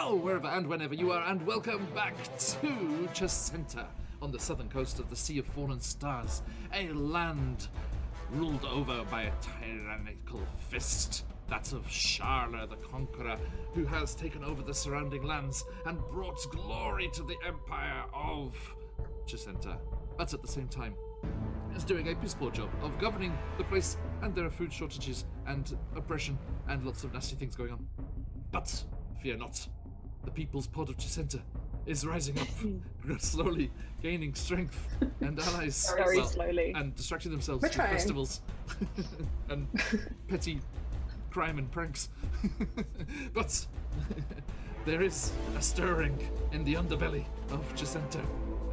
Hello, wherever and whenever you are, and welcome back to Chessenta on the southern coast of the Sea of Fallen Stars, a land ruled over by a tyrannical fist, that of Sharla the Conqueror, who has taken over the surrounding lands and brought glory to the empire of Chessenta, but at the same time is doing a piss poor job of governing the place, and there are food shortages and oppression and lots of nasty things going on. But fear not, the People's Pod of Chessenta is rising up, slowly gaining strength and allies. Very slowly. And distracting themselves with festivals and petty crime and pranks. But there is a stirring in the underbelly of Chessenta,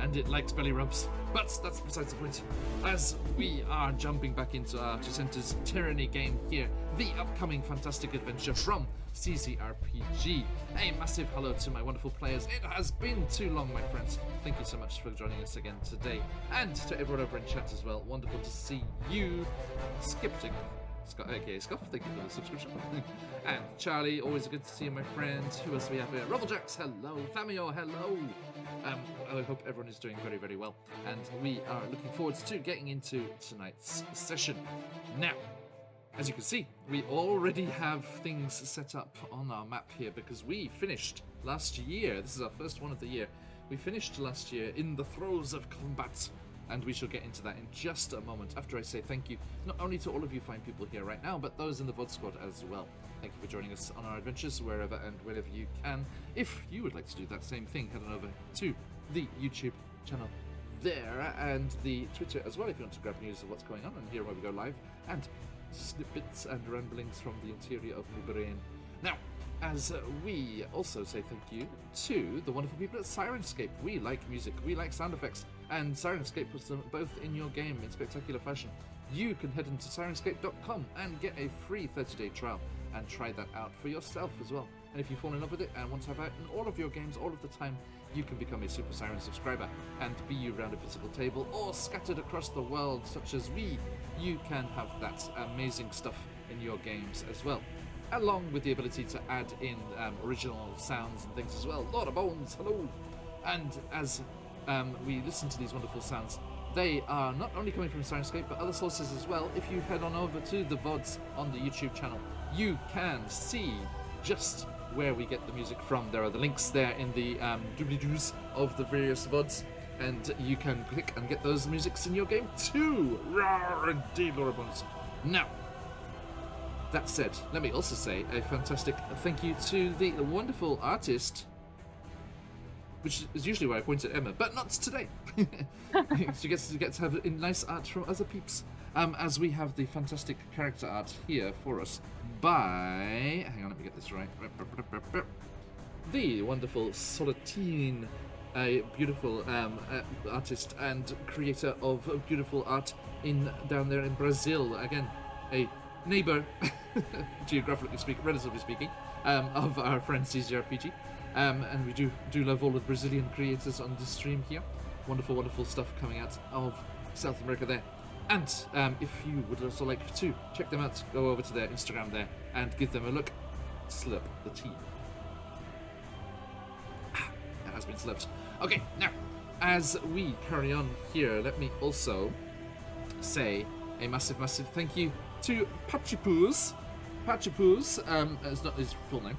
and it likes belly rubs. But that's besides the point. As we are jumping back into our Chessenta's Tyranny game here, the upcoming fantastic adventure from CZRPG. A massive hello to my wonderful players. It has been too long, my friends. Thank you so much for joining us again today. And to everyone over in chat as well. Wonderful to see you. Sceptic aka Scuff, thank you for the subscription. And Charlie, always good to see you, my friend. Who else do we have here? Rubblejax, hello. Famio, hello. I hope everyone is doing very, very well. And we are looking forward to getting into tonight's session. Now, as you can see, we already have things set up on our map here because we finished last year. This is our first one of the year. We finished last year in the throes of combat. And we shall get into that in just a moment after I say thank you, not only to all of you fine people here right now, but those in the VOD squad as well. Thank you for joining us on our adventures wherever and whenever you can. If you would like to do that same thing, head on over to the YouTube channel there and the Twitter as well if you want to grab news of what's going on and hear where we go live and snippets and ramblings from the interior of my brain. Now, as we also say thank you to the wonderful people at Sirenscape. We like music, we like sound effects, and Sirenscape puts them both in your game in spectacular fashion. You can head into sirenscape.com and get a free 30-day trial and try that out for yourself as well. And if you fall in love with it and want to have it in all of your games all of the time, you can become a Super Siren subscriber. And be you round a physical table or scattered across the world such as we, you can have that amazing stuff in your games as well. Along with the ability to add in original sounds and things as well. Lord of Bones, hello! And as we listen to these wonderful sounds, they are not only coming from Sirenscape, but other sources as well. If you head on over to the VODs on the YouTube channel, you can see just where we get the music from. There are the links there in the doobly-doos of the various VODs, and you can click and get those musics in your game too! Rawr, indeed, Lord of Bones. Now, that said, let me also say a fantastic thank you to the wonderful artist, which is usually where I point at Emma, but not today. She gets to have nice art from other peeps, as we have the fantastic character art here for us by... Hang on, let me get this right. The wonderful Soletine, a beautiful artist and creator of beautiful art down there in Brazil. Again, a neighbour, geographically speaking, relatively speaking, of our friend CZRPG, and we do love all of the Brazilian creators on the stream here. Wonderful, wonderful stuff coming out of South America there. And if you would also like to check them out, go over to their Instagram there and give them a look. Slurp the tea. That has been slurped. Okay, now, as we carry on here, let me also say a massive, massive thank you to Patchipoos. Patchipoos is not his full name.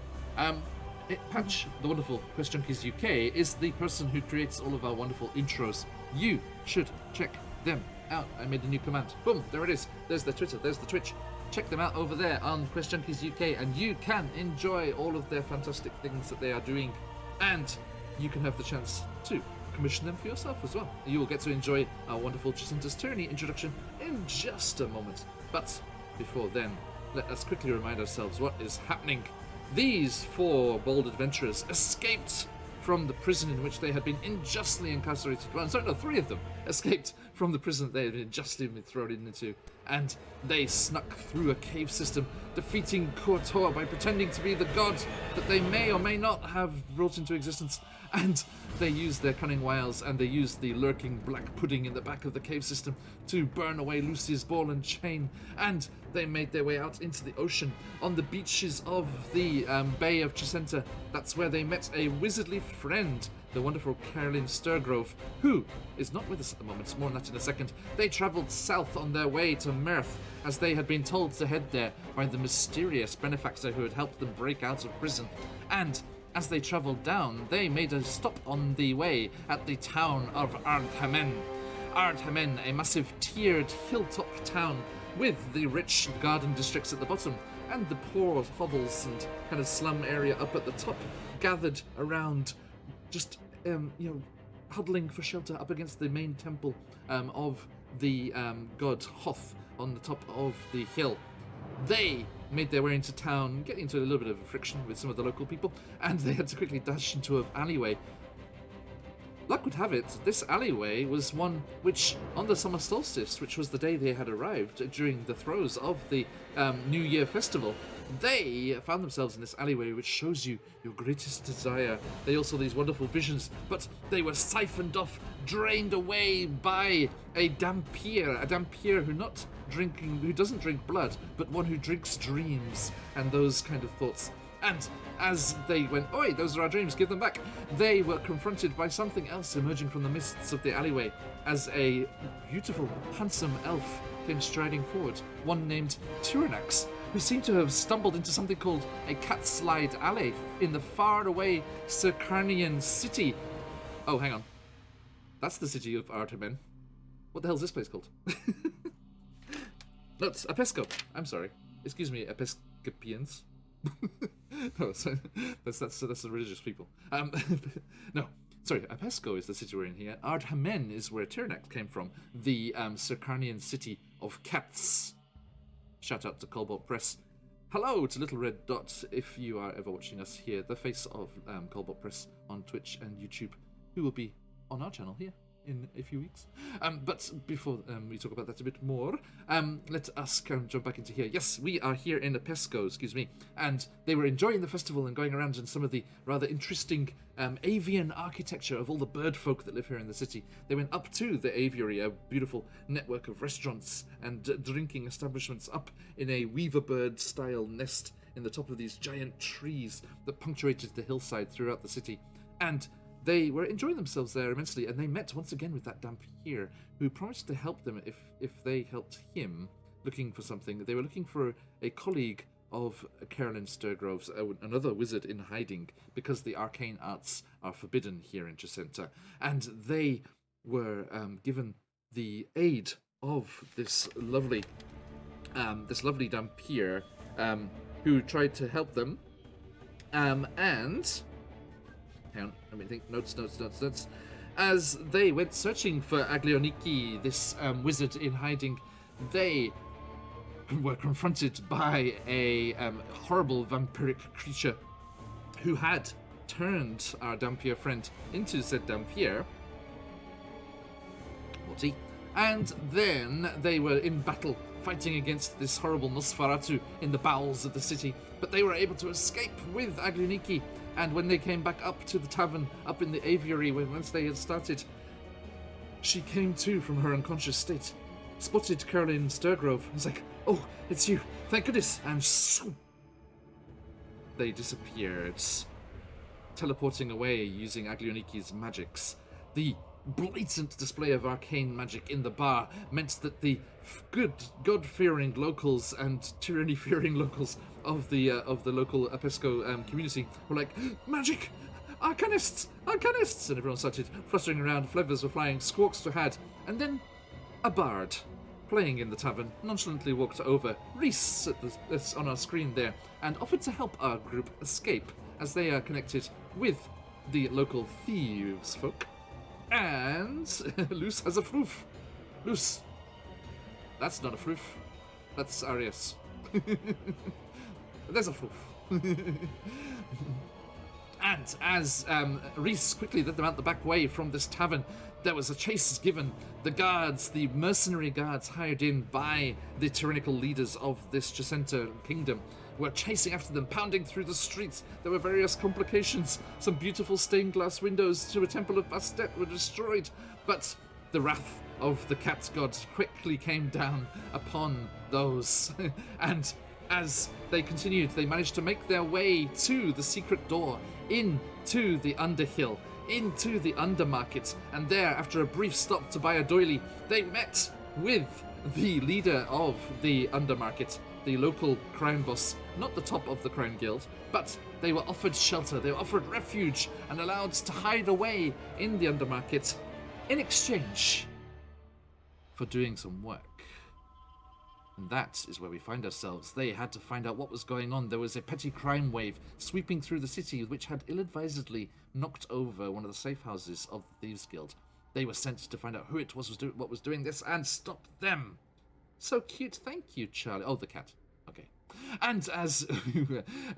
Patch, the wonderful QuestJunkiesUK, is the person who creates all of our wonderful intros. You should check them out. I made a new command. Boom, there it is. There's the Twitter, there's the Twitch. Check them out over there on QuestJunkiesUK, and you can enjoy all of their fantastic things that they are doing. And you can have the chance to commission them for yourself as well. You will get to enjoy our wonderful Chessenta's Tyranny introduction in just a moment. But before then, let us quickly remind ourselves what is happening. These four bold adventurers escaped from the prison in which they had been unjustly incarcerated. Well, sorry, no, three of them escaped from the prison they had been justly been thrown into, and they snuck through a cave system, defeating Kotor by pretending to be the god that they may or may not have brought into existence. And they used their cunning wiles, and they used the lurking black pudding in the back of the cave system to burn away Lucy's ball and chain, and they made their way out into the ocean on the beaches of the Bay of Chessenta. That's where they met a wizardly friend, the wonderful Caroline Sturgrove, who is not with us at the moment. More on that in a second. They travelled south on their way to Mirth, as they had been told to head there by the mysterious benefactor who had helped them break out of prison. And as they travelled down, they made a stop on the way at the town of Ardhamen. Ardhamen, a massive tiered hilltop town with the rich garden districts at the bottom and the poor hovels and kind of slum area up at the top, gathered around, just huddling for shelter up against the main temple of the god Hoth on the top of the hill. They made their way into town, getting into a little bit of friction with some of the local people, and they had to quickly dash into an alleyway. Luck would have it, this alleyway was one which, on the summer solstice, which was the day they had arrived during the throes of the New Year festival, they found themselves in this alleyway, which shows you your greatest desire. They all saw these wonderful visions, but they were siphoned off, drained away by a Dampier who doesn't drink blood, but one who drinks dreams and those kind of thoughts. And as they went, "Oi, those are our dreams, give them back," they were confronted by something else emerging from the mists of the alleyway, as a beautiful, handsome elf came striding forward, one named Tyranny, who seemed to have stumbled into something called a cat-slide alley in the far-away Circanian city. Oh, hang on. That's the city of Ardhamen. What the hell is this place called? No, it's Apesco. I'm sorry. Excuse me, Episcopians. No, so that's the religious people. No, sorry, Apesco is the city we're in here. Ardhamen is where Tyranny came from, the Circanian city of cats. Shout out to Cobalt Press. Hello to Little Red Dot, if you are ever watching us here, the face of Cobalt Press on Twitch and YouTube, who will be on our channel here in a few weeks. But before we talk about that a bit more, let us jump back into here. Yes, we are here in Apesco, and they were enjoying the festival and going around in some of the rather interesting avian architecture of all the bird folk that live here in the city. They went up to the aviary, a beautiful network of restaurants and drinking establishments up in a weaver bird style nest in the top of these giant trees that punctuated the hillside throughout the city. And they were enjoying themselves there immensely, and they met once again with that Dampier, who promised to help them if they helped him, looking for something. They were looking for a colleague of Caroline Sturgrove's, another wizard in hiding, because the arcane arts are forbidden here in Chessenta. And they were given the aid of this lovely Dampier, who tried to help them, and... Hang on, let me think. Notes. As they went searching for Aglioniki, this wizard in hiding, they were confronted by a horrible vampiric creature who had turned our Dampier friend into said Dampier. Morty. And then they were in battle, fighting against this horrible Nosferatu in the bowels of the city. But they were able to escape with Aglioniki. And when they came back up to the tavern, up in the aviary, once they had started, she came to from her unconscious state, spotted Caroline Sturgrove, and was like, "Oh, it's you, thank goodness," and they disappeared, teleporting away using Aglioniki's magics. The blatant display of arcane magic in the bar meant that the good god-fearing locals and tyranny-fearing locals of the local Apesco community were like, "Magic! Arcanists! Arcanists!" And everyone started fluttering around, flevers were flying, squawks were had, and then a bard playing in the tavern nonchalantly walked over, Reese on our screen there, and offered to help our group escape, as they are connected with the local thieves folk. And Luce has a froof. Luce. That's not a froof. That's Arius. There's a froof. And as Reese quickly led them out the back way from this tavern, there was a chase given. The guards, the mercenary guards hired in by the tyrannical leaders of this Chessenta kingdom, were chasing after them, pounding through the streets. There were various complications. Some beautiful stained glass windows to a temple of Bastet were destroyed. But the wrath of the cat gods quickly came down upon those. And as they continued, they managed to make their way to the secret door, into the Underhill, into the Undermarket. And there, after a brief stop to buy a doily, they met with the leader of the Undermarket, the local crime boss, not the top of the crime guild, but they were offered shelter, they were offered refuge, and allowed to hide away in the Undermarket in exchange for doing some work. And that is where we find ourselves. They had to find out what was going on. There was a petty crime wave sweeping through the city, which had ill-advisedly knocked over one of the safe houses of the Thieves Guild. They were sent to find out who it was what was doing this and stop them. So cute, thank you, Charlie. Oh, the cat. Okay. And as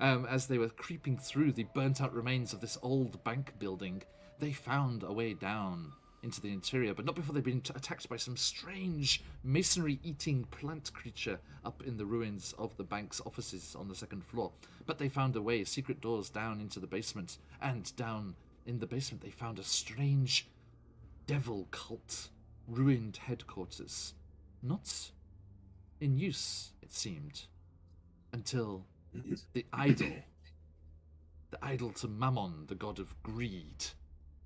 as they were creeping through the burnt-out remains of this old bank building, they found a way down into the interior, but not before they'd been attacked by some strange masonry-eating plant creature up in the ruins of the bank's offices on the second floor. But they found a way, secret doors down into the basement, and down in the basement they found a strange devil cult, ruined headquarters. Not in use, it seemed, until the idol to Mammon, the god of greed.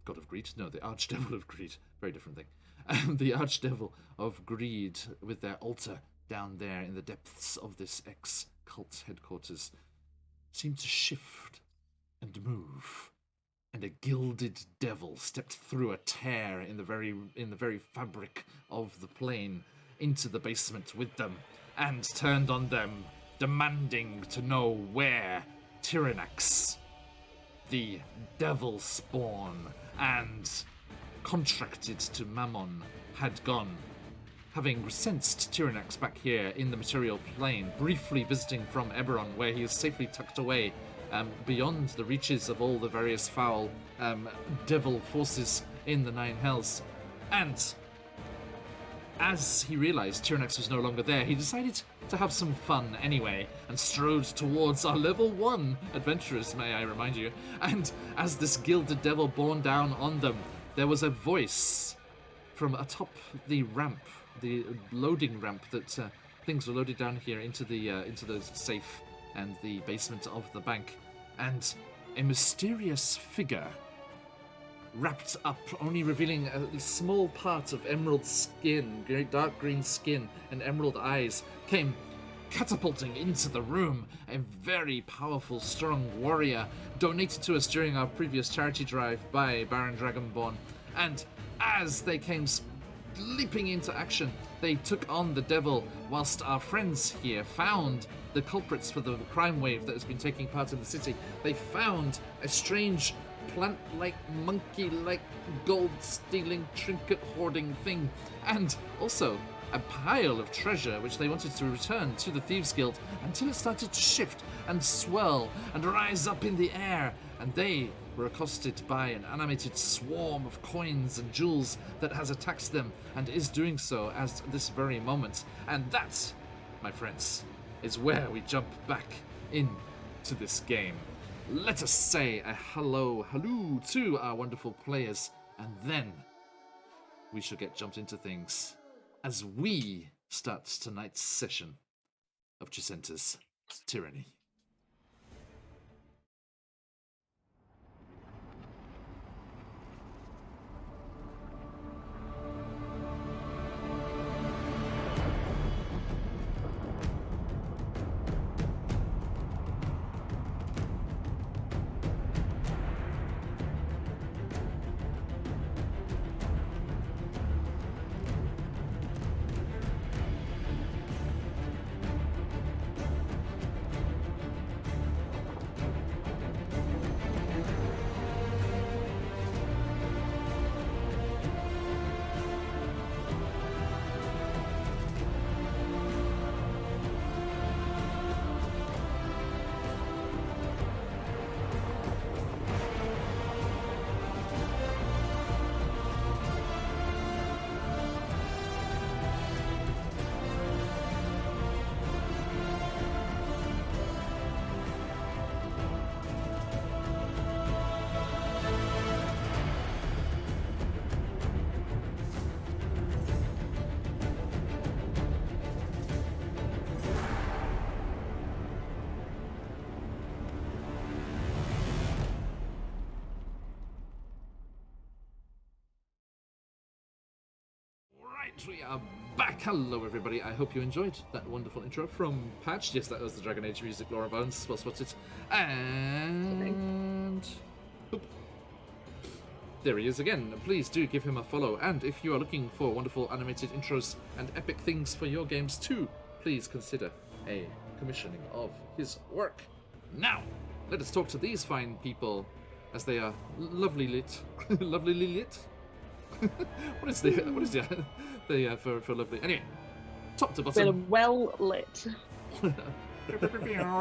God of greed? No, the archdevil of greed. Very different thing. The archdevil of greed with their altar down there in the depths of this ex-cult headquarters seemed to shift and move. And a gilded devil stepped through a tear in the very fabric of the plane into the basement with them and turned on them, demanding to know where Tyrannax, the devil spawn and contracted to Mammon, had gone. Having sensed Tyrannax back here in the material plane, briefly visiting from Eberron, where he is safely tucked away beyond the reaches of all the various foul devil forces in the Nine Hells. And as he realized Tyrannax was no longer there, he decided to have some fun anyway, and strode towards our level 1 adventurers, may I remind you. And as this gilded devil bore down on them, there was a voice from atop the ramp, the loading ramp that things were loaded down here into the safe and the basement of the bank, and a mysterious figure wrapped up, only revealing a small part of emerald skin, dark green skin and emerald eyes, came catapulting into the room. A very powerful, strong warrior, donated to us during our previous charity drive by Baron Dragonborn. And as they came leaping into action, they took on the devil, whilst our friends here found the culprits for the crime wave that has been taking part in the city. They found a strange plant-like, monkey-like, gold-stealing, trinket-hoarding thing, and also a pile of treasure which they wanted to return to the Thieves Guild until it started to shift and swirl and rise up in the air, and they were accosted by an animated swarm of coins and jewels that has attacked them and is doing so at this very moment. And that, my friends, is where we jump back into this game. Let us say a hello to our wonderful players, and then we shall get jumped into things as we start tonight's session of Chessenta's Tyranny. Alright, we are back. Hello, everybody. I hope you enjoyed that wonderful intro from Patch. Yes, that was the Dragon Age music, Laura Bones. Well spotted. And... Oop. There he is again. Please do give him a follow. And if you are looking for wonderful animated intros and epic things for your games too, please consider a commissioning of his work. Now, let us talk to these fine people as they are lovely lit. Lovelily lit? What is the for lovely? Anyway, top to bottom. We're well lit.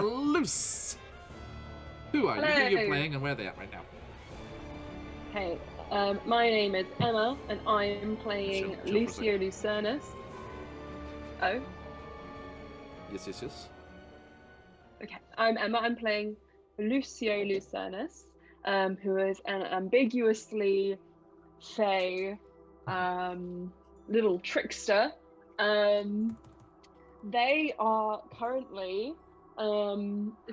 Loose. Who are you? Who are you playing, and where are they at right now? Hey, my name is Emma, and I am playing Lucio Lucernus. Oh. Yes. Okay, I'm Emma. I'm playing Lucio Lucernus, who is an ambiguously fey little trickster. They are currently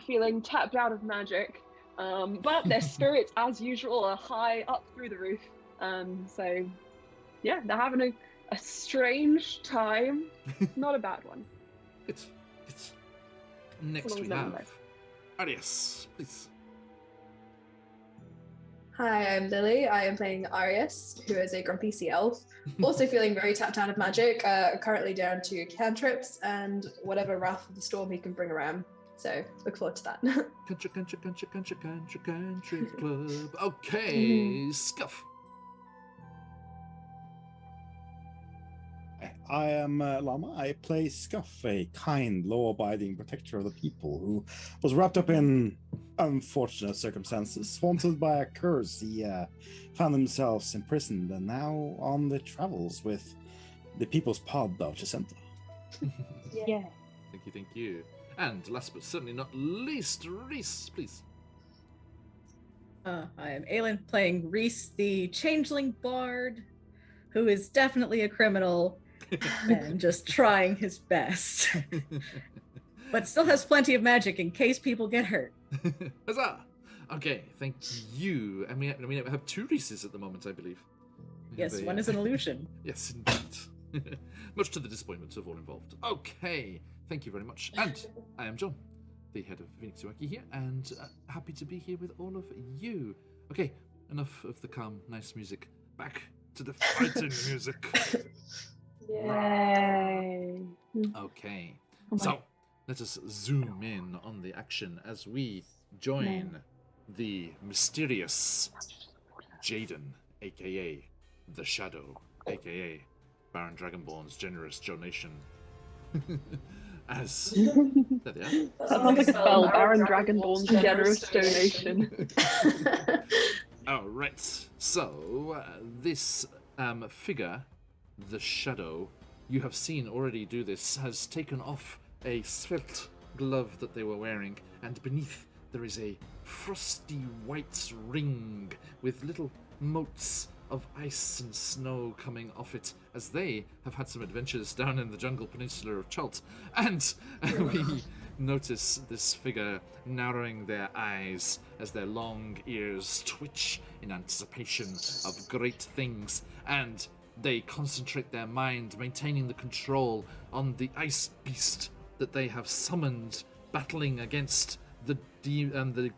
feeling tapped out of magic, but their spirits, as usual, are high up through the roof. So, yeah, they're having a strange time. Not a bad one. It's next we have Arias, please. Hi, I'm Lily. I am playing Arias, who is a grumpy sea elf. Also feeling very tapped out of magic, currently down to cantrips and whatever wrath of the storm he can bring around. So, look forward to that. Country club. Okay, Scuff. I am Llama. I play Scuff, a kind, law-abiding protector of the people who was wrapped up in unfortunate circumstances. Haunted by a curse, he found themselves imprisoned and now on the travels with the People's Pod of Chessenta. Yeah. Thank you. And last but certainly not least, Reese, please. I am Aelin, playing Reese, the changeling bard, who is definitely a criminal and just trying his best, but still has plenty of magic in case people get hurt. Huzzah! Okay, thank you. And we have two Reeses at the moment, I believe. Yes, one is an illusion. Yes, indeed. Much to the disappointment of all involved. Okay, thank you very much. And I am John, the head of EmmacityArt here, and happy to be here with all of you. Okay, enough of the calm, nice music. Back to the fighting music. Yay. Okay, so let us zoom in on the action as we join the mysterious Jaden, aka the Shadow, aka Baron Dragonborn's generous donation. As there they are. That sounds like a spell, Baron Dragonborn's generous donation. Alright, so this figure, the Shadow, you have seen already do this, has taken off a svelte glove that they were wearing, and beneath there is a frosty white ring with little motes of ice and snow coming off it, as they have had some adventures down in the jungle peninsula of Chult. And we notice this figure narrowing their eyes as their long ears twitch in anticipation of great things, and they concentrate their mind, maintaining the control on the ice beast that they have summoned, battling against the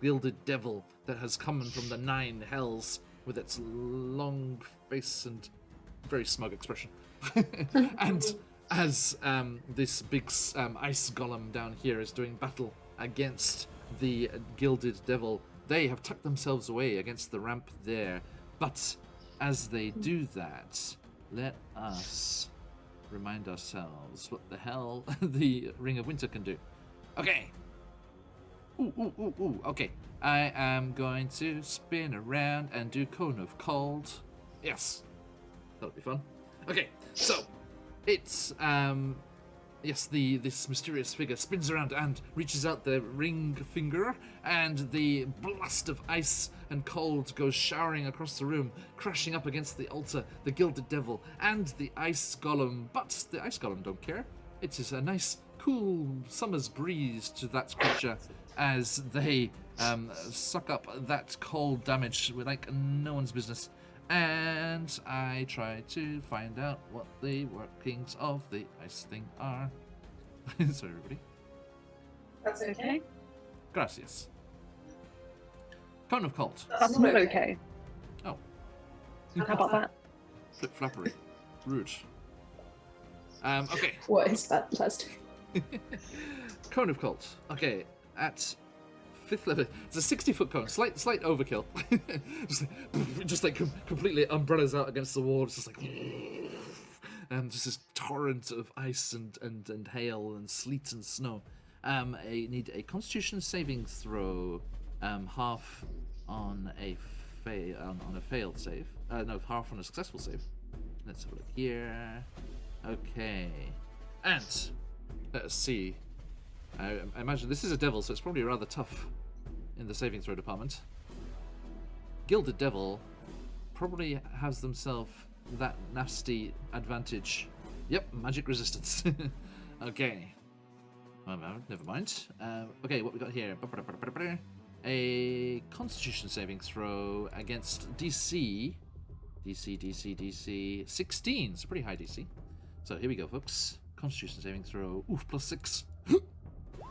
gilded devil that has come from the 9 hells with its long face and very smug expression. And as this big ice golem down here is doing battle against the gilded devil, they have tucked themselves away against the ramp there. But as they do that, let us remind ourselves what the hell the Ring of Winter can do. Okay. Ooh. Okay. I am going to spin around and do Cone of Cold. Yes. That'll be fun. Okay. So, it's, yes, this mysterious figure spins around and reaches out the ring finger, and the blast of ice and cold goes showering across the room, crashing up against the altar, the gilded devil, and the ice golem. But the ice golem don't care. It is a nice, cool summer's breeze to that creature as they suck up that cold damage like no one's business. And I try to find out what the workings of the ice thing are. Sorry, everybody. That's okay. Gracias. Cone of Cult. That's not okay. Oh. How about that? Flip flappery. Rude. Okay. What is that first? Cone of Cult. Okay, at 5th level, it's a 60-foot cone. Slight overkill. just like completely umbrellas out against the wall. It's just like, and just this torrent of ice and hail and sleet and snow. I need a Constitution saving throw. Half on a failed save. No, half on a successful save. Let's have a look here. Okay, and let us see. I imagine this is a devil, so it's probably rather tough in the saving throw department. Gilded Devil probably has themselves that nasty advantage. Yep, magic resistance. Okay. Well, never mind. Okay, what we got here? A Constitution saving throw against DC 16. It's a pretty high DC. So here we go, folks. Constitution saving throw. Oof, +6.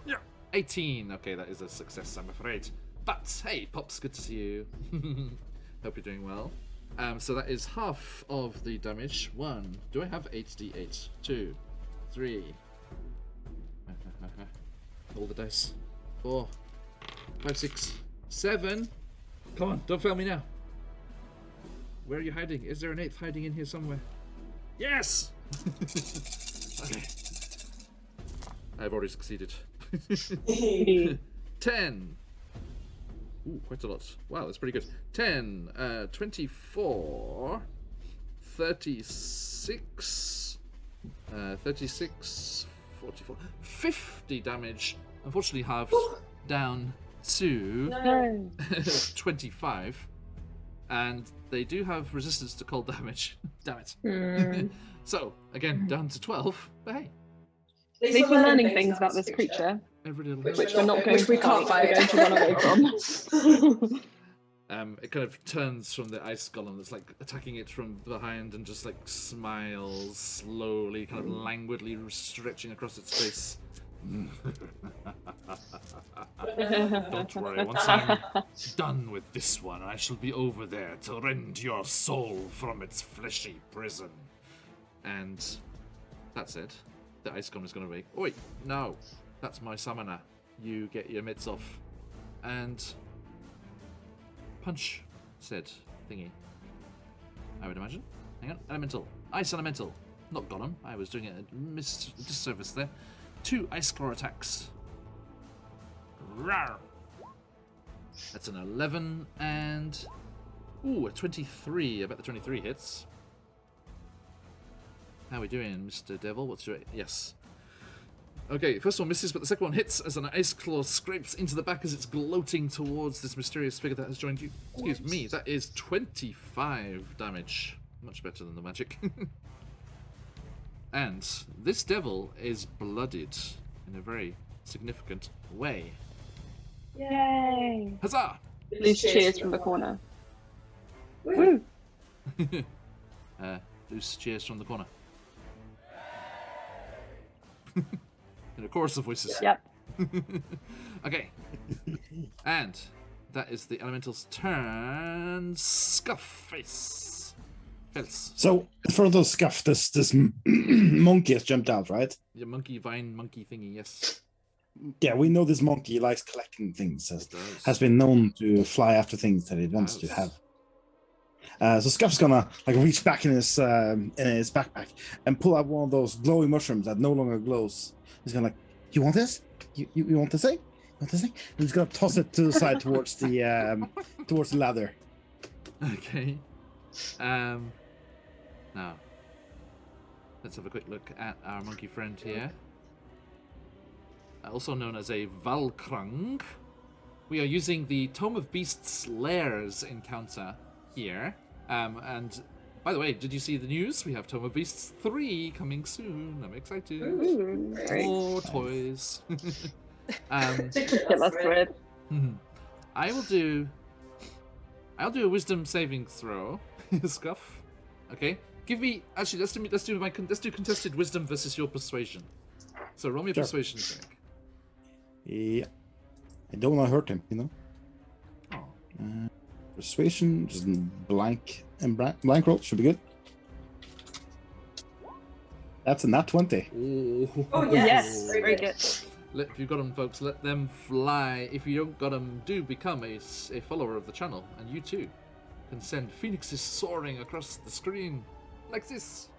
Yeah, 18. Okay, that is a success, I'm afraid. But hey, Pops, good to see you. Hope you're doing well. So that is half of the damage. 1. Do I have 8d8? 2, 3. All the dice. 4, 5, 6, 7. Come on, don't fail me now. Where are you hiding? Is there an 8th hiding in here somewhere? Yes! Okay. I've already succeeded. 10. Ooh, quite a lot. Wow, that's pretty good. 10, 24, 36, 36, 44, 50 damage. Unfortunately halved down to 25. And they do have resistance to cold damage. Damn it. So, again, down to 12. But hey. At least we're learning things about this creature, which we're not going to can't fight. We're going to run away from. It kind of turns from the ice golem that's like attacking it from behind and just like smiles slowly, kind of languidly stretching across its face. Don't worry, once I'm done with this one, I shall be over there to rend your soul from its fleshy prison. And that's it. The ice golem is going to be. Oh wait, no, that's my summoner. You get your mitts off and punch said thingy. I would imagine. Hang on, elemental, ice elemental. Not Gollum. I was doing a disservice there. 2 ice claw attacks. Rawr. That's an 11 and ooh, a 23. I bet the 23 hits. How are we doing, Mr. Devil? What's your... Yes. Okay, first one misses, but the second one hits as an ice claw scrapes into the back as it's gloating towards this mysterious figure that has joined you. Excuse me, that is 25 damage. Much better than the magic. And this devil is blooded in a very significant way. Yay! Huzzah! Loose cheers from the corner. Woo! Loose cheers from the corner. In a chorus of voices. Yep. Okay. And that is the elemental's turn. Scuffface. So, for those scuff, this monkey has jumped out, right? Yeah, monkey vine, monkey thingy, yes. Yeah, we know this monkey likes collecting things. Has been known to fly after things that he wants to have. So Scuff's gonna like reach back in his backpack and pull out one of those glowing mushrooms that no longer glows. He's gonna like, you want this? You want this thing? You want this thing? And he's gonna toss it to the side towards the ladder. Okay. Now, let's have a quick look at our monkey friend here. Also known as a Valkrung. We are using the Tome of Beasts Lairs encounter here. And by the way, did you see the news? We have Tome of Beasts 3 coming soon. I'm excited. Ooh, more toys. Ridiculous I'll do a wisdom saving throw. Scuff. Okay. Give me actually. Let's do contested wisdom versus your persuasion. So roll me a Sure. persuasion check. Yeah. I don't want to hurt him, you know. Oh. Persuasion, just blank and blank roll should be good. That's a nat 20. Oh, Yes, Very very good. good. If you've got them, folks, let them fly. If you don't got them, do become a follower of the channel, and you too can send phoenixes soaring across the screen like this.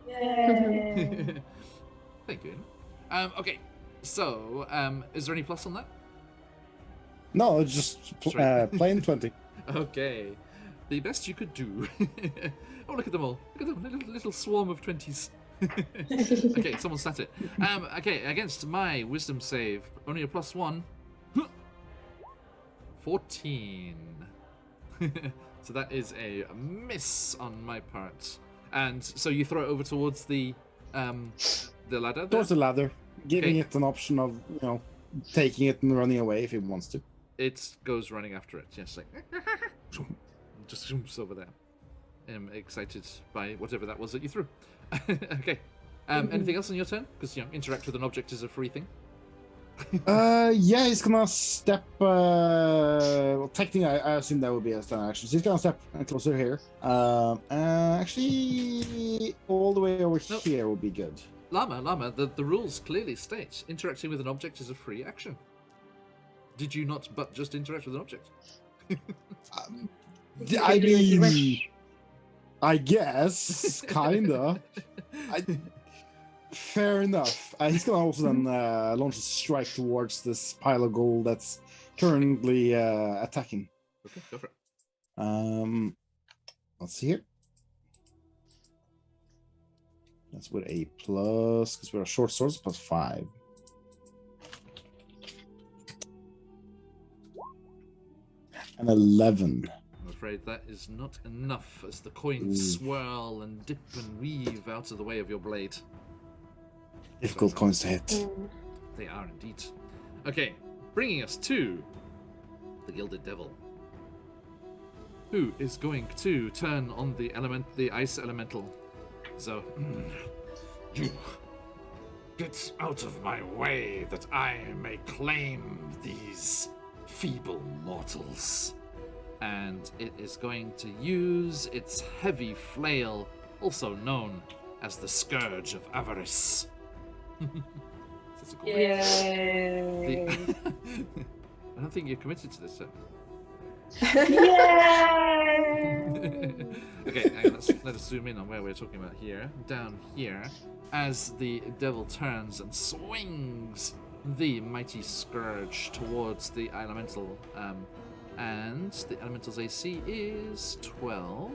Yay. Thank you. Okay, so is there any plus on that? No, it's just plain 20. Okay, the best you could do. Oh, look at them all! Look at them, little swarm of 20s. Okay, someone stat it. Okay, against my wisdom save, only a +1. 14. So that is a miss on my part. And so you throw it over towards the ladder there? Towards the ladder, giving Okay. it an option of, taking it and running away if it wants to. It goes running after it, yes, like just zooms over there. I'm excited by whatever that was that you threw. Okay. Anything else on your turn? Because interact with an object is a free thing. Yeah, he's gonna step. Well, technically, I assume that would be a standard action. So he's gonna step closer here. Actually, all the way over Nope. here would be good. Llama, the rules clearly state interacting with an object is a free action. Did you not but just interact with an object? I mean, I guess, kinda. Fair enough. He's gonna also then launch a strike towards this pile of gold that's currently attacking. Okay, go for it. Let's see here. That's with a plus, because we're a short sword, plus 5. And 11. I'm afraid that is not enough as the coins swirl and dip and weave out of the way of your blade. Difficult coins to hit. They are indeed. Okay, bringing us to the Gilded Devil, who is going to turn on the ice elemental. So, you get out of my way that I may claim these feeble mortals. And it is going to use its heavy flail, also known as the Scourge of Avarice. That's a cool name. Yay! I don't think you're committed to this, sir. Yay! Okay, hang on, let us zoom in on where we're talking about here. Down here, as the devil turns and swings the mighty scourge towards the elemental, and the elemental's AC is 12.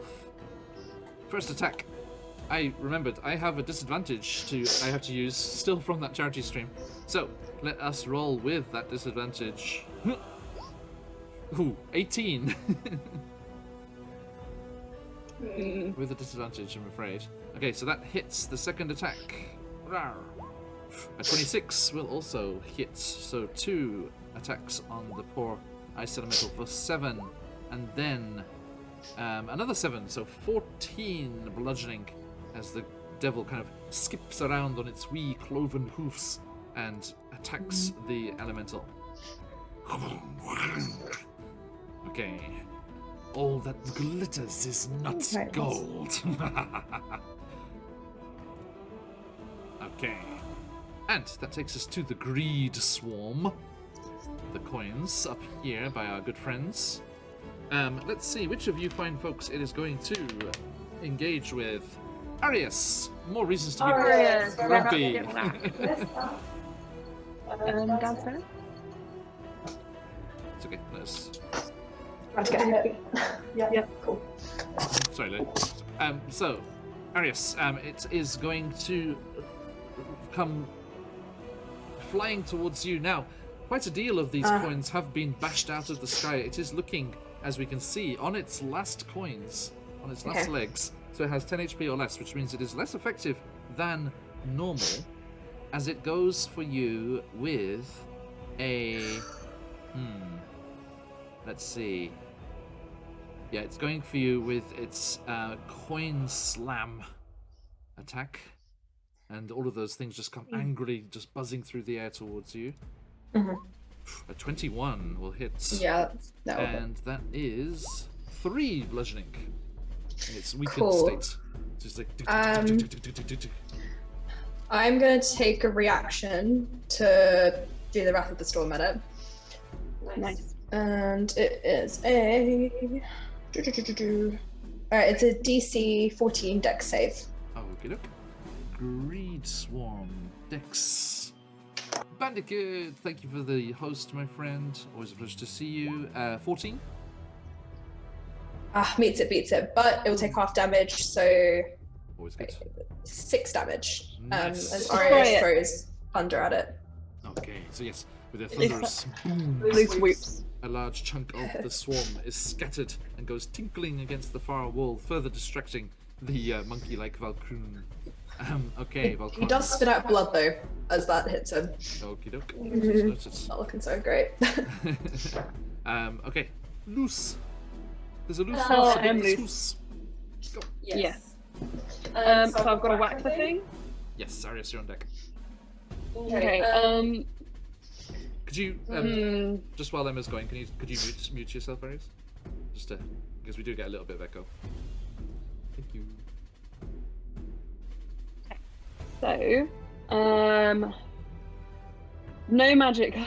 First attack. I remembered I have a disadvantage I have to use still from that charity stream. So let us roll with that disadvantage. Ooh, 18. With a disadvantage, I'm afraid. Okay, so that hits the second attack. Rawr. A 26 will also hit, so 2 attacks on the poor ice elemental for 7, and then another 7, so 14 bludgeoning as the devil kind of skips around on its wee cloven hoofs and attacks the elemental. Okay. All that glitters is not Right. gold. Okay. And that takes us to the Greed Swarm. The coins up here by our good friends. Let's see, which of you fine folks it is going to engage with? Arius! More reasons to be Arius, grumpy. Downstairs? It's okay, let's... Trying to get hit. Yeah, cool. Sorry, Lou. So, Arius, it is going to come flying towards you. Now, quite a deal of these coins have been bashed out of the sky. It is looking, as we can see, on its last coins, on its last legs. So it has 10 HP or less, which means it is less effective than normal, as it goes for you with a... Let's see. Yeah, it's going for you with its coin slam attack. And all of those things just come angrily just buzzing through the air towards you. Mhm. A 21 will hit. Yeah, that will And that is 3 bludgeoning in its weakened Cool. state. Just like I'm going to take a reaction to do the Wrath of the Storm at it. Nice. And it is a... Alright, it's a DC 14 dex save. Okay, look. Greed Swarm Dex. Bandicoot, thank you for the host, my friend. Always a pleasure to see you. 14. Meets it, beats it, but it will take half damage, so Always good. 6 damage. Nice. As Try Arius it. throws thunder at it. Okay, so yes, with a thunderous boom, Loose whoops. a large chunk of the swarm is scattered and goes tinkling against the far wall, further distracting the monkey-like Valkyrie. Okay, He Valkyrie. does spit out blood though, as that hits him. Okie doke. Not looking so great. Okay, loose. There's a loose. Oh, loose, I am loose, loose. Go. Yes. So I've got to whack the thing. Yes, Arius, you're on deck. Okay. Could you just while Emma's going, could you mute yourself, Arius? Just to, because we do get a little bit of echo. Thank you. So, no magic.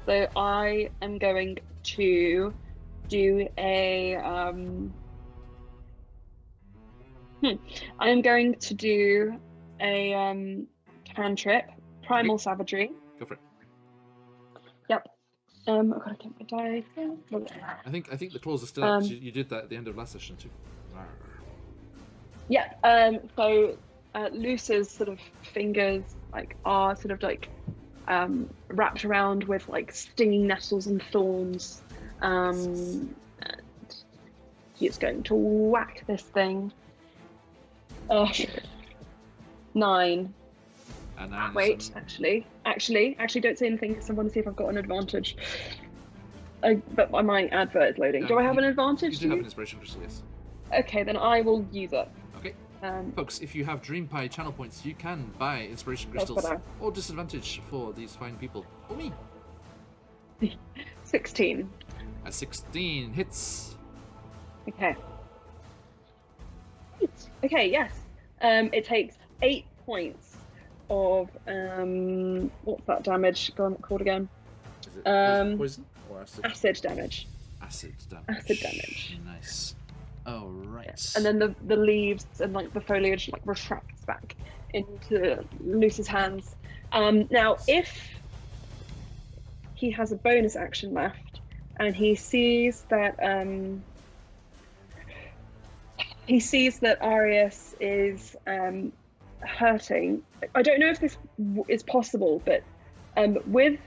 So I am going to do a I am going to do a cantrip, Primal Savagery. Go for it. Yep. I've got to get my dice. I think the claws are still up. 'Cause you did that at the end of last session too. Yeah. So Luce's sort of fingers are sort of wrapped around with stinging nettles and thorns. And he's going to whack this thing. 9. And now Wait, actually, don't say anything because I want to see if I've got an advantage. But my advert is loading. Do I have an advantage? You do have an inspiration crystal, yes. Okay, then I will use it. Okay. Folks, if you have Dream Pie channel points, you can buy inspiration crystals or disadvantage for these fine people. Or me. 16. A 16 hits. Okay. Okay, yes. It takes 8 points of what's that damage called again? Is it poison or acid? Acid damage. Acid damage. Acid damage. Nice. Oh right. And then the leaves and the foliage retracts back into Luce's hands. Now if he has a bonus action left and he sees that Arius is hurting. I don't know if this is possible, but with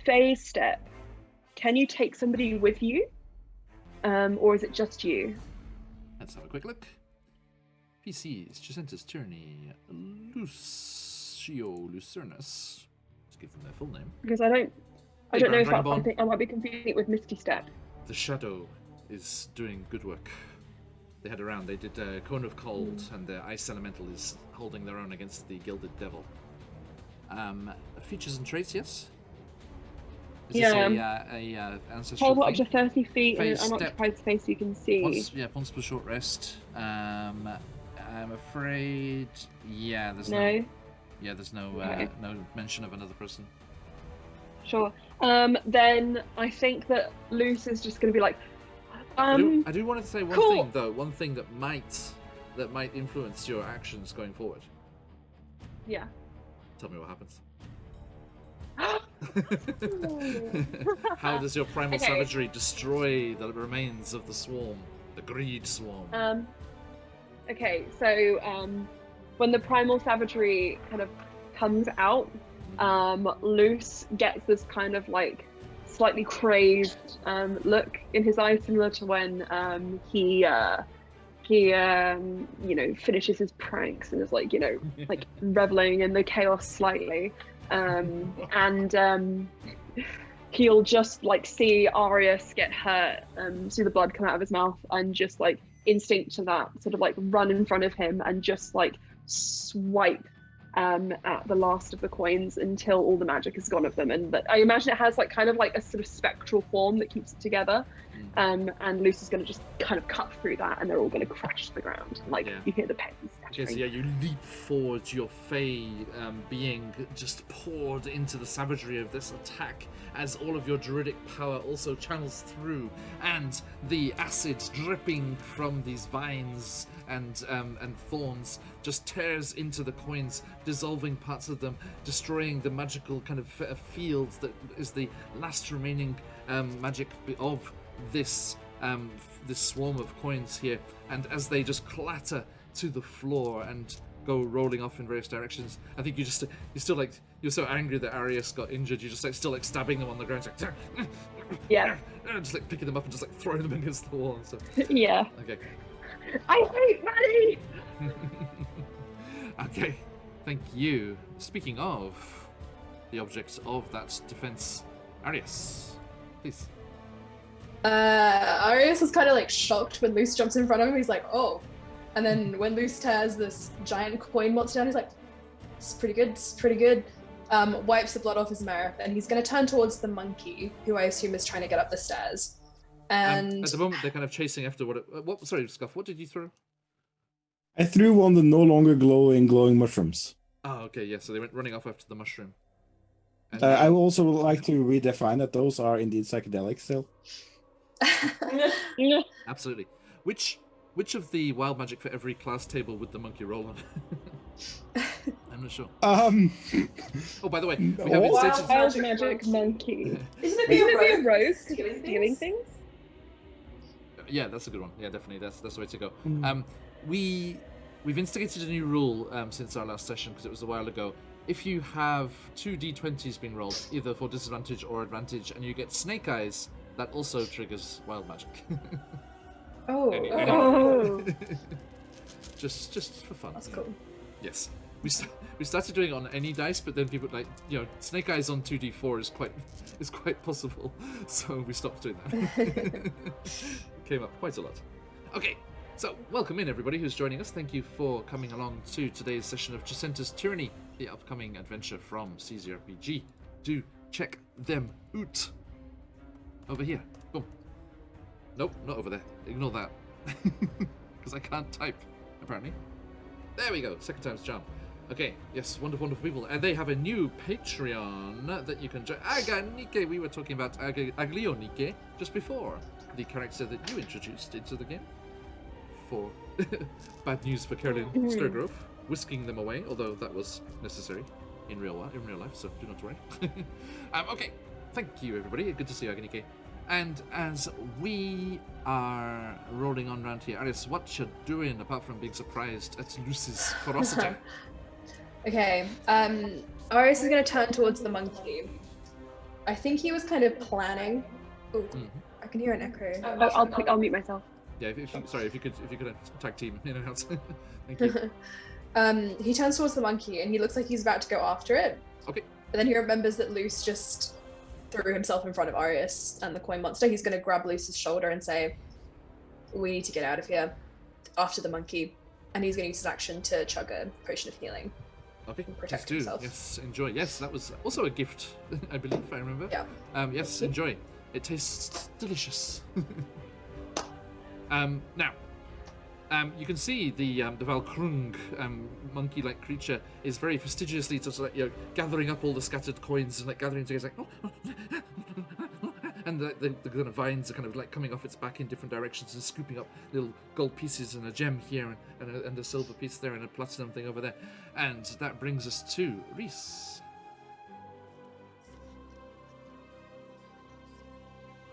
phase step, can you take somebody with you, or is it just you? Let's have a quick look. PCs, Chessenta's Tyranny, Lucio Lucernus. Let's give them their full name. Because I don't Hey, know if Dragonborn. I think I might be confusing it with Misty Step. The Shadow is doing good work. They had a round. They did Cone of Cold, and the Ice Elemental is holding their own against the Gilded Devil. Features and traits, yes? Is this a ancestral Hold up thing? to 30 feet in an Phase step. unoccupied space you can see. Once per short rest. I'm afraid... Yeah, there's No? there's no Okay. no mention of another person. Sure. Then I think that Luce is just going to be like, I do want to say one cool. thing though. One thing that might influence your actions going forward. yeah. Tell me what happens. How does your primal Okay. savagery destroy the remains of the swarm, the greed swarm? Okay, so when the primal savagery kind of comes out, Luce gets this kind of slightly crazed look in his eyes, similar to when he finishes his pranks and is reveling in the chaos slightly, and he'll just like see Arius get hurt, see the blood come out of his mouth, and just like instinct to that sort of like run in front of him and just like swipe at the last of the coins until all the magic is gone of them. And I imagine it has like kind of like a sort of spectral form that keeps it together. And Luce is going to just kind of cut through that, and they're all going to crash to the ground. Like you hear the pens scattering. Yes, yeah, you leap forward, your Fey being just poured into the savagery of this attack as all of your druidic power also channels through, and the acid dripping from these vines and thorns just tears into the coins, dissolving parts of them, destroying the magical kind of field that is the last remaining magic of this this swarm of coins here. And as they just clatter to the floor and go rolling off in various directions, I think you're still like, you're so angry that Arius got injured, you're just like still like stabbing them on the ground, like, just like picking them up and just like throwing them against the wall. So yeah. Okay. I hate money. Okay, thank you. Speaking of the objects of that defense, Arius, please. Arius is kind of like shocked when Luce jumps in front of him. He's like, oh. And then when Luce tears this giant coin monster down, he's like, it's pretty good, it's pretty good. Wipes the blood off his mouth, and he's going to turn towards the monkey, who I assume is trying to get up the stairs. And at the moment, they're kind of chasing after what? Sorry, Scuff. What did you throw? I threw one of the no longer glowing mushrooms. Oh, okay, yeah. So they went running off after the mushroom. And I would also like to redefine that those are indeed psychedelic still. Absolutely. Which of the wild magic for every class table would the monkey roll on? I'm not sure. Oh, by the way, we have instated... Wild magic monkey. Isn't it Be be a rogue stealing things? Yeah, that's a good one. Yeah, definitely. That's the way to go. We've instigated a new rule since our last session, because it was a while ago. If you have 2 d20s being rolled, either for disadvantage or advantage, and you get snake eyes, that also triggers wild magic. Oh. just for fun. That's cool. Yes. We started doing it on any dice, but then people like, snake eyes on 2d4 is quite possible, so we stopped doing that. Came up quite a lot. Okay, so welcome in everybody who's joining us. Thank you for coming along to today's session of Chessenta's Tyranny, the upcoming adventure from CZRPG. Do check them out. Over here. Boom. Nope, not over there. Ignore that. Because I can't type, apparently. There we go. Second time's charm. Okay, yes, wonderful, wonderful people. And they have a new Patreon that you can join. Aganike, we were talking about Aglionike just before. The character that you introduced into the game. For bad news for Caroline Sturgrove, whisking them away, although that was necessary in real life, so do not worry. Okay, thank you everybody. Good to see you, Aganike. And as we are rolling on around here, Arius, what you doing apart from being surprised at Luce's ferocity? Okay, Arius is going to turn towards the monkey. I think he was kind of planning. Oh, I can hear an echo. I'll mute myself. Yeah, if you could tag team in and out. Thank you. He turns towards the monkey and he looks like he's about to go after it. Okay. But then he remembers that Luce just threw himself in front of Arius and the coin monster. He's going to grab Luce's shoulder and say, we need to get out of here, after the monkey. And he's going to use his action to chug a potion of healing. Okay, and protect please do. himself. Yes, enjoy. Yes, that was also a gift, I believe, if I remember. Yeah. Yes, enjoy. It tastes delicious. Now, you can see the Valkrung monkey-like creature is very fastidiously just like gathering up all the scattered coins and like gathering together, like, and the kind of vines are kind of like coming off its back in different directions and scooping up little gold pieces and a gem here and a silver piece there and a platinum thing over there, and that brings us to Reese.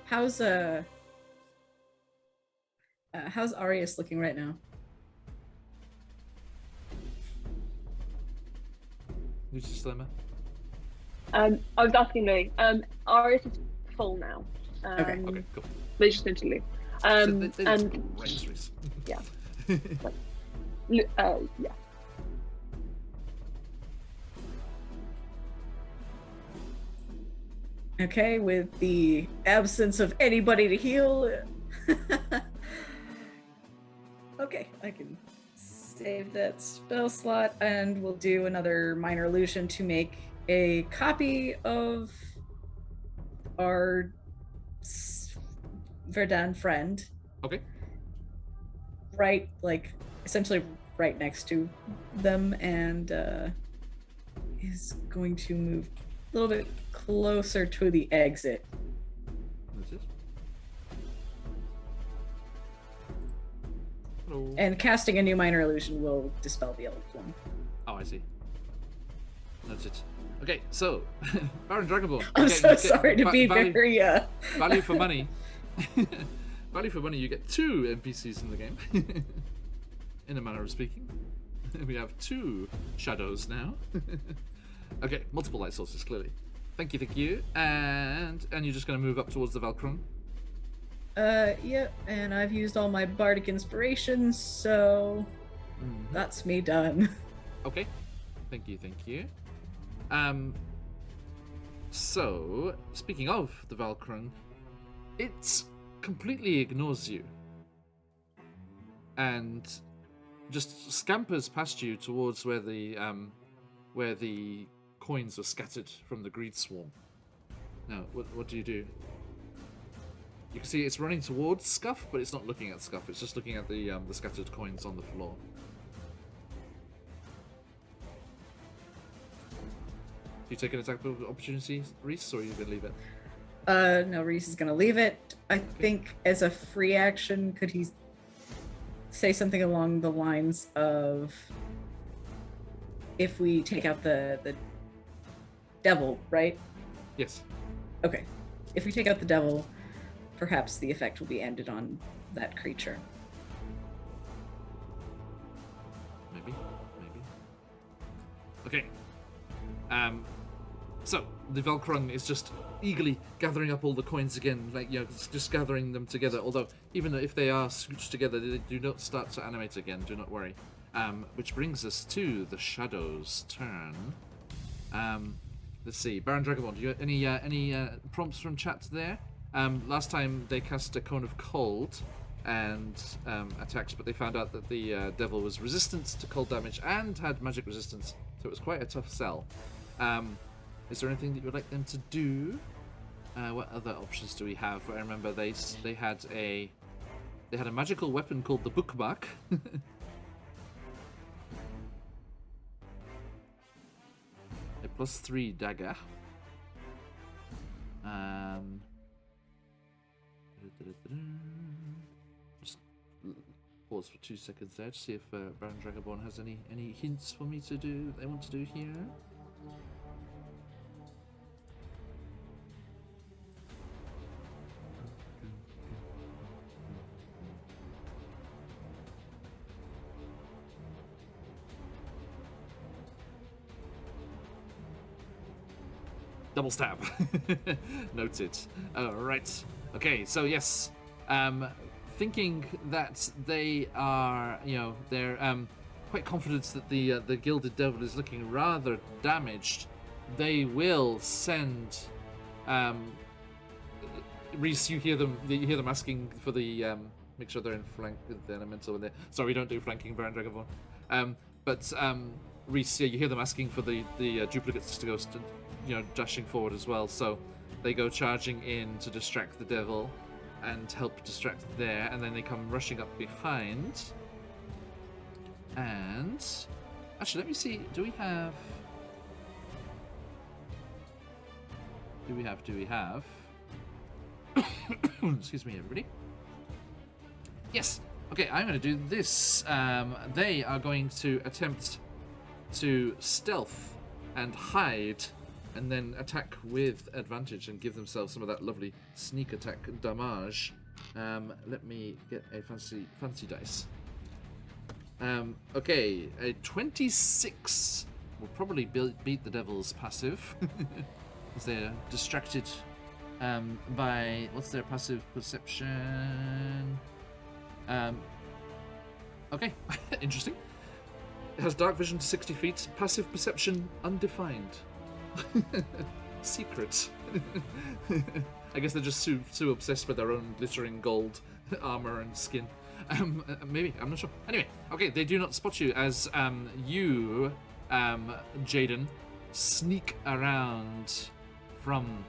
How's Arius looking right now? Lucy's Dilemma. I was asking Louis. Arius is full now. Okay, cool. They just need to leave. And Reese. yeah. Yeah. Okay, with the absence of anybody to heal. Okay, I can save that spell slot, and we'll do another minor illusion to make a copy of our Verdun friend. Okay. Right, like, essentially right next to them, and is going to move a little bit closer to the exit. That's it. Hello. And casting a new minor illusion will dispel the old one. Oh, I see. That's it. Okay, so Baron Dragonborn. I'm again, so you get sorry to be value, very value for money. Value for money. You get 2 NPCs in the game. In a manner of speaking, we have 2 shadows now. Okay, multiple light sources clearly. Thank you. And you're just going to move up towards the Valkrung. Yep, and I've used all my bardic inspirations, so that's me done. Okay, thank you. So speaking of the Valkrung, it completely ignores you and just scampers past you towards where the coins were scattered from the greed swarm. Now, what do? You can see it's running towards Scuff, but it's not looking at Scuff. It's just looking at the scattered coins on the floor. Do you take an attack of opportunity, Reese, or are you gonna leave it? No, Reese is gonna leave it. I think as a free action, could he say something along the lines of, if we take out the devil, right? Yes. Okay. If we take out the devil, perhaps the effect will be ended on that creature. Maybe. Okay. So the Valkrung is just eagerly gathering up all the coins again, like, you know, just gathering them together. Although, even if they are scooched together, they do not start to animate again. Do not worry. Which brings us to the Shadow's turn. Let's see, Baron Dragonborn, do you have any prompts from chat there? Last time they cast a Cone of Cold and attacked, but they found out that the devil was resistant to cold damage and had magic resistance, so it was quite a tough sell. Is there anything that you would like them to do? What other options do we have? I remember they had a magical weapon called the Bookmark. A +3 dagger. Just pause for 2 seconds there to see if Baron Dragonborn has any hints for me to do. They want to do here. Double stab. Noted. Right. Okay, so yes. Thinking that they are, they're quite confident that the Gilded Devil is looking rather damaged, they will send Reese, you hear them asking for the make sure they're in flank with the elemental in there. Sorry, we don't do flanking, Baron Dragonborn. But Reese, you hear them asking for the duplicates to go dashing forward as well, so they go charging in to distract the devil and help distract there, and then they come rushing up behind. And actually, let me see, do we have excuse me, everybody. Yes. Okay, I'm going to do this. They are going to attempt to stealth and hide, and then attack with advantage and give themselves some of that lovely sneak attack damage. Let me get a fancy dice. Okay, a 26 will probably beat the devil's passive, as they're distracted by, what's their passive perception? Okay, interesting. It has dark vision to 60 feet, passive perception undefined. Secret. I guess they're just so obsessed with their own glittering gold armor and skin. Maybe, I'm not sure. Anyway, okay, they do not spot you as you, Jaden, sneak around from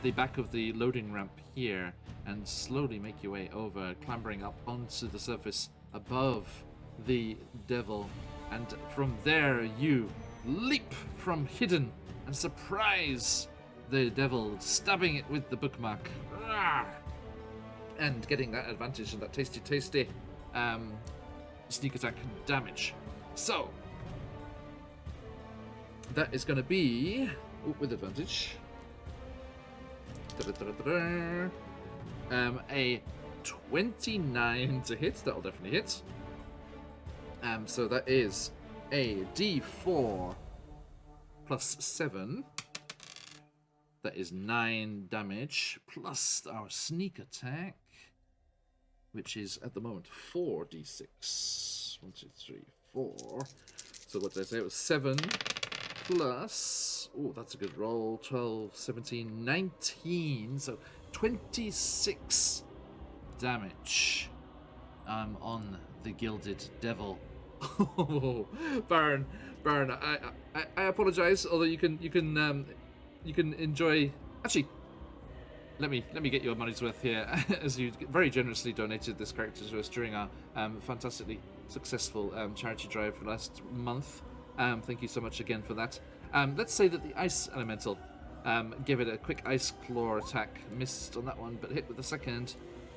the back of the loading ramp here and slowly make your way over, clambering up onto the surface above the devil. And from there, you leap from hidden and surprise the devil, stabbing it with the bookmark. Rawr! And getting that advantage and that tasty sneak attack damage. So, that is going to be, with advantage, a 29 to hit. That'll definitely hit. So that is a D4 plus 7. That is 9 damage, plus our sneak attack, which is at the moment 4d6. 1, 2, 3, 4. So what did I say? It was 7 plus... Oh, that's a good roll. 12, 17, 19. So 26 damage on the Gilded Devil. Oh, Baron, I apologize. Although you can enjoy. Actually, let me get your money's worth here, as you very generously donated this character to us during our fantastically successful charity drive last month. Thank you so much again for that. Let's say that the Ice Elemental gave it a quick Ice Claw attack. Missed on that one, but hit with the second.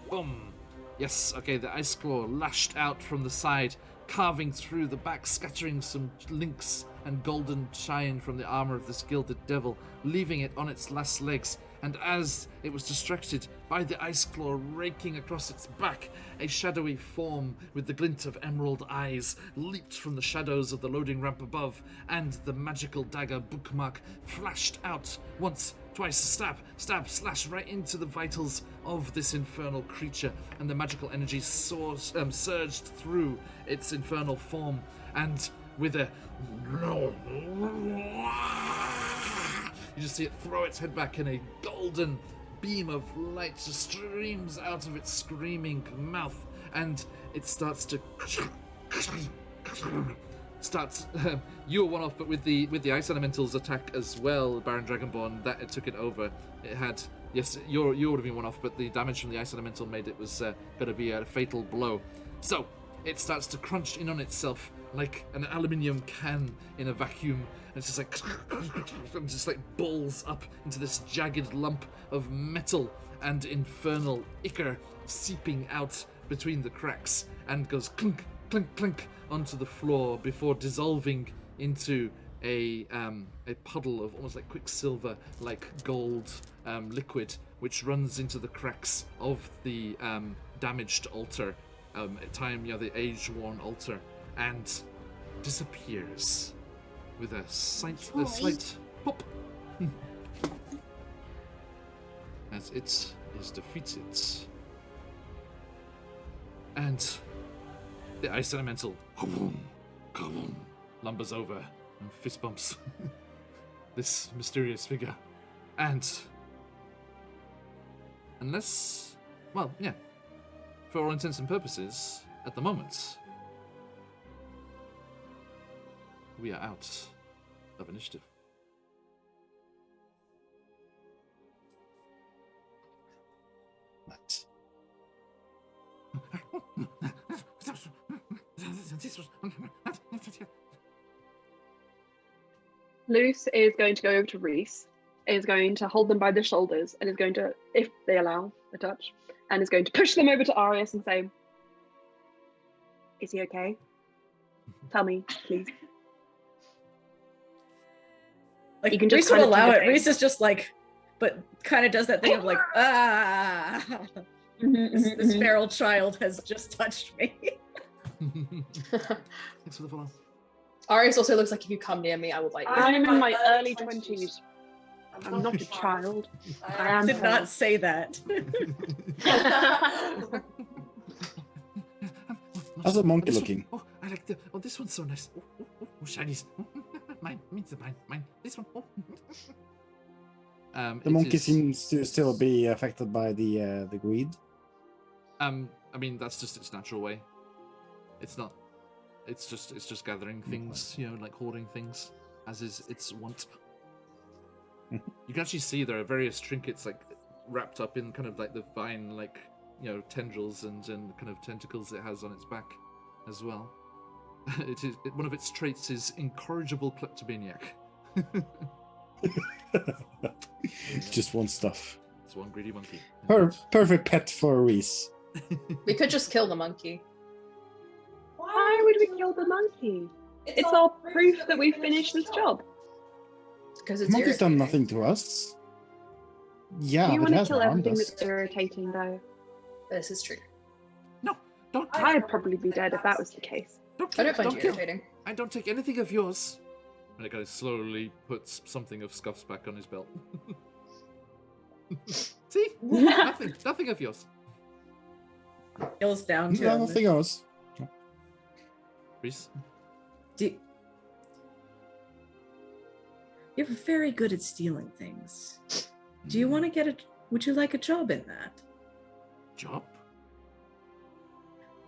Boom! Yes, okay, the Ice Claw lashed out from the side, carving through the back, scattering some links and golden shine from the armor of this Gilded Devil, leaving it on its last legs. And as it was distracted by the Ice Claw raking across its back, a shadowy form with the glint of emerald eyes leaped from the shadows of the loading ramp above, and the magical dagger bookmark flashed out once, twice, stab, slash right into the vitals of this infernal creature, and the magical energy surged through its infernal form, and with a... You just see it throw its head back, and a golden beam of light just streams out of its screaming mouth, and it starts to... you were one off, but with the Ice Elemental's attack as well, Baron Dragonborn, that it took it over. It had... Yes, you would have been one off, but the damage from the Ice Elemental made it was going to be a fatal blow. So, it starts to crunch in on itself like an aluminium can in a vacuum, and it's just like balls up into this jagged lump of metal and infernal ichor seeping out between the cracks, and goes clunk, clunk, clunk onto the floor before dissolving into a puddle of almost like quicksilver, like gold liquid, which runs into the cracks of the damaged altar, the age-worn altar, and disappears with a slight pop as it is defeated. And the Ice Elemental lumbers over and fist bumps this mysterious figure. And unless, well, yeah, for all intents and purposes, at the moment, we are out of initiative. What? Luce is going to go over to Reese, is going to hold them by the shoulders, and is going to, if they allow a touch, and is going to push them over to Arius and say, "Is he okay? Tell me, please." Like, you can just Reese would allow it. face. Reese is just like, but kind of does that thing of like, this feral child has just touched me. Thanks for the follow. Arius also looks like if you come near me, I will bite you. I'm in my early 20s. I'm not a child. I did not say that. How's the monkey looking? Oh, I like the... Oh, this one's so nice. Oh, shinies. Mine. Means mine. This one. Oh. The monkey seems to still be affected by the greed. I mean, that's just its natural way. It's not. It's just gathering things, like hoarding things, as is its wont. You can actually see there are various trinkets like wrapped up in kind of like the vine, like tendrils and kind of tentacles it has on its back, as well. One of its traits is incorrigible kleptomaniac. Just one stuff. It's one greedy monkey. Perfect pet for Reese. We could just kill the monkey. Why would we kill the monkey? It's all proof that we finished this job. Because The it's monkey's done irritating. nothing to us. Yeah, You but it want to hasn't kill harmed everything us. that's irritating, though. This is true. No, don't. I'd probably be dead if that was the case. I don't find you kill. irritating. I don't take anything of yours. And it kind of slowly puts something of Scuff's back on his belt. See? Nothing of yours. Kneels down to No, him. nothing else. Reese? You're very good at stealing things. Do you want to get would you like a job in that? Job?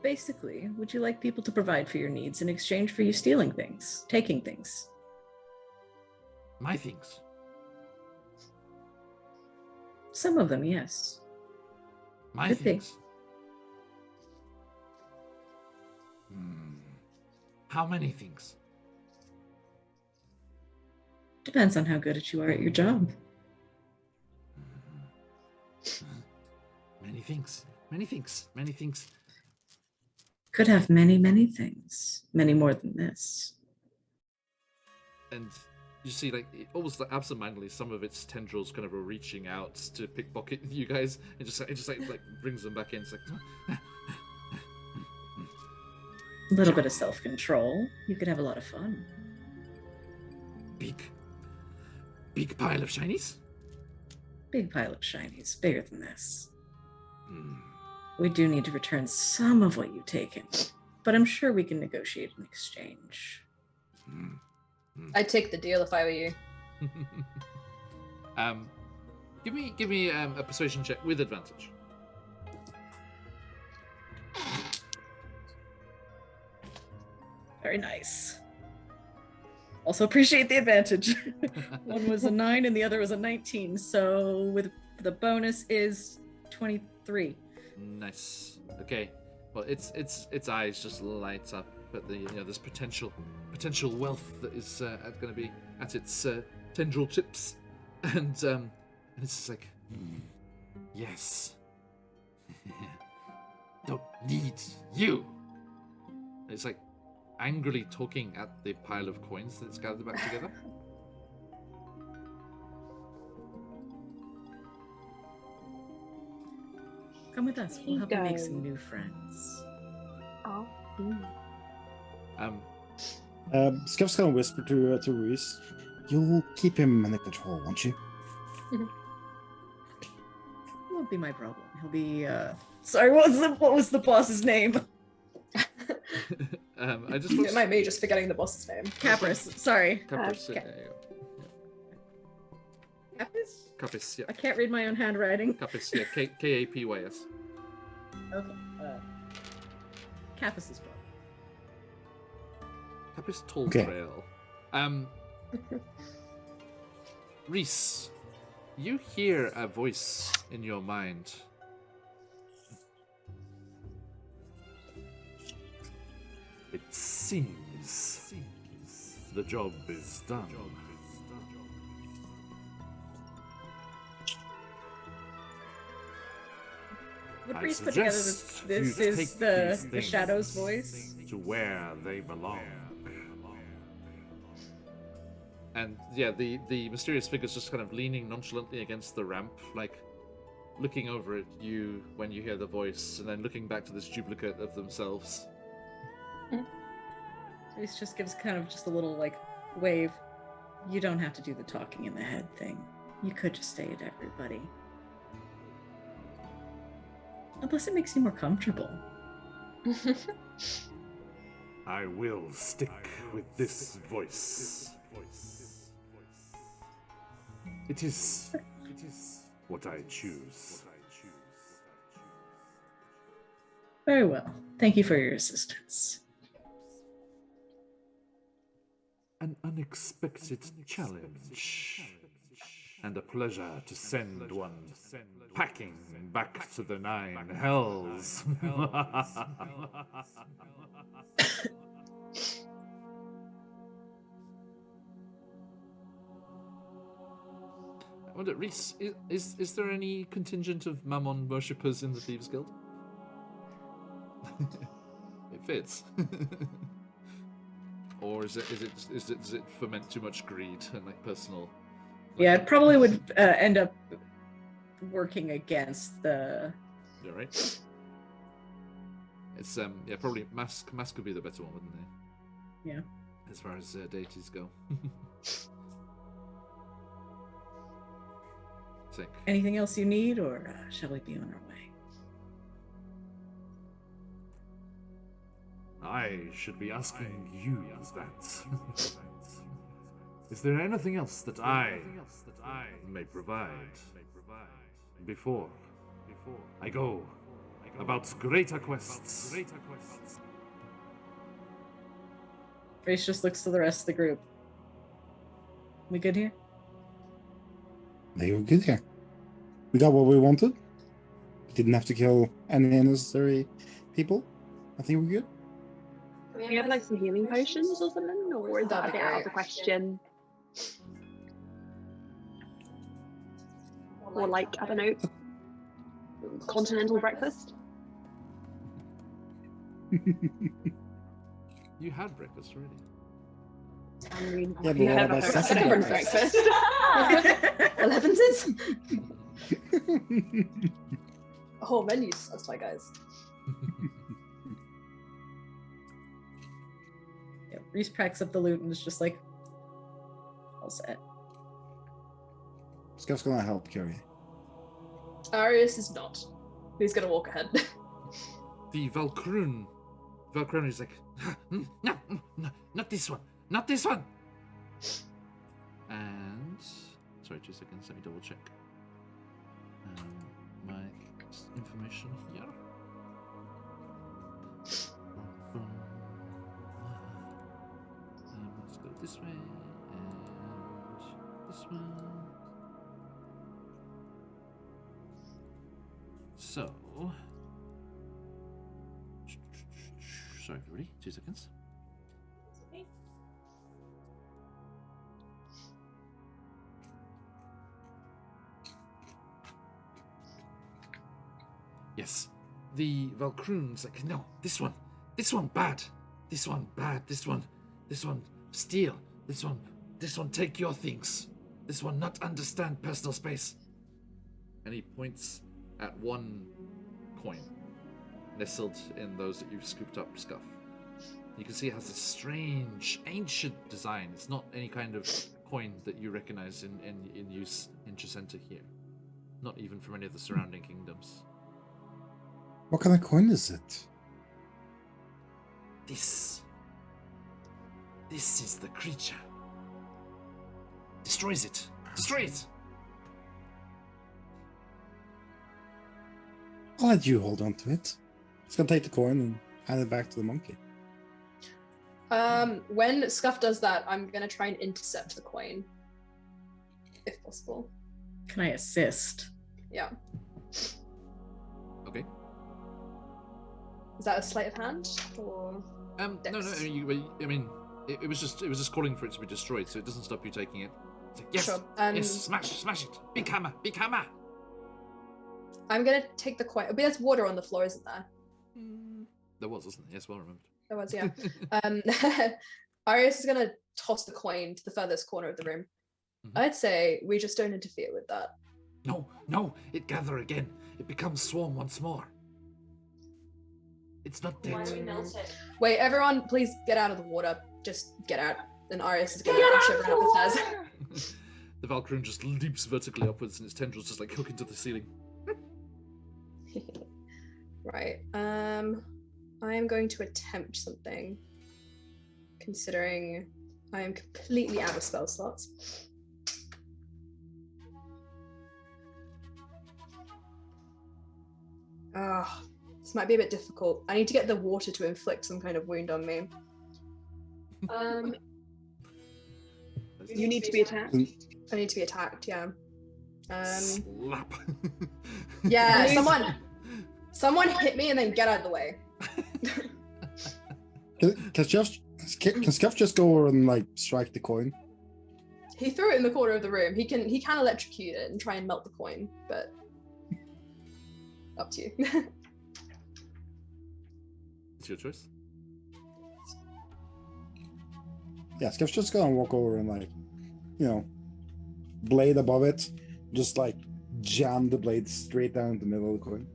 Basically, would you like people to provide for your needs in exchange for you stealing things, taking things? My things. Some of them, yes. My Good thing. things. How many things? Depends on how good you are at your job. Many things. Many things. Many things. Could have many, many things. Many more than this. And you see, like, almost like absentmindedly, some of its tendrils kind of are reaching out to pickpocket you guys, and it just like brings them back in. It's like, A little bit of self-control. You could have a lot of fun. big pile of shinies. Big pile of shinies, bigger than this. We do need to return some of what you've taken, but I'm sure we can negotiate an exchange. I'd take the deal if I were you. Give me a persuasion check with advantage. Very nice. Also appreciate the advantage. One was a 9 and the other was a 19, so with the bonus is 23. Nice. Okay. Well, its eyes just light up at the this potential wealth that is going to be at its tendril tips, and it's just like, yes. Don't need you. It's like angrily talking at the pile of coins that's gathered back together. Come with us. We'll help you make Ego. some new friends. Oh. Scuff's gonna whisper to Reese, "You'll keep him under control, won't you?" Won't be my problem. He'll be sorry, what was the boss's name? I just It might be just forgetting the boss's name. Capris. Sorry. Capris, Okay. there you go. Capris? Capis, yeah. I can't read my own handwriting. Capis, yeah. Kapys. Okay. Capis is well. Capis Tall Okay. Trail. Reese, you hear a voice in your mind. It seems the job is done. Would I Reese put together suggest this you is take the these things Shadow's voice? to where they belong. And yeah, the mysterious figure's just kind of leaning nonchalantly against the ramp, like looking over at you when you hear the voice, and then looking back to this duplicate of themselves. Reese just gives kind of just a little like wave. You don't have to do the talking in the head thing. You could just say it to everybody. Unless it makes you more comfortable. I will stick with this voice. It is what I choose. Very well. Thank you for your assistance. An unexpected challenge. And a pleasure to send one packing back to the nine hells. I wonder, Reese, is there any contingent of Mammon worshippers in the Thieves Guild? It fits. Or is it foment too much greed and like personal? Yeah, it probably would end up working against the. You're right. It's probably Mask would be the better one, wouldn't they? Yeah. As far as deities go. Sick. Anything else you need, or shall we be on our way? I should be asking you that. Is there anything else that I may provide before I go about greater quests? Grace just looks to the rest of the group. We good here? They were good here. We got what we wanted. We didn't have to kill any unnecessary people. I think we're good. Do you have like some healing potions or something, or is that a bit out of the question? Or like, I don't know, continental breakfast? You had breakfast already. I mean, Yeah, but you what have about a second breakfast. breakfast? 11s? Oh, menus. That's why, guys. Yeah, Reese packs up the loot and is just like, all set. Scuff's gonna help Curie. Arius is not. Who's gonna walk ahead? The Valkroon is like, no, not this one, not this one. And sorry, 2 seconds. Let me double check my information here. Let's go this way and this one. So, sorry everybody, 2 seconds. Yes, the Valkroon's like, no, this one bad, this one bad, this one steal, this one take your things, this one not understand personal space. And he points at one coin nestled in those that you've scooped up, Scuff. You can see it has this strange, ancient design. It's not any kind of coin that you recognize in use in Chessenta here. Not even from any of the surrounding kingdoms. What kind of coin is it? This is the creature. Destroys it. Destroy it. I'll let you hold on to it. It's gonna take the coin and hand it back to the monkey. When Scuff does that, I'm gonna try and intercept the coin, if possible. Can I assist? Yeah. Okay. Is that a sleight of hand or? No. I mean, it was just calling for it to be destroyed, so it doesn't stop you taking it. It's like, yes, Sure. yes, smash it. Big hammer. I'm gonna take the coin. But there's water on the floor, isn't there? There was, wasn't there? Yes, well remembered. There was, yeah. Arius is gonna toss the coin to the furthest corner of the room. Mm-hmm. I'd say we just don't interfere with that. No, it gather again. It becomes swarm once more. It's not dead. Wait, everyone, please get out of the water. Just get out. And Arius is gonna rush everyone up the stairs. The Valkyrie just leaps vertically upwards, and its tendrils just like hook into the ceiling. Right. I am going to attempt something, considering I am completely out of spell slots. Ah, this might be a bit difficult. I need to get the water to inflict some kind of wound on me. You need to be attacked. I need to be attacked, yeah. Slap. Yeah, someone hit me and then get out of the way. Can Scuff just go over and like strike the coin? He threw it in the corner of the room. He can electrocute it and try and melt the coin, but up to you. It's your choice. Yeah, Scuff's just gonna walk over and like, blade above it, just like jam the blade straight down the middle of the coin.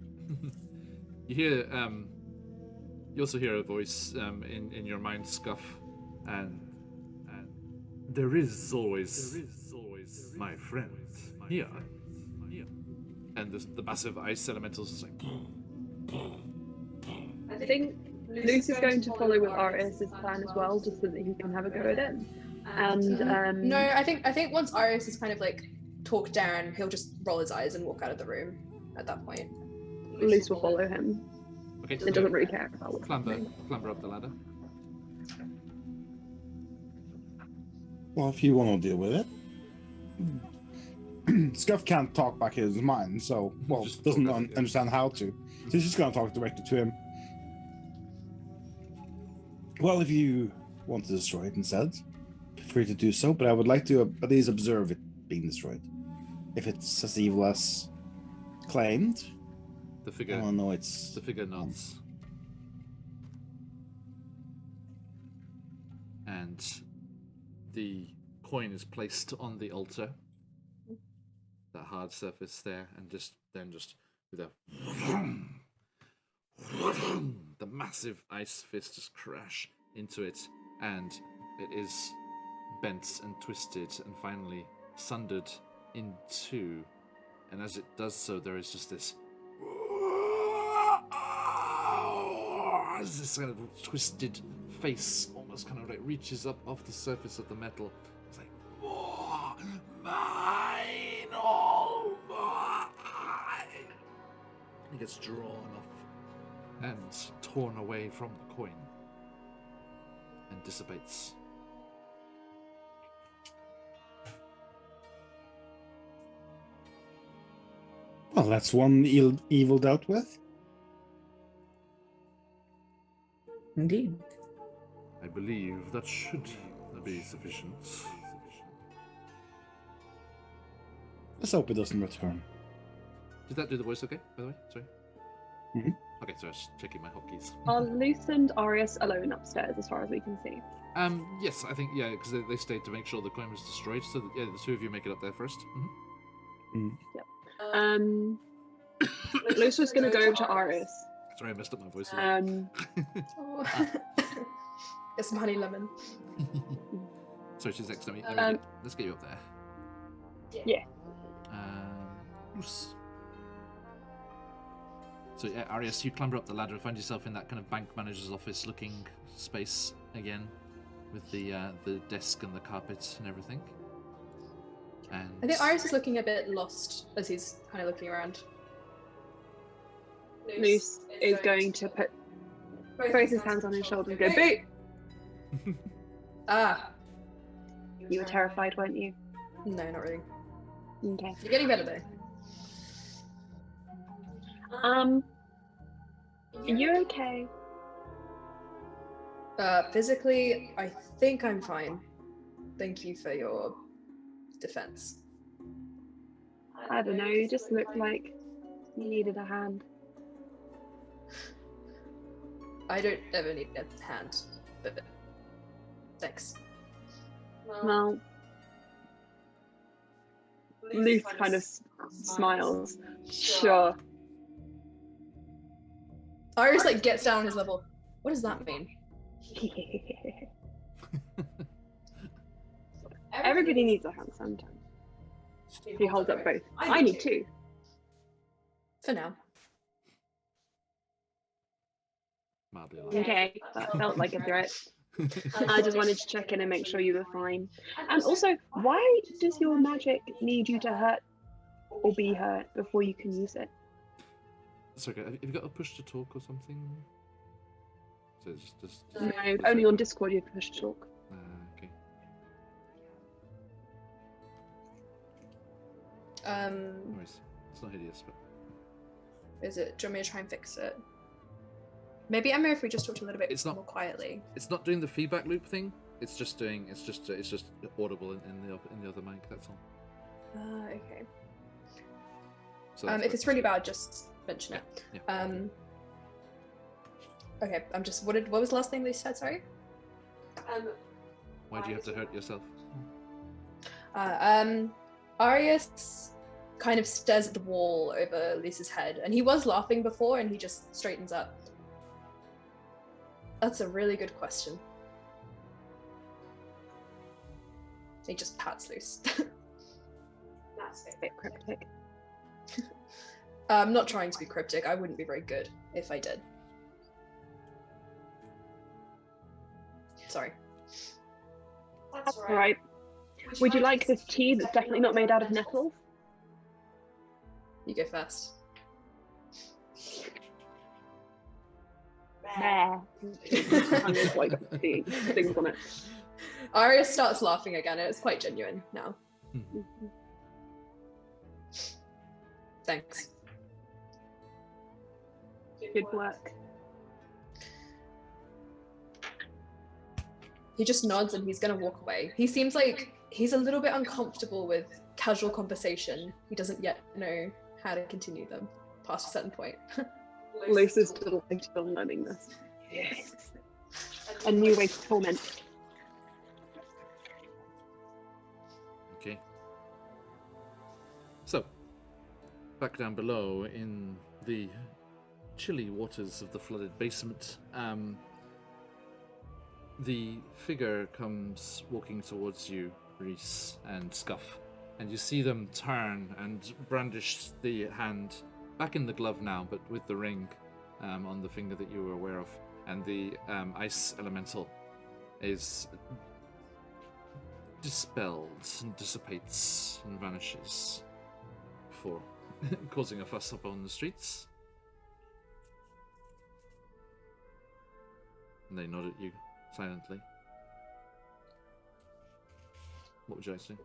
You hear, you also hear a voice in your mind, Scuff, and there is always my friend here. And the massive ice elementals is like. I think Luce is going to follow with Arius's plan as well, just so that he can have a go at it. And no, I think once Arius is kind of like talked down, he'll just roll his eyes and walk out of the room at that point. Luce will follow him. Okay. It doesn't really care about what's happening. Clamber up the ladder. Well, if you want to deal with it. Scuff can't talk back his mind, so, Just doesn't talk back, yeah. understand how to. So he's just going to talk directly to him. Well, if you want to destroy it instead, feel free to do so, but I would like to at least observe it being destroyed. If it's as evil as claimed, The figure. I want to know it's... The figure nods. And the coin is placed on the altar. That hard surface there, and just with a the massive ice fist just crash into it, and it is bent and twisted and finally sundered in two. And as it does so, there is just this kind of twisted face, almost kind of like reaches up off the surface of the metal. It's like, mine, all mine. He gets drawn off and torn away from the coin and dissipates. Well, that's one evil dealt with. Indeed. I believe that should be sufficient. Let's hope it doesn't return. Did that do the voice okay, by the way? Sorry. Mm-hmm. Okay, so I was checking my hotkeys. Are Luce and Arius alone upstairs, as far as we can see? Yes, I think, yeah, because they stayed to make sure the coin was destroyed, so that, yeah, the two of you make it up there first. Mm. Luce was going to go to Arius. Sorry, I messed up my voice a lot. Get some honey lemon. Sorry, she's next to me. Let's get you up there. Yeah. Loose. So yeah, Arius, you clamber up the ladder and find yourself in that kind of bank manager's office looking space again, with the desk and the carpet and everything. And I think Arius is looking a bit lost as he's kind of looking around. Luce is going to put both his hands on his shoulder and go, "Boo!" Ah, You were terrified, weren't you? no, not really. Okay. You're getting better though. You're okay. Physically, I think I'm fine. Thank you for your defense. I don't know, you just looked like you needed a hand. I don't ever need a hand, but thanks. Well, Luce kind of smiles. Sure. Arius like gets down on his level. What does that mean? Everybody needs a hand sometimes. He holds up both. I need two. For now. mildly alive. Okay, that felt like a threat. I just wanted to check in and make sure you were fine. And also, why does your magic need you to hurt or be hurt before you can use it? Sorry, have you got a push to talk or something? So it's just No, only on Discord you push to talk. Okay. No worries. It's not hideous, but Is it? Do you want me to try and fix it? Maybe Emma, if we just talked a little bit It's not- more quietly. it's not doing the feedback loop thing. It's just audible in the other mic. That's all. Okay. So If it's really bad, just mention it. yeah. Okay, I'm just. What was the last thing they said? Sorry. Why do you have to hurt yourself? Arius kind of stares at the wall over Lisa's head, and he was laughing before, and he just straightens up. That's a really good question. He just pats loose. That's a bit cryptic. I'm not trying to be cryptic. I wouldn't be very good if I did. Sorry. That's all right. Would you like this tea that's definitely not made out of nettles? You go first. There. It's like things on it. Arius starts laughing again, and it's quite genuine now. Thanks. Good work. He just nods and he's gonna walk away. He seems like he's a little bit uncomfortable with casual conversation. He doesn't yet know how to continue them past a certain point. Lucy's delighted on learning this. Yes. A new way to torment. Okay. So, back down below in the chilly waters of the flooded basement, the figure comes walking towards you, Reese and Scuff, and you see them turn and brandish the hand, back in the glove now, but with the ring on the finger that you were aware of, and the ice elemental is dispelled and dissipates and vanishes before causing a fuss up on the streets. And they nod at you silently. What would you like to do?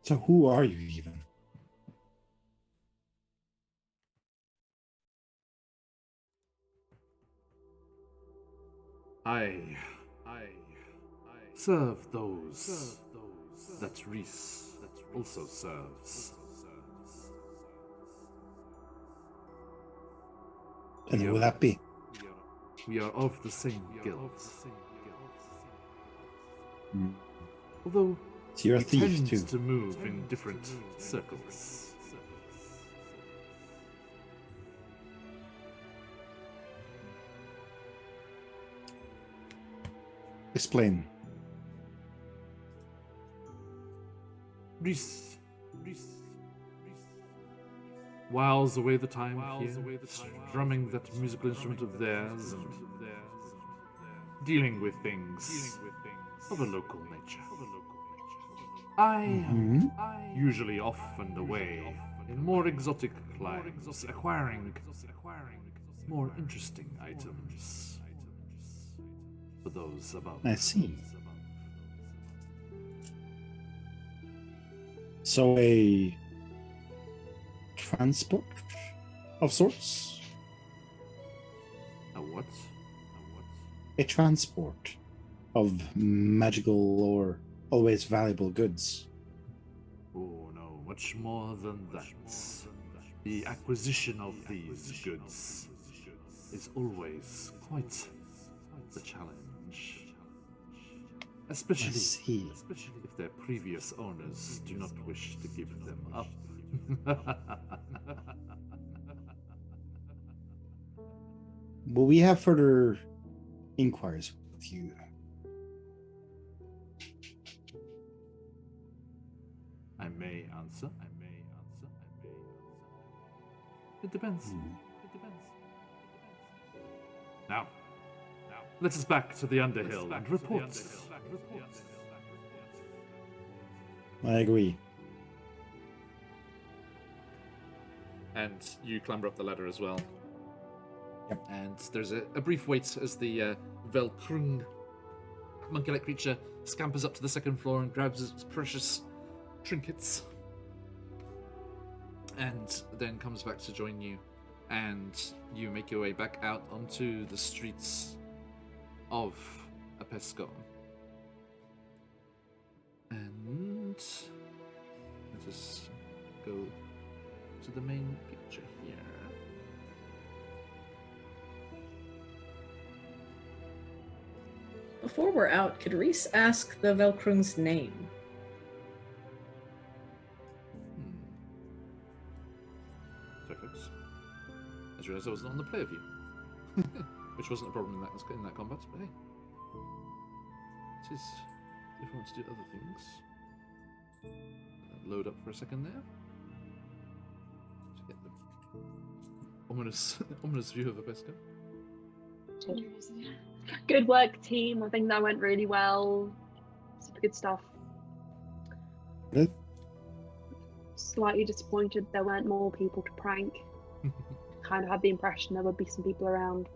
So who are you even? I serve those that Reese also serves. And who would that be? We are of the same guild. Hmm. Although So you're a we thief tend too. to move in different circles. Explain. Reese whiles away the time here, strumming that musical instrument of theirs and dealing with things of a local nature. I usually off and away in more exotic climes, acquiring more interesting items for those above. I see. So a transport of sorts? A what? A transport of magical or always valuable goods. Oh no, much more than that. The acquisition of these goods is always quite the challenge. Especially if their previous owners do not wish to give them up. Will we have further inquiries with you? I may answer. It depends. Now, let us back to the Underhill and report. I agree. and you clamber up the ladder as well. Yep. And there's a brief wait as the Velkrung monkey-like creature scampers up to the second floor and grabs its precious trinkets, and then comes back to join you, and you make your way back out onto the streets of Apesco. And let us go to the main picture here. Before we're out, could Reese ask the Velkrung's name? Sorry, folks. I just realised I wasn't on the player view, which wasn't a problem in that combat. But hey, it is if I want to do other things. Load up for a second there to get the ominous view of Apesco. Good work, team. I think that went really well. Super good stuff. Good. Slightly disappointed there weren't more people to prank. Kind of had the impression there would be some people around,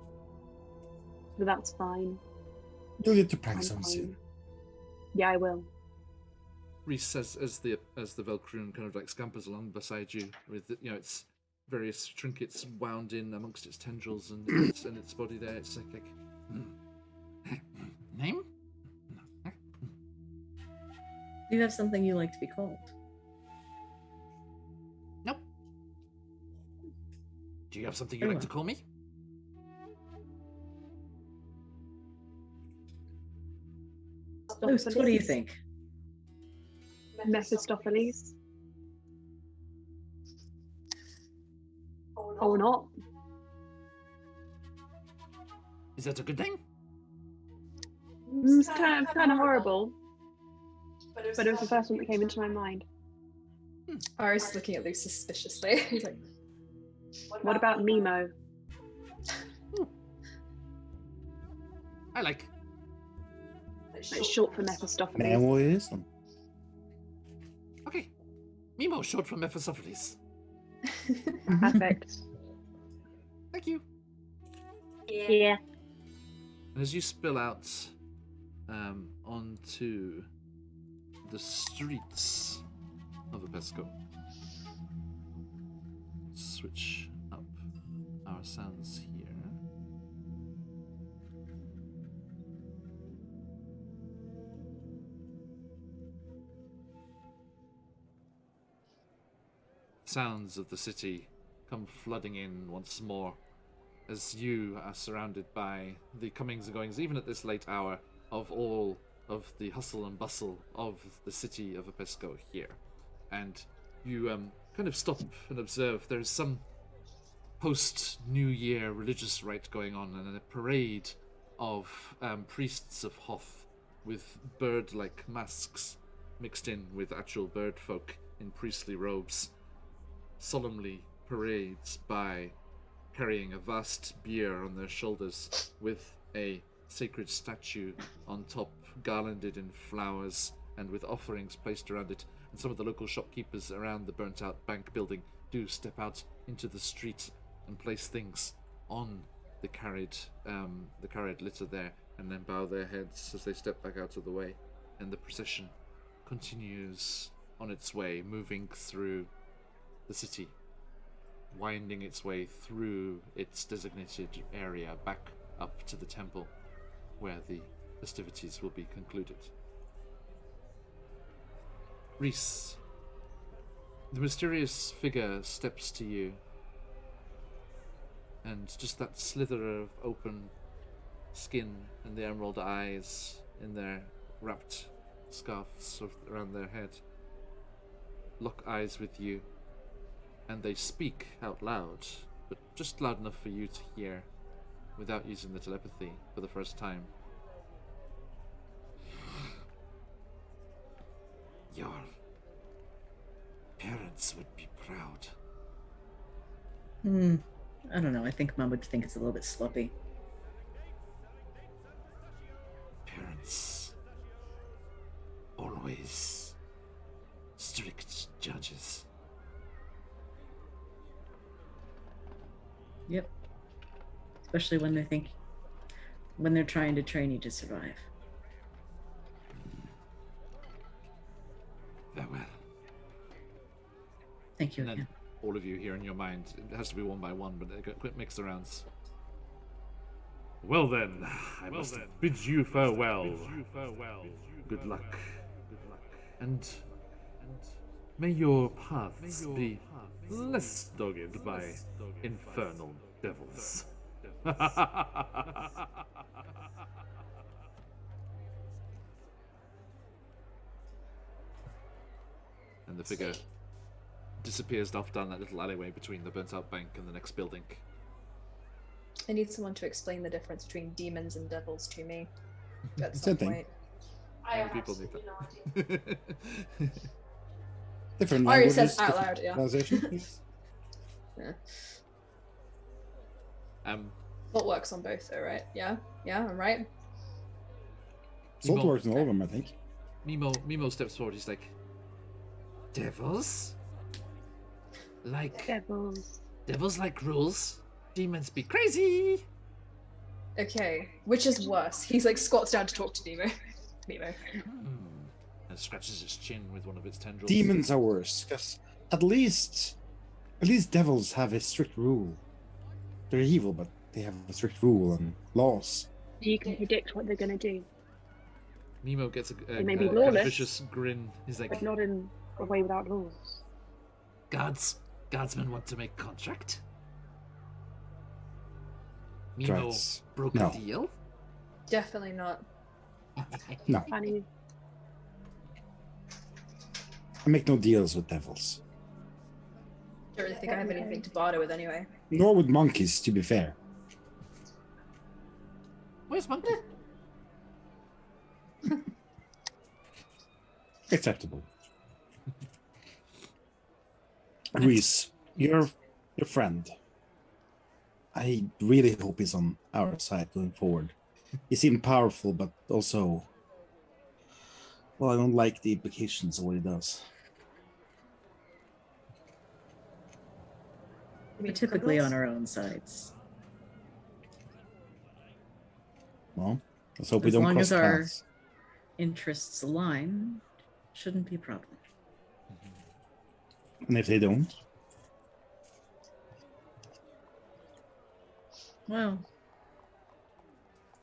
but that's fine. You'll get to prank I'm some fine. soon. Yeah, I will. Reese says as the Velkrun kind of like scampers along beside you with its various trinkets wound in amongst its tendrils and its body there. It's like name? Do you have something you like to be called? Nope. Do you have something you'd like to call me? Luce, what do you think? Mephistopheles. Or not. Is that a good thing? It's kind of horrible, but it was the first one that came into my mind. Arius is looking at Luke suspiciously. He's like, What about Mimo? I like. It's short for Mephistopheles. Man, what is them? Okay. Mimo, short for Mephistopheles. Perfect. Thank you. Yeah. And as you spill out onto the streets of Apesco, switch up our sounds here. Sounds of the city come flooding in once more as you are surrounded by the comings and goings, even at this late hour, of all of the hustle and bustle of the city of Apesco here. And you kind of stop and observe there's some post-New Year religious rite going on, and a parade of priests of Hoth with bird-like masks mixed in with actual bird folk in priestly robes solemnly parades by, carrying a vast bier on their shoulders with a sacred statue on top, garlanded in flowers and with offerings placed around it. And some of the local shopkeepers around the burnt-out bank building do step out into the street and place things on the carried litter there, and then bow their heads as they step back out of the way. And the procession continues on its way, moving through the city, winding its way through its designated area back up to the temple where the festivities will be concluded. Reese, the mysterious figure steps to you, and just that slither of open skin and the emerald eyes in their wrapped scarves around their head lock eyes with you. And they speak out loud, but just loud enough for you to hear, without using the telepathy for the first time. Your parents would be proud. I don't know. I think Mom would think it's a little bit sloppy. Parents. Always strict judges. Yep. Especially when they're trying to train you to survive. Farewell. Thank you And then again. all of you here in your mind, it has to be one by one, but they go quick mix the rounds. Well then, I must bid you farewell. Good luck. And may your paths be less dogged by infernal devils. And the figure disappears off down that little alleyway between the burnt-out bank and the next building. I need someone to explain the difference between demons and devils to me at Same some thing. point. Many people need that. Different Ari languages, says out different loud, yeah. pronunciation, yes. Yeah. What works on both though, right? Yeah? Yeah, I'm right? Salt Nemo- works in all of them, I think. Mimo steps forward. He's like, devils? Like devils like rules? Demons be crazy. Okay, which is worse? He's like squats down to talk to Nemo. Nemo. And scratches his chin with one of its tendrils. Demons are worse, because at least devils have a strict rule. They're evil, but they have a strict rule and laws. You can predict what they're going to do, Nemo gets a may be kind of lawless, vicious grin. He's like, but not in a way without laws. Guardsmen want to make contract? Nemo Guards, broke no. a deal? Definitely not. No, Funny. I make no deals with devils. Don't really think I have anything to barter with anyway. Nor with monkeys, to be fair. Where's Monkey? Acceptable. Reese, your friend. I really hope he's on our side going forward. He seemed powerful, but also, well, I don't like the implications of what he does. We're typically on our own sides. Well, let's hope we As don't long cross as our paths. interests align, shouldn't be a problem. And if they don't, Well,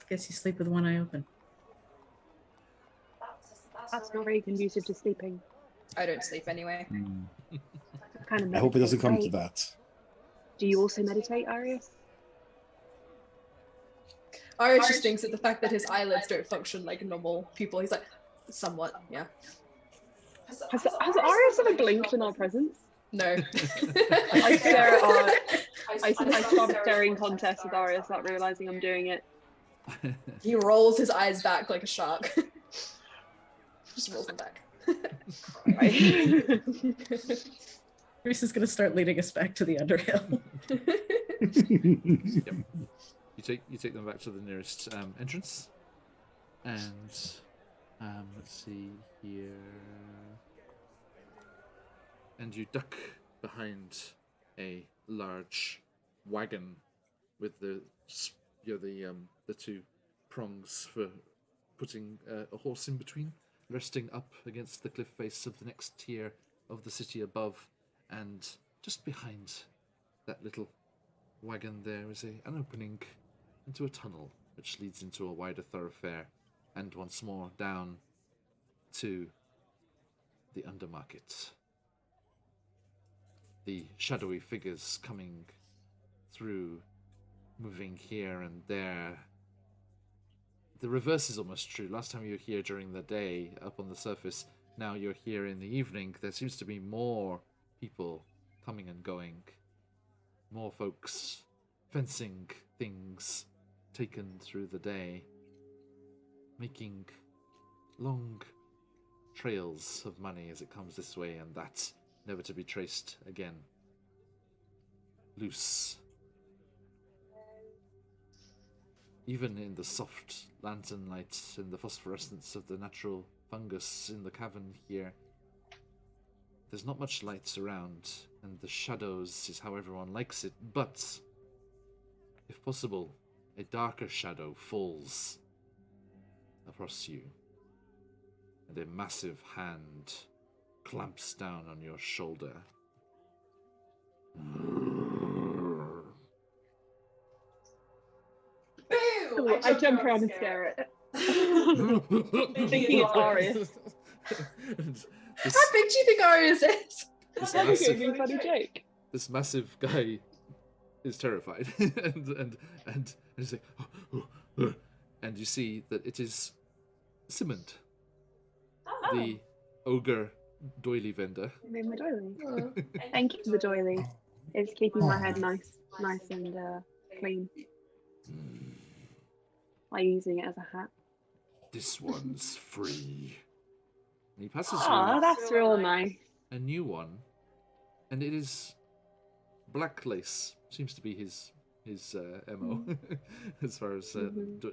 guess you sleep with one eye open. That's not very conducive to sleeping. I don't sleep anyway. Kind of I hope it doesn't come to meditate. that. Do you also meditate, Arius? Arius just thinks that the fact that his eyelids don't function like normal people, he's like, somewhat, yeah. Has Arius ever blinked in our presence? No. I stare at our. I start a staring contest with Arius without realizing I'm doing it. He rolls his eyes back like a shark. Just rolls them back. Right. Reese is going to start leading us back to the Underhill. Yep. You take them back to the nearest entrance, and let's see here, and you duck behind a large wagon with the two prongs for putting a horse in between, resting up against the cliff face of the next tier of the city above, and just behind that little wagon there is an opening into a tunnel which leads into a wider thoroughfare, and once more down to the Undermarket. The shadowy figures coming through, moving here and there. The reverse is almost true. Last time you were here during the day, up on the surface. Now you're here in the evening. There seems to be more people coming and going. More folks fencing things taken through the day, making long trails of money as it comes this way and that, never to be traced again. Loose. Even in the soft lantern light and the phosphorescence of the natural fungus in the cavern here, there's not much light around, and the shadows is how everyone likes it, but if possible, a darker shadow falls across you, and a massive hand clamps down on your shoulder. Ooh, I jump around and stare at it. Thinking it's Arius. How big do you think Arius is? This That was massive, a funny joke. this massive guy is terrified, and he's like, and you see that it is Simond, the ogre doily vendor. I made my doily. Thank you for the doily. It's keeping my head nice and clean. By using it as a hat. This one's free. And he passes Oh, you that's real nice. a new one, and it is black lace. Seems to be his MO as far as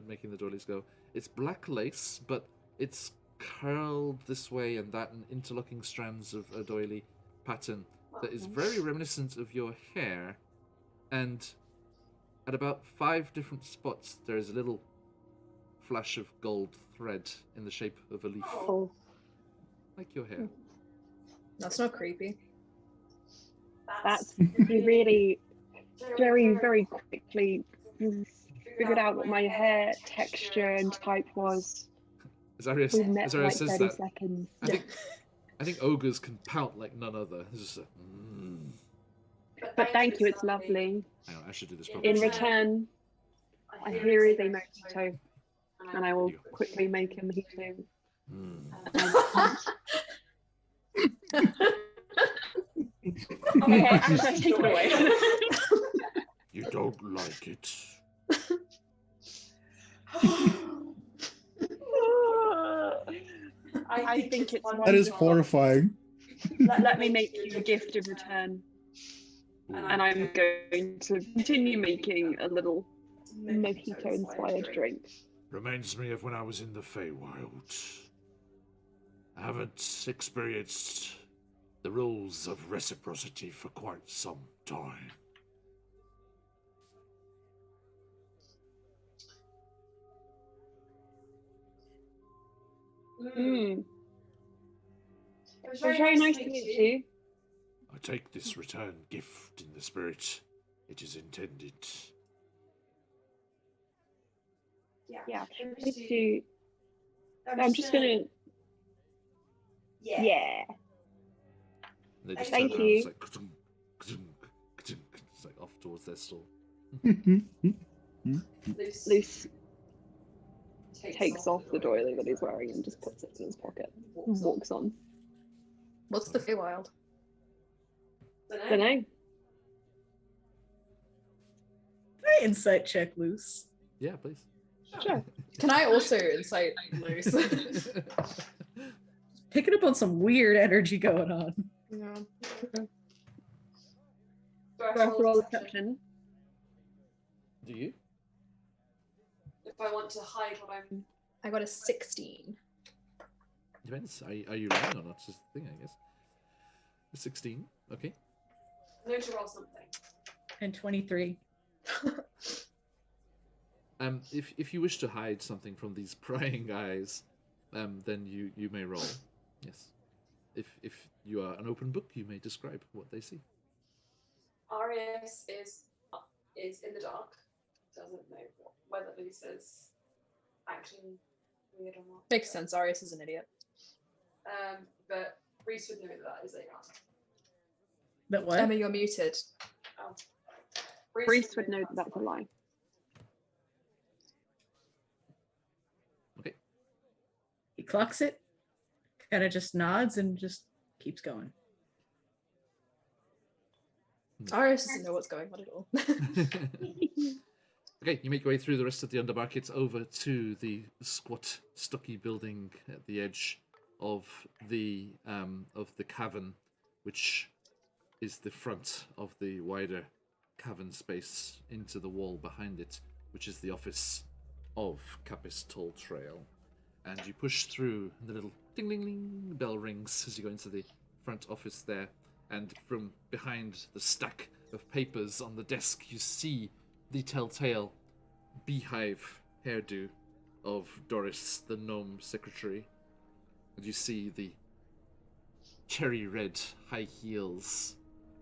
making the doilies go. It's black lace, but it's curled this way and that, and interlocking strands of a doily pattern that is very reminiscent of your hair. And at about 5 different spots, there is a little flash of gold thread in the shape of a leaf, like your hair. That's not creepy. That's you really very, very quickly figured out what my hair texture and type was. As Arius We met for like says 30 that, seconds. I think ogres can pout like none other. It's just But thank you, it's lovely. hang on, I should do this properly. In return, here is a mojito, and I will quickly make a mojito. Okay, actually, take it away. You don't like it. I think it's That is wonderful. horrifying. Let me make you a gift of return. And I'm going to continue making a little mojito-inspired drink. Reminds me of when I was in the Feywild. I haven't experienced the rules of reciprocity for quite some time. Mm. It was very nice to meet you. I take this return gift in the spirit it is intended. Yeah, I'm just gonna. Yeah. And they just Thank turn around, you. it's like, ka-dunk, ka-dunk, ka-dunk, it's like off towards their stall. Luce takes off the doily that he's wearing and just puts it in his pocket and walks on. What's the Feywild? Dunno. Can I insight check Luce? Yeah, please. Sure. Can I also incite Luce? Picking up on some weird energy going on. Yeah. Do I have to roll deception? Do you? If I want to hide what I'm... I got a 16. Depends. Are you lying or not? Is the thing, I guess. 16. Okay. I need to roll something. And 23. If you wish to hide something from these prying eyes, then you may roll. Yes. If you are an open book, you may describe what they see. Arius is in the dark. Doesn't know whether Luce is acting weird or not. Makes sense. Arius is an idiot. But Reese would know that is a lie. That what? Emma, you're muted. Oh. Reese would know that that's a lie. Okay. He clocks it, kind of just nods and just keeps going. Arius doesn't know what's going on at all. Okay, you make your way through the rest of the undermarket over to the squat, stocky building at the edge of the cavern, which is the front of the wider cavern space into the wall behind it, which is the office of Capis Toll Trail. And you push through, and the little ding-ding-ding bell rings as you go into the front office there. And from behind the stack of papers on the desk, you see the telltale beehive hairdo of Doris, the gnome secretary. And you see the cherry red high heels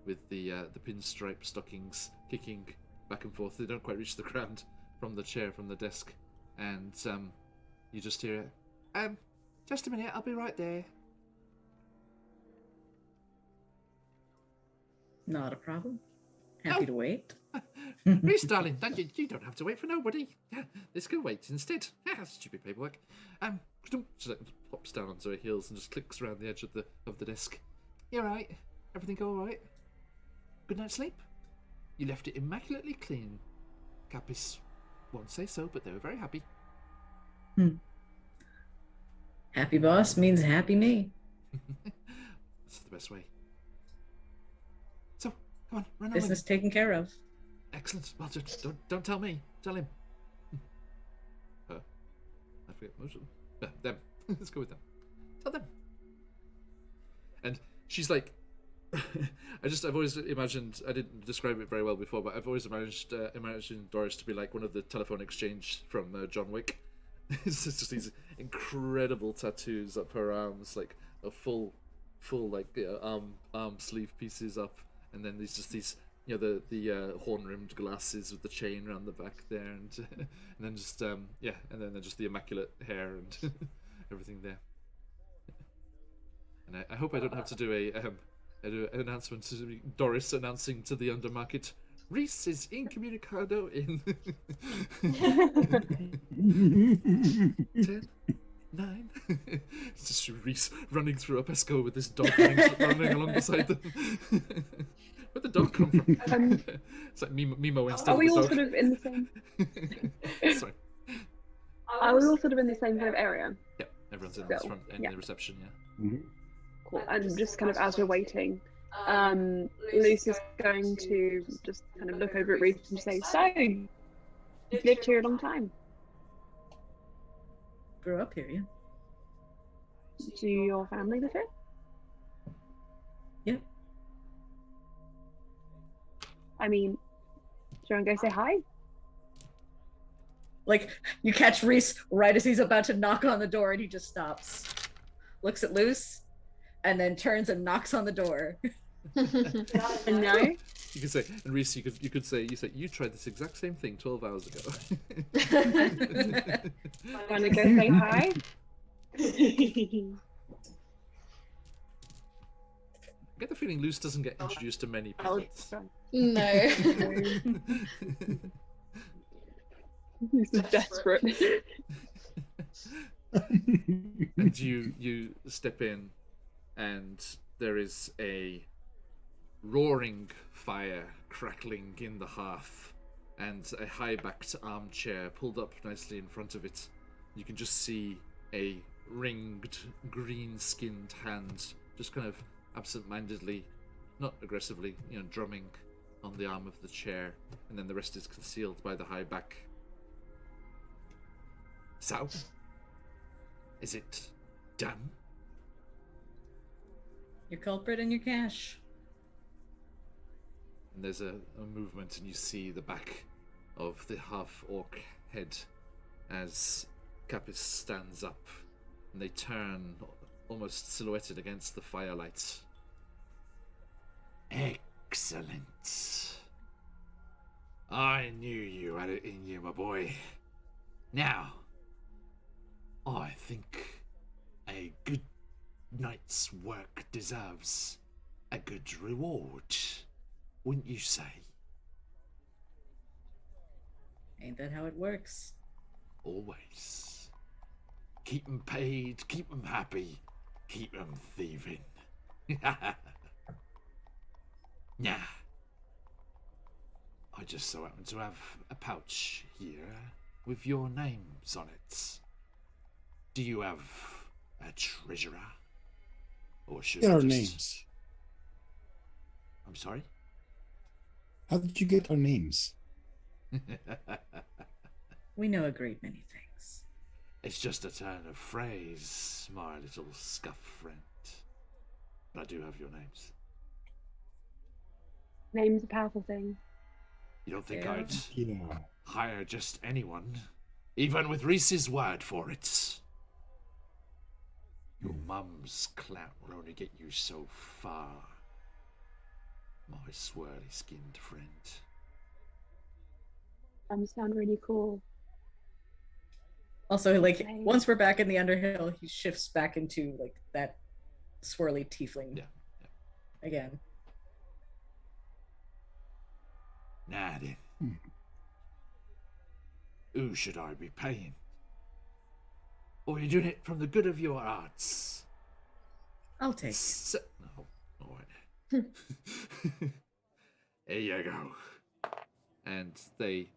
with the pinstripe stockings kicking back and forth. They don't quite reach the ground from the chair, from the desk. And you just hear it. Just a minute, I'll be right there. Not a problem. Happy to wait. Reese, darling, you don't have to wait for nobody. Yeah, this can wait instead. Yeah, stupid paperwork. She pops down onto her heels and just clicks around the edge of the desk. You alright? Everything all right? Good night's sleep? You left it immaculately clean. Capis won't say so, but they were very happy. Happy boss means happy me. That's the best way. So, come on, run on. Business taken care of. Excellent. Well, just don't tell me. Tell him. Her. I forget most of them. Them. Let's go with them. Tell them. And she's like, I've always imagined, I didn't describe it very well before, but I've always imagined Doris to be like one of the telephone exchange from John Wick. It's just these incredible tattoos up her arms, like a full like arm sleeve pieces up, and then these the horn-rimmed glasses with the chain around the back there, and then just and then just the immaculate hair and everything there. And I hope I don't have to do an announcement to Doris announcing to the undermarket, Reese is incommunicado in 10, 9. It's just Reese running through a Pesco with this dog running along beside them. Where'd the dog come from? It's like Mimo instead Are we of the all dog. sort of in the same? Sorry. Are we all sort of in the same kind of area? Yeah, everyone's in this front in the reception, yeah. Mhm. Cool. And just kind of as we're waiting, Lucy's going to just kind of look over at Reese and say, "So, you've lived here a long time. Grew up here, yeah. Do your family live here?" Yep. I mean, do you want to go say hi? Like, you catch Reese right as he's about to knock on the door, and he just stops, looks at Luce, and then turns and knocks on the door. No. You could say, and Reese, you could say, you tried this exact same thing 12 hours ago. Want to go say hi? I get the feeling Luce doesn't get introduced to many Oh, people. No. This is desperate. And you step in, and there is a roaring fire crackling in the hearth, and a high-backed armchair pulled up nicely in front of it. You can just see a ringed, green-skinned hand just kind of absent-mindedly, not aggressively, drumming on the arm of the chair, and then the rest is concealed by the high back. So, is it done? Your culprit and your cash. And there's a movement, and you see the back of the half-orc head as Capis stands up, and they turn, almost silhouetted against the firelight. Excellent. I knew you had it in you, my boy. Now, I think a good night's work deserves a good reward, wouldn't you say? Ain't that how it works? Always. Keep 'em paid, keep 'em happy, keep 'em thieving. Nah. I just so happen to have a pouch here with your names on it. Do you have a treasurer? Or should Get I our just... names. I'm sorry? How did you get our names? We know a great many things. It's just a turn of phrase, my little scuff friend. But I do have your names. Name's a powerful thing. You don't think Yeah. I'd Yeah. hire just anyone, even with Reese's word for it? Your mum's clout will only get you so far, my swirly-skinned friend. Sound really cool. Also, like, Okay. once we're back in the Underhill, he shifts back into, like, that swirly tiefling Yeah. again. Now then, who should I be paying? Or are you doing it from the good of your hearts? I'll take it. No, all right. Here you go. And they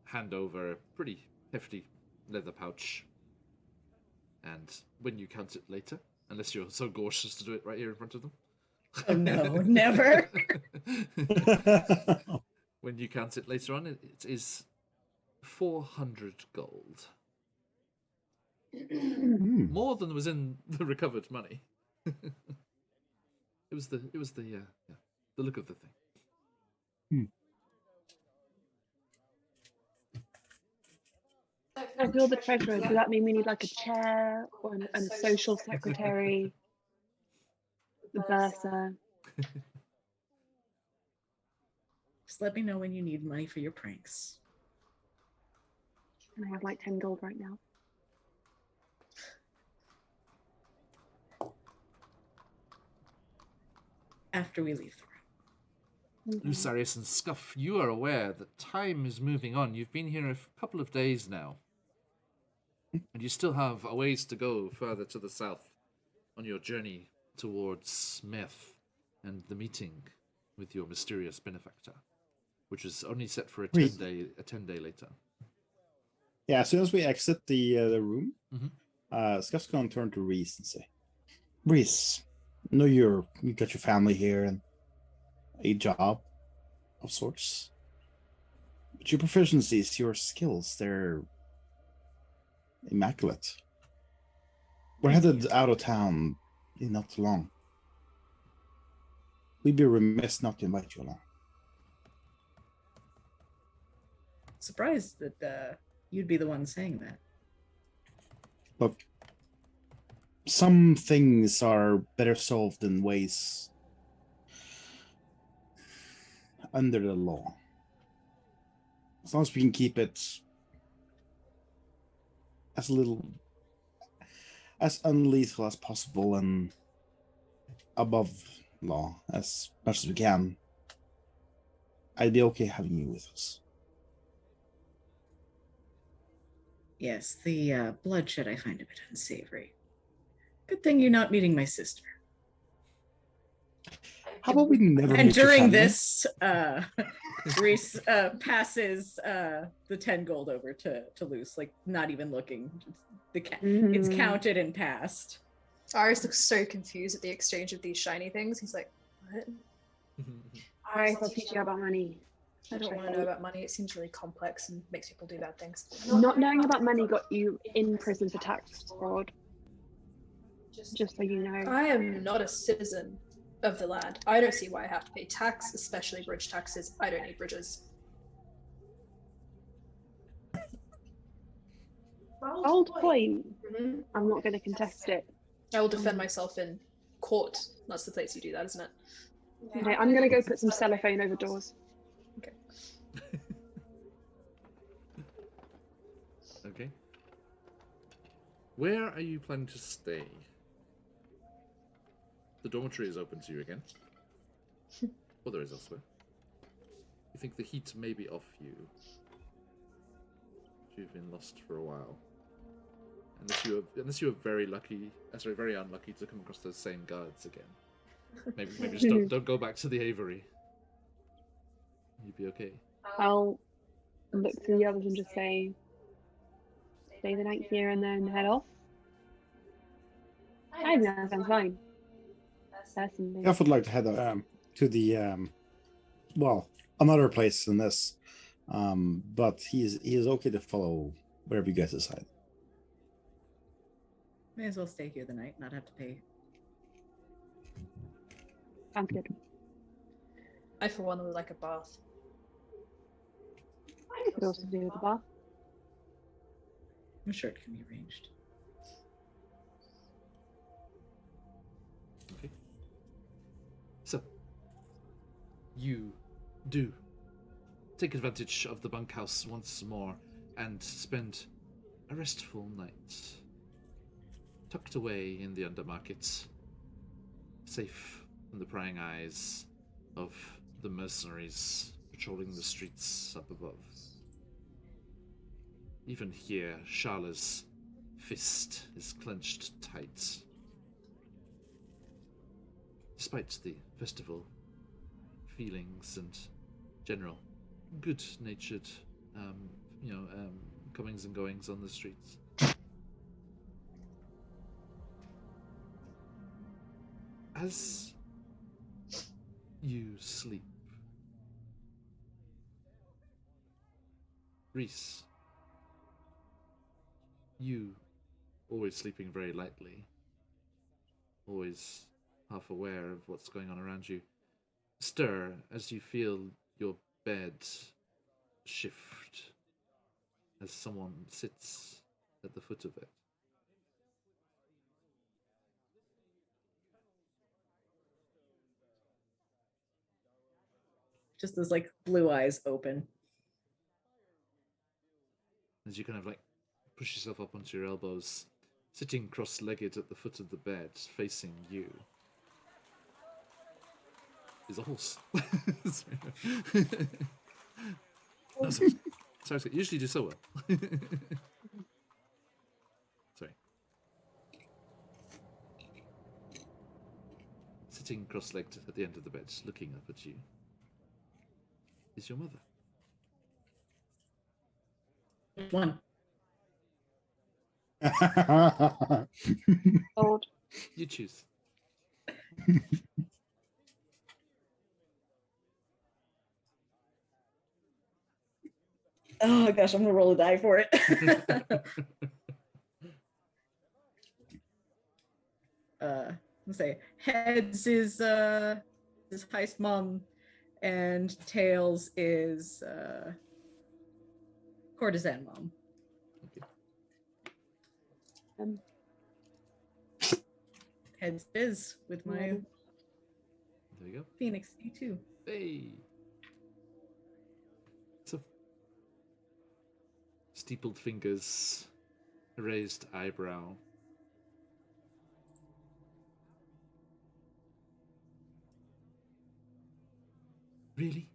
hand over a pretty hefty leather pouch. And when you count it later, unless you're so gorgeous to do it right here in front of them. Oh no, never. When you count it later on, it is 400 gold. More than was in the recovered money. It was the look of the thing. I feel the treasurer. Does that mean we need like a chair or a social secretary? The bursar. Just let me know when you need money for your pranks. And I have like 10 gold right now. After we leave the room. Lusarius and Scuff, you are aware that time is moving on. You've been here a couple of days now. And you still have a ways to go further to the south on your journey towards Meth and the meeting with your mysterious benefactor, which is only set for a 10-day later. Yeah, as soon as we exit the room, Mhm. Scuff's gonna turn to Reese and say, Reese, I know you got your family here and a job of sorts. But your proficiencies, your skills, they're immaculate. We're headed out of town in not too long. We'd be remiss not to invite you along. Surprised that you'd be the one saying that. Look, some things are better solved in ways under the law. As long as we can keep it as unlethal as possible and above law as much as we can, I'd be okay having you with us. Yes, the bloodshed I find a bit unsavory. Good thing you're not meeting my sister. How about we never And meet your during family? this, Reese passes the 10 gold over to Luce, like not even looking. It's counted and passed. Aris looks so confused at the exchange of these shiny things. He's like, what? Alright, I'll teach you about money. I don't want to know about money. It seems really complex and makes people do bad things. Not knowing about money got you in prison for tax fraud. Just so you know. I am not a citizen of the land. I don't see why I have to pay tax, especially bridge taxes. I don't need bridges. Old point. Mhm. I'm not going to contest it. I will defend myself in court. That's the place you do that, isn't it? Okay, I'm going to go put some cellophane over doors. Okay. Where are you planning to stay? The dormitory is open to you again. Or there is elsewhere. You think the heat may be off you. You've been lost for a while. Unless you are very lucky, very unlucky to come across those same guards again. Maybe just don't go back to the Aviary. You'd be okay. I'll look to the others and just say, stay the night here and then head off. I know, I'm fine. Personally. Jeff would like to head to the another place than this, but he is okay to follow wherever you guys decide. May as well stay here the night, not have to pay. Sounds good. I, for one, would like a bath. could also do the bath. I'm sure it can be arranged. Okay. So, you do take advantage of the bunkhouse once more and spend a restful night tucked away in the undermarket, safe from the prying eyes of the mercenaries patrolling the streets up above. Even here, Sharla's fist is clenched tight. Despite the festival feelings and general good-natured, comings and goings on the streets. As you sleep, Reese, you, always sleeping very lightly, always half aware of what's going on around you, stir as you feel your bed shift as someone sits at the foot of it. Just those like blue eyes open. As you kind of like push yourself up onto your elbows, sitting cross-legged at the foot of the bed, facing you, is a horse. No, sorry, you usually do so well. Sorry. Sitting cross-legged at the end of the bed, looking up at you, is your mother. One. Old. You choose. Oh gosh, I'm gonna roll a die for it. Let's say heads is heist mom, and tails is courtesan mom. Heads is with my There you go. Phoenix D2. Hey. So, steepled fingers, raised eyebrow. Really?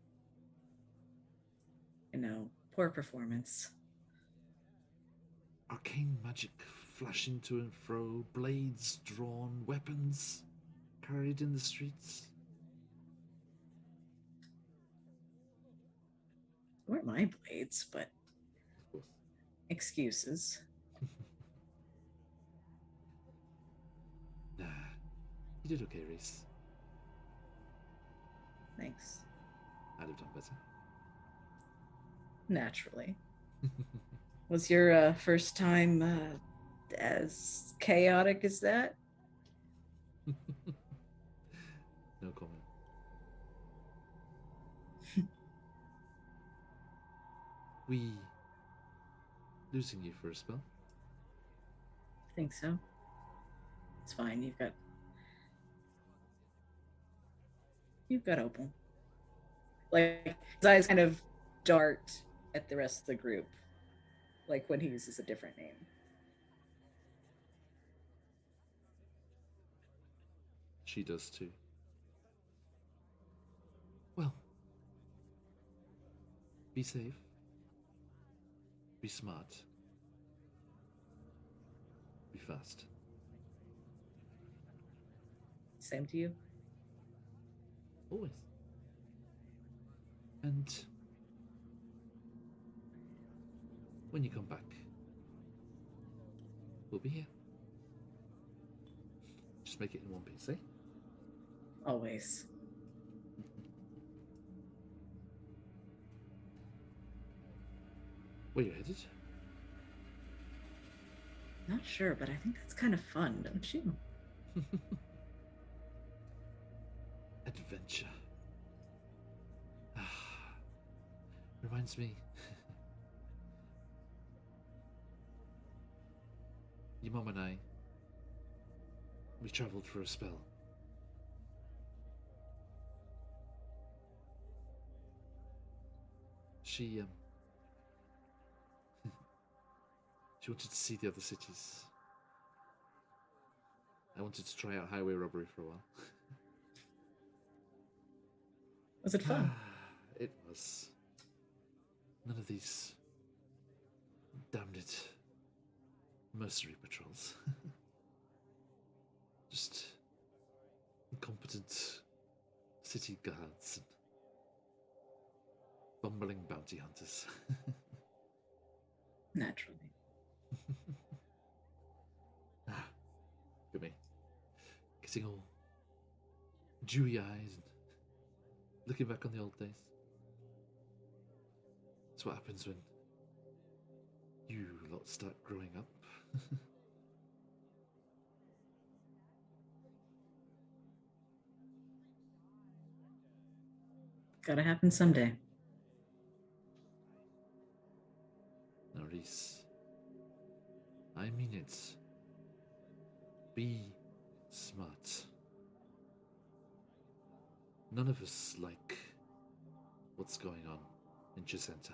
I know, poor performance. Arcane magic flashing to and fro, blades drawn, weapons carried in the streets. They weren't my blades, but Of course. excuses. Nah, you did okay, Reese. Thanks. I'd have done better. Naturally. Was your first time as chaotic as that? No comment. We losing you for a spell? I think so. It's fine. You've got Opal. Like his eyes kind of dart at the rest of the group, like when he uses a different name. She does too. Well, be safe. Be smart. Be fast. Same to you. Always. And when you come back, we'll be here. Just make it in one piece, eh? Always. Where you headed? Not sure, but I think that's kind of fun, don't you? Adventure. Reminds me your mum and I, we travelled for a spell. She she wanted to see the other cities. I wanted to try out highway robbery for a while. Was it fun? It was. None of these damned it mercenary patrols. Just incompetent city guards and bumbling bounty hunters. Naturally. Look at me. Getting all dewy eyes and looking back on the old days. That's what happens when you lot start growing up. Gotta happen someday. Now, Reese, I mean it. Be smart. None of us like what's going on in Chessenta.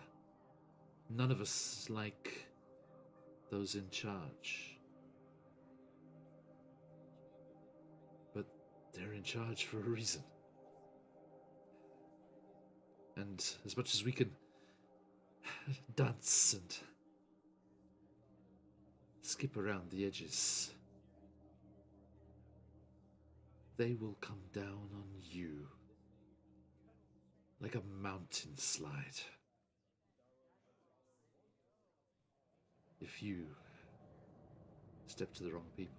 None of us like those in charge. But they're in charge for a reason. And as much as we can dance and skip around the edges, they will come down on you like a mountain slide if you step to the wrong people.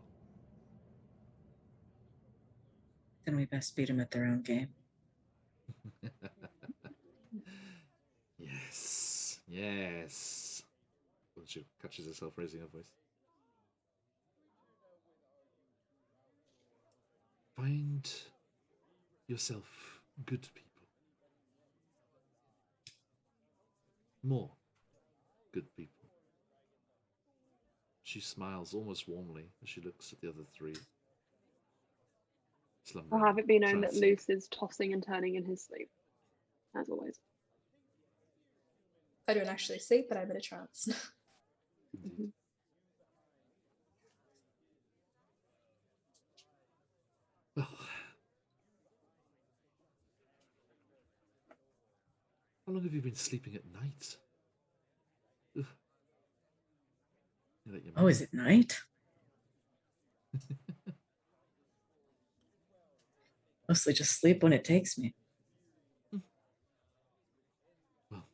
Then we best beat them at their own game. Yes, yes. Well, she catches herself raising her voice. Find yourself good people. More good people. She smiles almost warmly as she looks at the other three. I'll have it be known that Classic. Luce is tossing and turning in his sleep, as always. I don't actually sleep, but I'm in a trance. Indeed. Well, how long have you been sleeping at night? Ugh. You let your Oh, is it night? Mostly just sleep when it takes me. Well,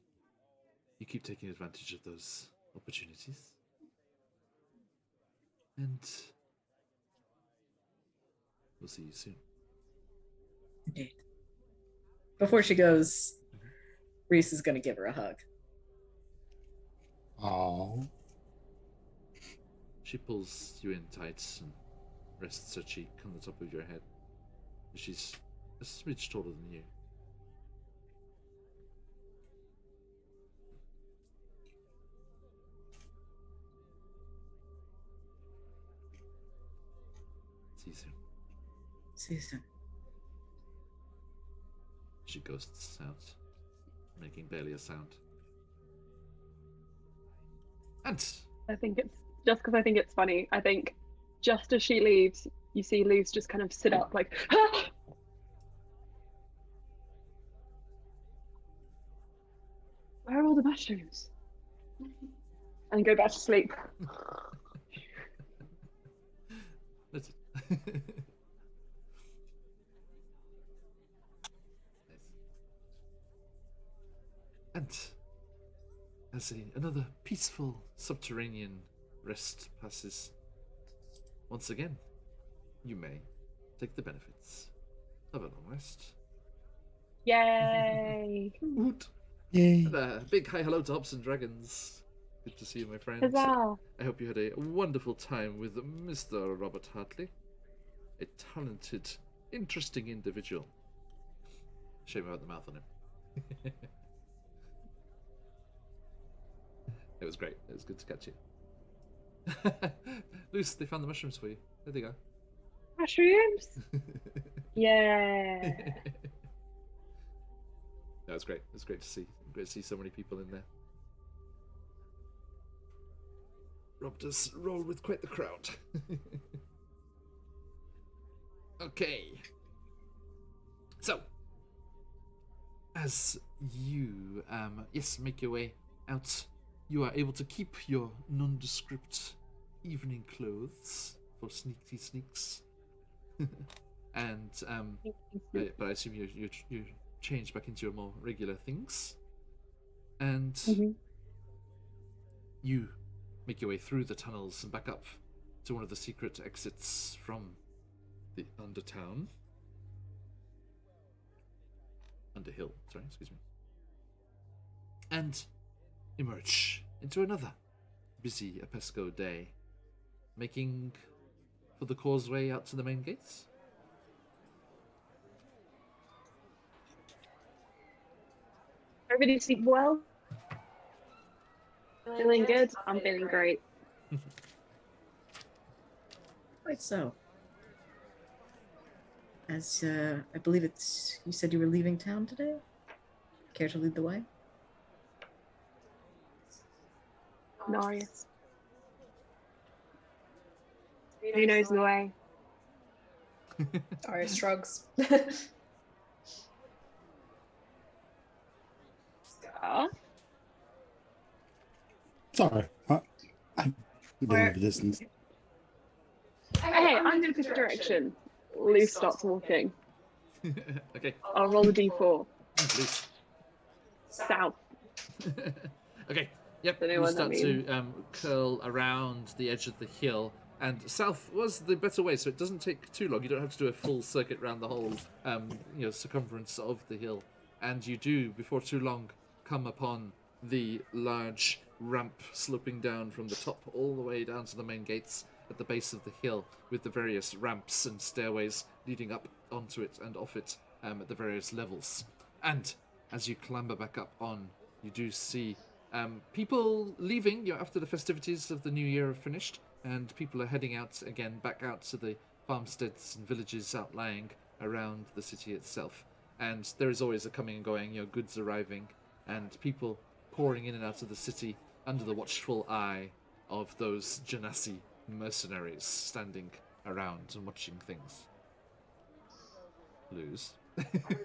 you keep taking advantage of those opportunities. And we'll see you soon. Indeed. Before she goes, Reese is going to give her a hug. Oh, She pulls you in tight and rests her cheek on the top of your head. She's a smidge taller than you. See you soon. See you soon. She ghosts out, making barely a sound. And I think it's just because I think it's funny. I think just as she leaves, you see Luce just kind of sit up like, ah! Where are all the mushrooms? And go back to sleep. that's it. Nice. And as another peaceful subterranean rest passes, once again, you may take the benefits of a long rest. Yay! Woot. yay. And a big hi hello to Hops and Dragons. Good to see you, my friends. Huzzah! I hope you had a wonderful time with Mr. Robert Hartley. A talented, interesting individual. Shame about the mouth on him. It was great. It was good to catch you. Luce, they found the mushrooms for you. There they go. Mushrooms? Yeah. That was great. It was great to see. Great to see so many people in there. Rob does roll with quite the crowd. Okay. So, as you, make your way out, you are able to keep your nondescript evening clothes for sneaky sneaks. And, but I assume you change back into your more regular things. And you make your way through the tunnels and back up to one of the secret exits from the Undertown. Underhill, sorry, excuse me. And emerge into another busy Epesco day, making for the causeway out to the main gates. Everybody sleep well? Feeling good? I'm feeling great. Quite so. As I believe you said you were leaving town today? Care to lead the way? Narius. Who knows the way? Arius shrugs. Sorry, I've been over distance. Hey, I'm gonna pick a direction. Luce starts walking. Okay. I'll roll a d4. Luce. South. Okay. Yep. Don't know You what start that to curl around the edge of the hill, and south was the better way, so it doesn't take too long. You don't have to do a full circuit around the whole, circumference of the hill, and you do, before too long, come upon the large ramp sloping down from the top all the way down to the main gates at the base of the hill, with the various ramps and stairways leading up onto it and off it at the various levels. And as you clamber back up on, you do see people leaving after the festivities of the new year are finished, and people are heading out again, back out to the farmsteads and villages outlying around the city itself. And there is always a coming and going, goods arriving, and people pouring in and out of the city under the watchful eye of those Genasi mercenaries standing around and watching things. Lose.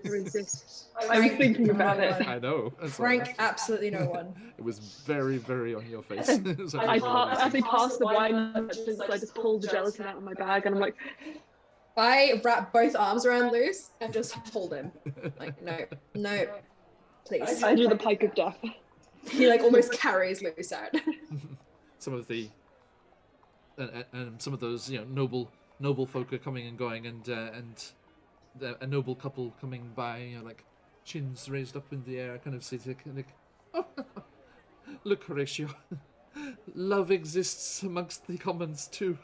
Resist. I was thinking about it. I know. Frank, absolutely no one. It was very, very on your face. As I pass the wine merchants, I just pull the gelatin out of my bag and I'm like, I wrap both arms around Luce and just hold him. Like, no, please. I do the pike of death. He almost carries Luce out. Some of the and some of those noble folk are coming and going, and a noble couple coming by, chins raised up in the air, kind of say, oh, look, Horatio, love exists amongst the commons too.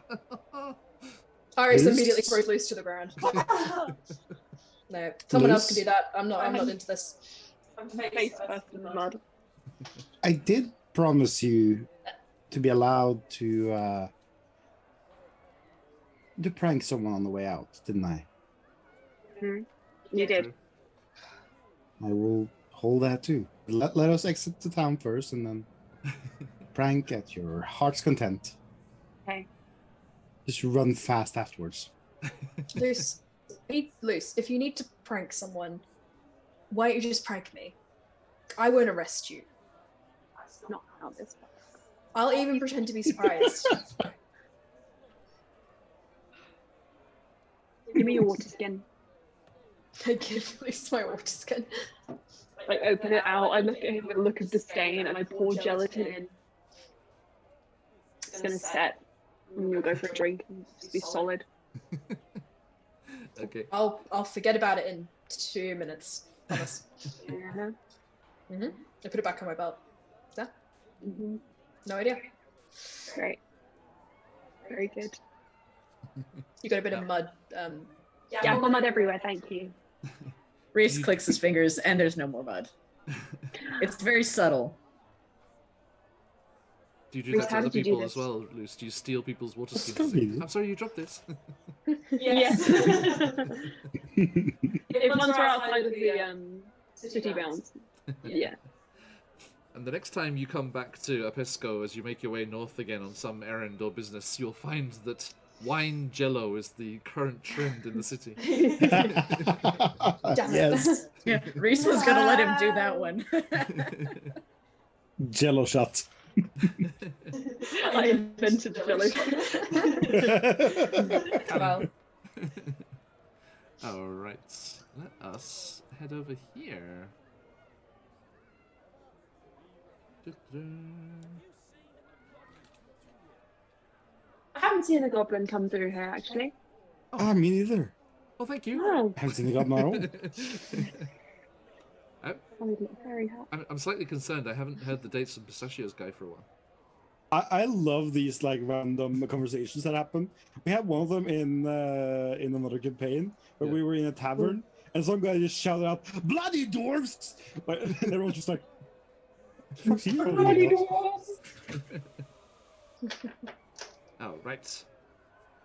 Arius immediately throws Luce to the ground. No, someone else can do that. I'm not into this. I'm face first in the mud. I did promise you to be allowed to prank someone on the way out, didn't I? You did. I will hold that too. Let us exit the town first, and then prank at your heart's content. Okay. Just run fast afterwards. Luce, if you need to prank someone, why don't you just prank me? I won't arrest you. That's not how this works. I'll even pretend to be surprised. Give me your water skin. I give Luce my water skin. I open it out, I look at him with a look of disdain, and I pour gelatin in. It's gonna set, and you'll go for a drink and just be solid. Okay. I'll forget about it in 2 minutes. Promise. Yeah. I put it back on my belt. Is that? No idea. Great. Very good. You got a bit of mud. Yeah, I've got mud everywhere, thank you. Reese clicks his fingers and there's no more mud. It's very subtle. Do you do Reese, that to how other did you do people as this? well, Luce? Do you steal people's water It's skins? And say, convenient. I'm sorry, you dropped this. Yes. If once we're outside of the city bounds. Yeah. And the next time you come back to Apisco, as you make your way north again on some errand or business, you'll find that wine jello is the current trend in the city. Damn it. Yes. Yeah, Reese was gonna let him do that one. Jello shot. I invented jello. Well, All right, let us head over here. I haven't seen a goblin come through here actually. Ah, me neither. Oh, thank you. Oh, I haven't seen the god my own. I would look very happy. I'm slightly concerned. I haven't heard the dates of Pistachios guy for a while. I love these like random conversations that happen. We had one of them in another campaign where we were in a tavern and some guy just shouted out, "Bloody dwarves!" Like, and everyone's just like, "Fuck's he over Bloody here?" dwarves! All right.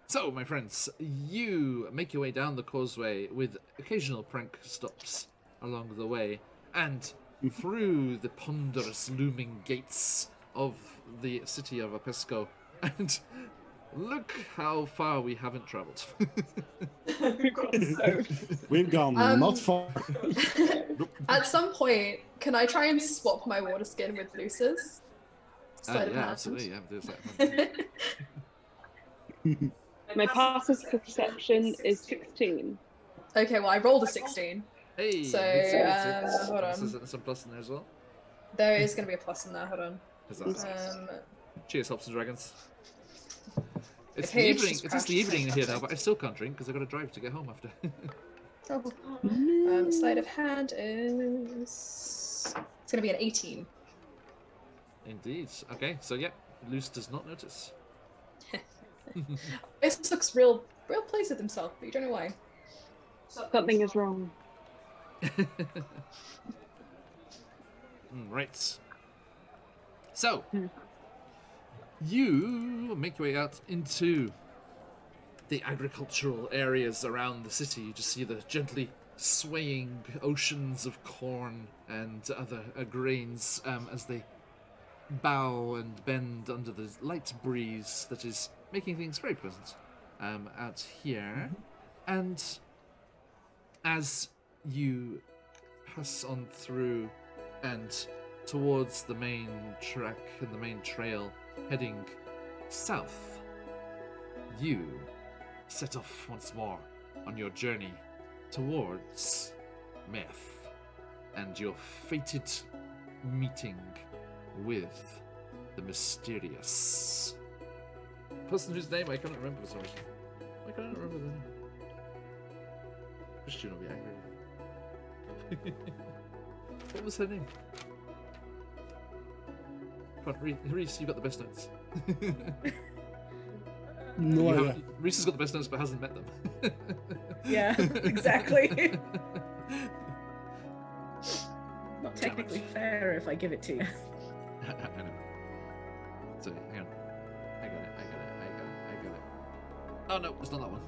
So, my friends, you make your way down the causeway with occasional prank stops along the way, and through the ponderous looming gates of the city of Apisco, and look how far we haven't travelled. We've gone not far. at some point, can I try and swap my water skin with Luce's? Sleight of Yeah, hand. absolutely. Yeah, there's that. My passive perception is 16. Okay, well, I rolled a 16. Hey, So, hold on. There's some plus in there as well. There is going to be a plus in there. Hold on. Huzzah. Cheers, Hops and Dragons. It's Okay, the it's evening. just It's just the crashed. evening here now, but I still can't drink because I got to drive to get home after. Sleight of hand is. It's going to be an 18. Indeed. Okay, so yeah, Luce does not notice. This looks real pleased with himself, but you don't know why. Something is wrong. Right. So, you make your way out into the agricultural areas around the city. You just see the gently swaying oceans of corn and other grains as they bow and bend under the light breeze that is making things very pleasant out here. And as you pass on through and towards the main track and the main trail heading south, you set off once more on your journey towards Meth and your fated meeting with the mysterious person whose name I cannot remember for some reason. Why can't I remember the name? Christian will be angry with me. What was her name? Come on, Reese, you've got the best notes. No idea. Reese has got the best notes but hasn't met them. Yeah, exactly. Not technically fair if I give it to you. I know. So, hang on. I got it. Oh no, it's not that one.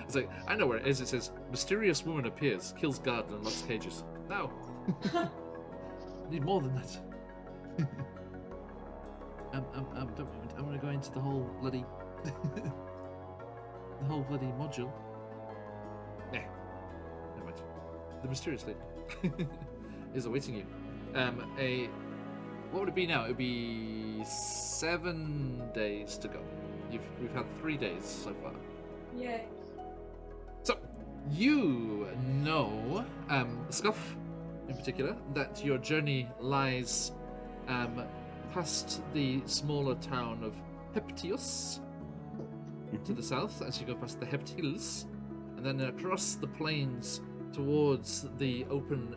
It's like, I know where it is. It says, mysterious woman appears, kills guard and unlocks cages. No. Need more than that. I'm gonna go into the whole bloody module. Nah, never mind. The mysterious lady is awaiting you. What would it be now? It would be 7 days to go. We've had 3 days so far. Yeah. So you know, Scuff in particular, that your journey lies past the smaller town of Heptios to the south as you go past the Hept Hills, and then across the plains towards the open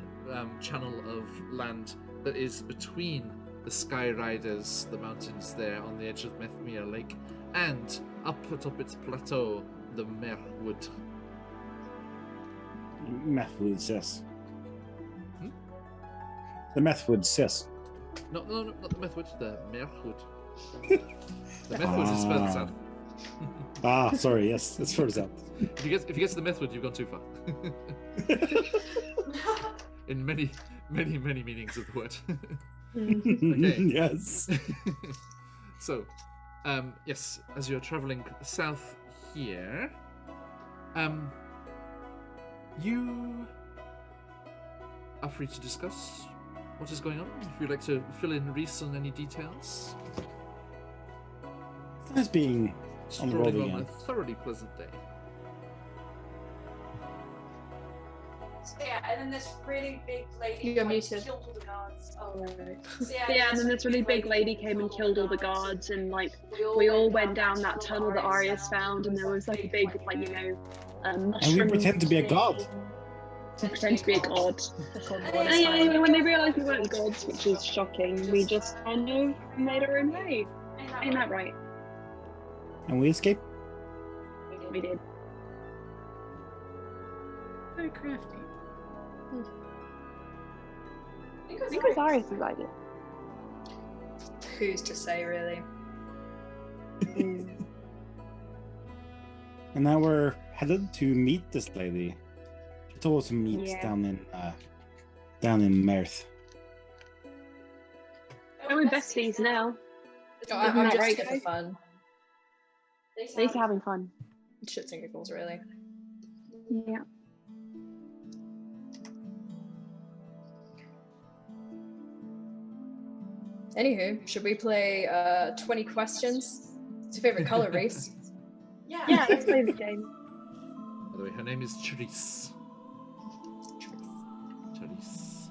channel of land that is between the Sky Riders, the mountains there on the edge of Methmere Lake, and up atop its plateau, the Merwood. Methwoods, yes. Hmm? The Methwoods, yes. No, not the Methwood, the Merwood. The Mythwood is further south. Sorry, yes, it's further south. If you get to the Mythwood, you've gone too far. In many meanings of the word. Okay. Yes. So, yes, as you're traveling south here, you are free to discuss what is going on. If you'd like to fill in Reese on any details. As being on the road Strolling on a again. thoroughly pleasant day. So yeah, and then this really big lady You're like, muted. killed all the guards. Oh, right. So Yeah, and then this really big lady came and killed all the guards, and like we all went down that tunnel that Arius found, and there was like a big, like, you know, And we mushroom pretend to be a god. pretend to be a god. And yeah, when they realised we weren't gods, which is shocking, we just kind of made our own way. Ain't that right? And we escape. We did. Very crafty. I think it was Arius' idea. Who's to say, really? And now we're headed to meet this lady. She told us to meet Yeah. down in Merth. And we're besties now. I'm that just right, here for guys? fun. At least we're having fun. Shits and giggles, really. Yeah. Anywho, should we play 20 questions? It's your favorite color, Reese? Yeah, let's play the game. By the way, her name is Therese. Therese.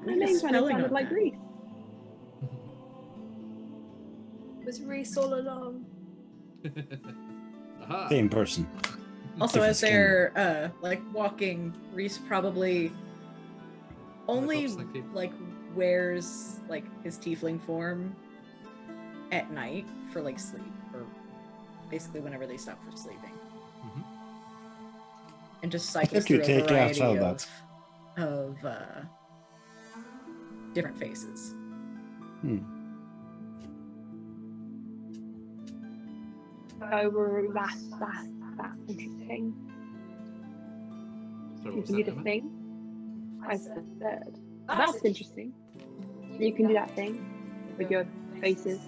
My name kind of spelling sounded on like that? Reese. Was Reese all along? Aha. Same person. Also, Different as skin. they're like walking, Reese probably only Oops, thank you. like wears like his tiefling form at night for like sleep, or basically whenever they stop for sleeping, Mhm. and just cycles If you through a take out variety all of different faces. That's interesting. Sorry, what You was can do that, the Emma? thing. I said, that's interesting. You can do that thing with your faces.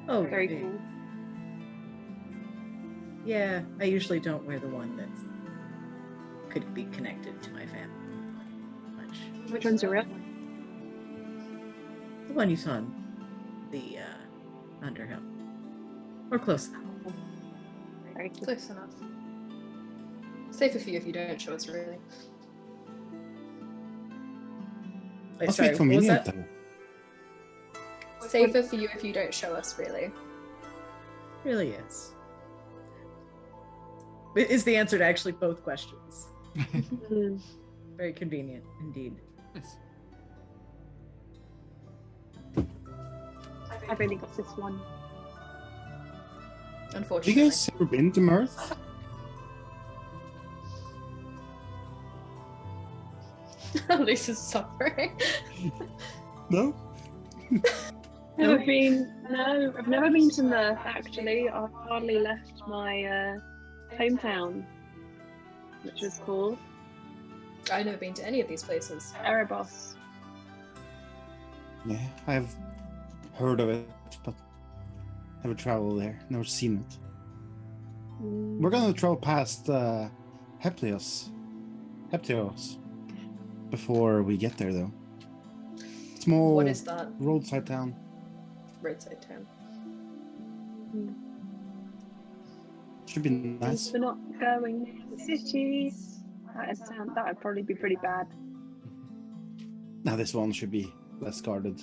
Oh, Very okay. cool. Yeah, I usually don't wear the one that could be connected to my family much. Which one's your real? The one you saw in the Underhill. Or close enough. Very cool. Close enough. Safer for you if you don't show us, really. Wait, Must sorry, be what was convenient, that? though. Safer for you if you don't show us, really. Really is. It is the answer to actually both questions. Mm. Very convenient, indeed. Nice. I've only got this one. Have Unfortunately. you guys ever been to Mirth? Lisa's suffering. No? Never been. No, I've never been to Mirth. Actually, I've hardly left my hometown, which was cool. I've never been to any of these places. Erebos. Yeah, I've heard of it, but never traveled there, never seen it. We're gonna travel past Heptios before we get there, though. Small What is that? roadside town. Roadside town. Should be nice. We're not going near the cities. That would probably be pretty bad. Now this one should be less guarded.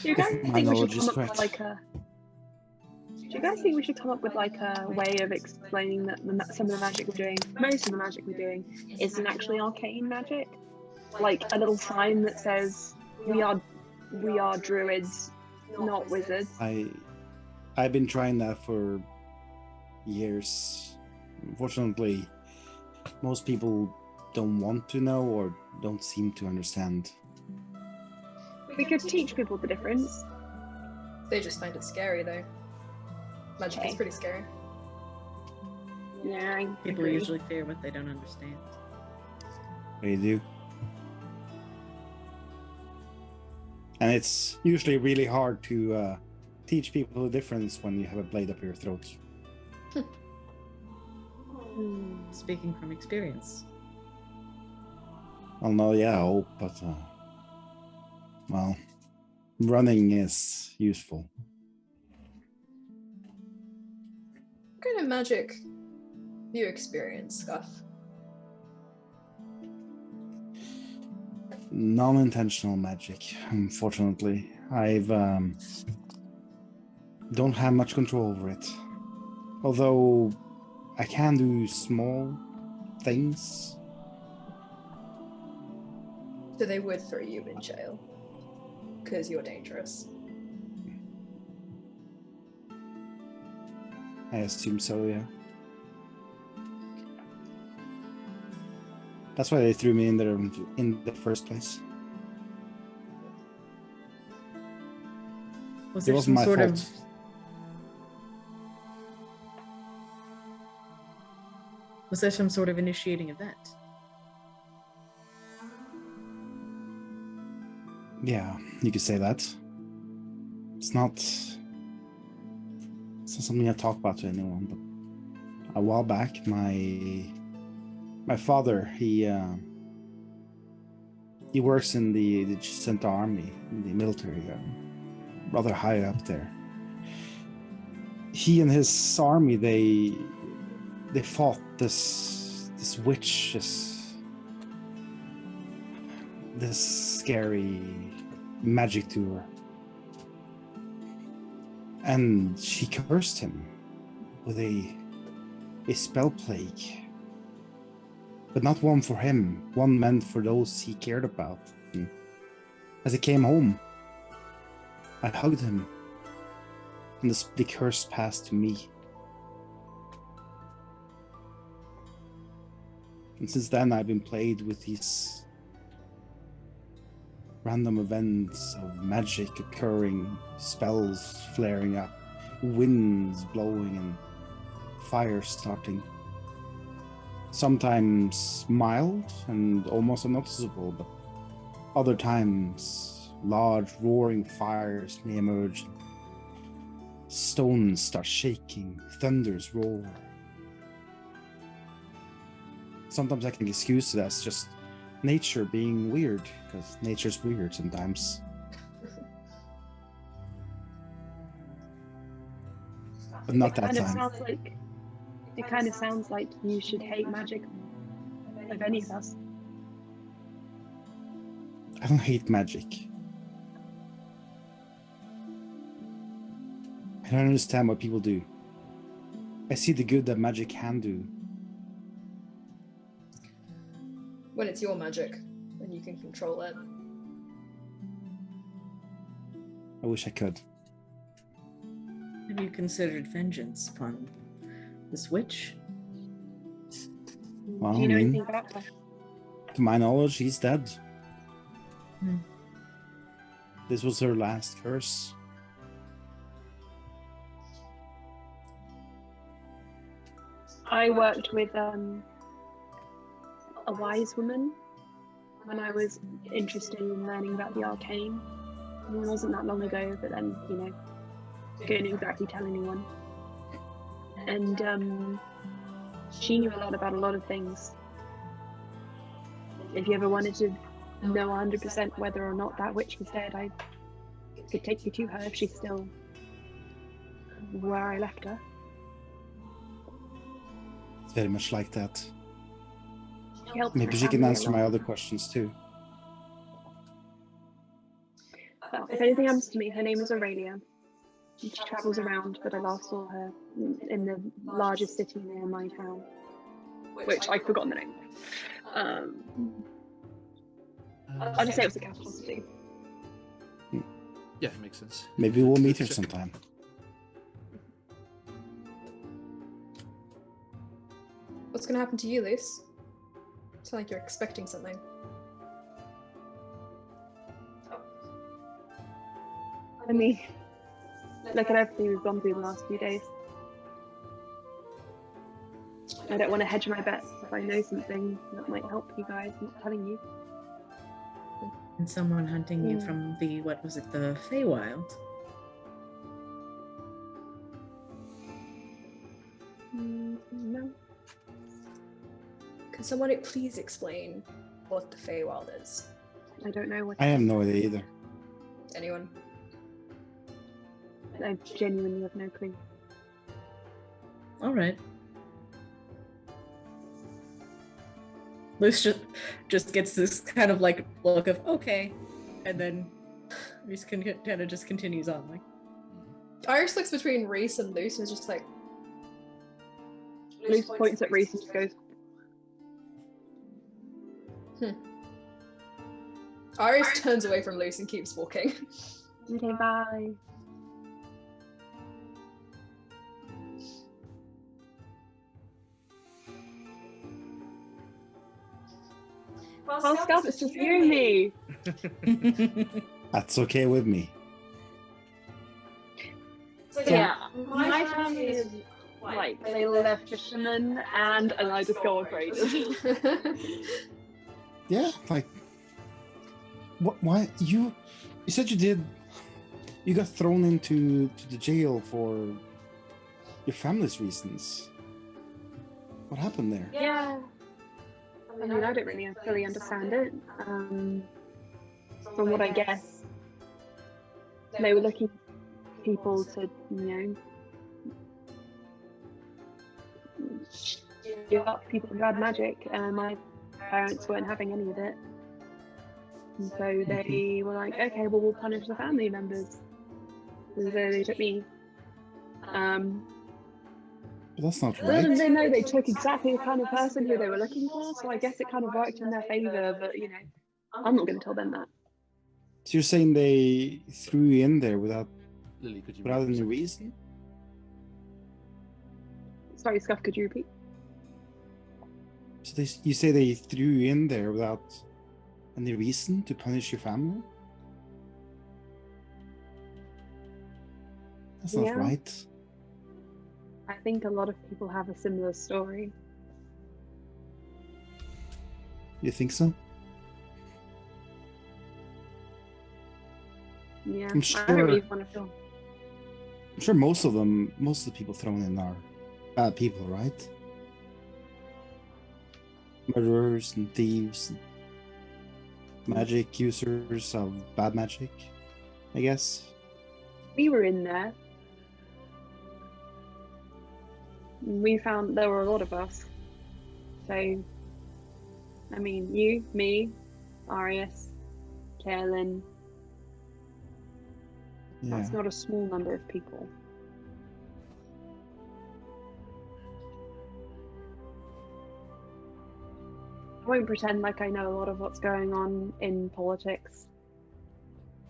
Do you guys If my think we should knowledge is come up with correct. like a? Do you guys think we should come up with like a way of explaining that some of the magic we're doing, most of the magic we're doing, isn't actually arcane magic? Like a little sign that says we are druids, not wizards. I've been trying that for years. Unfortunately, most people don't want to know or don't seem to understand. We could teach people the difference. They just find it scary though. Magic is Okay. pretty scary. Yeah, I People agree. usually fear what they don't understand. They do. And it's usually really hard to teach people the difference when you have a blade up your throat. Hmm. Speaking from experience. Well, no, yeah, oh, but well, running is useful. What kind of magic do you experience, Scuff? Non-intentional magic, unfortunately. I've don't have much control over it. Although I can do small things. So they would throw you in jail because you're dangerous. I assume so, yeah. That's why they threw me in there in the first place. Was It there wasn't some my sort fault. of Was there some sort of initiating event? Yeah, you could say that. It's not something I talk about to anyone, but a while back, my father, he works in the Chessenta army, in the military, rather high up there. He and his army, they fought this witch, this scary magic to her. And she cursed him with a spell plague. But not one for him, one meant for those he cared about. And as he came home, I hugged him, and the curse passed to me. And since then, I've been plagued with these random events of magic occurring, spells flaring up, winds blowing, and fire starting. Sometimes mild and almost unnoticeable, but other times large roaring fires may emerge. Stones start shaking, thunders roar. Sometimes I can excuse it as just nature being weird, because nature's weird sometimes. But not that time. It kind of sounds like you should hate magic of any of us. I don't hate magic. I don't understand what people do. I see the good that magic can do. When it's your magic, when you can control it. I wish I could. Have you considered vengeance upon this witch? Well, Do you know I mean, anything about her? to my knowledge, he's dead. Hmm. This was her last curse. I worked with a wise woman when I was interested in learning about the arcane. It wasn't that long ago, but then, couldn't exactly tell anyone. And she knew a lot about a lot of things. If you ever wanted to know 100% whether or not that witch was dead, I could take you to her if she's still where I left her. It's very much like that. She helped Maybe my she can family a answer lot. my other questions too. Well, if anything happens to me, her name is Aurelia. She travels around, but I last saw her in the largest city near my town, which I've forgotten the name of. I'll just say it was the capital city. Yeah, makes sense. Maybe we'll meet her Check. sometime. What's gonna happen to you, Luce? Sound like you're expecting something. I mean, look at everything we've gone through the last few days. I don't want to hedge my bets if I know something that might help you guys. I'm not telling you. And someone hunting you Mm. from the, what was it, the Feywild? No. Can someone please explain what the Feywild is? I don't know what I have no idea either. Anyone? I genuinely have no clue. All right. Luce just gets this kind of like look of okay, and then Reese kind of just continues on like. Iris looks between Reese and Luce and is just like, Luce points at Reese and just goes, Iris turns away from Luce and keeps walking. okay, bye. Well, Scout, it's just you and me. That's okay with me. So Yeah, my family is like, they left fishermen and I just go on raiders. Yeah, like what? Why you said you got thrown into the jail for your family's reasons. What happened there? Yeah. I mean, I don't really fully understand it. From what I guess, they were looking for people to, give up people who had magic. My parents weren't having any of it. And so they were like, okay, well, we'll punish the family members. And so they took me. But that's not Little did right. they know they took exactly the kind of person who they were looking for, so I guess it kind of worked in their favour, but I'm not going to tell them that. So you're saying they threw you in there without Lily, could you any repeat? reason? Sorry, Scuff, could you repeat? So you say they threw you in there without any reason to punish your family? That's not Yeah. right. I think a lot of people have a similar story. You think so? Yeah, I'm I don't really sure. want to feel. I'm sure most of the people thrown in are bad people, right? Murderers and thieves, and magic users of bad magic, I guess. We were in there. We found there were a lot of us. So, I mean, you, me, Arius, Kaelin. Yeah. That's not a small number of people. I won't pretend like I know a lot of what's going on in politics.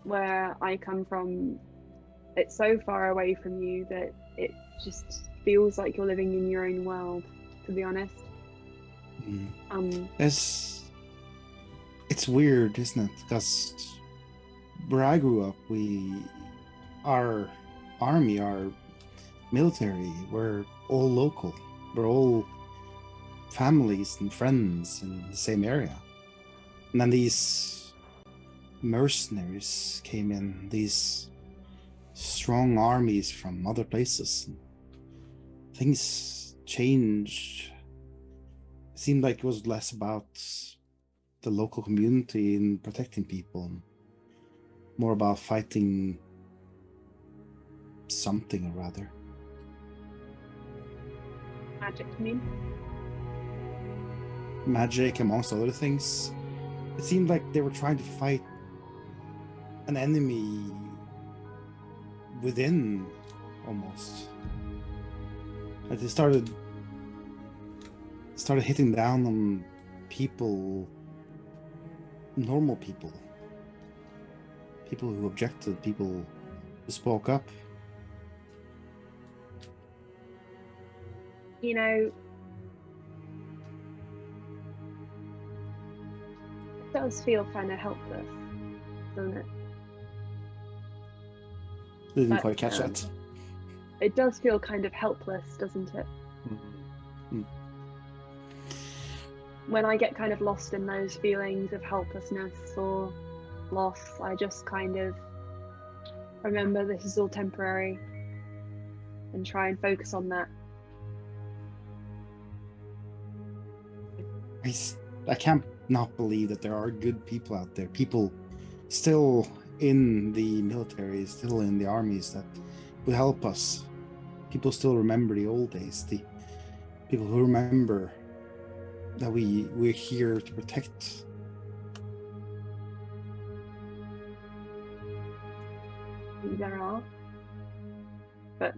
Where I come from, it's so far away from you that it just feels like you're living in your own world, to be honest. Mm. It's weird, isn't it? Because where I grew up, our army, our military, we're all local. We're all families and friends in the same area. And then these mercenaries came in, these strong armies from other places. Things changed. It seemed like it was less about the local community and protecting people, and more about fighting something or other. Magic, you mean? Magic, amongst other things. It seemed like they were trying to fight an enemy within, almost. Like they started hitting down on people, normal people who objected, people who spoke up. It does feel kind of helpless, doesn't it? Didn't But, quite catch that. It does feel kind of helpless, doesn't it? Mm. When I get kind of lost in those feelings of helplessness or loss, I just kind of remember this is all temporary and try and focus on that. I can't not believe that there are good people out there. People still in the military, still in the armies that will help us. People still remember the old days. The people who remember that we're here to protect. There are. But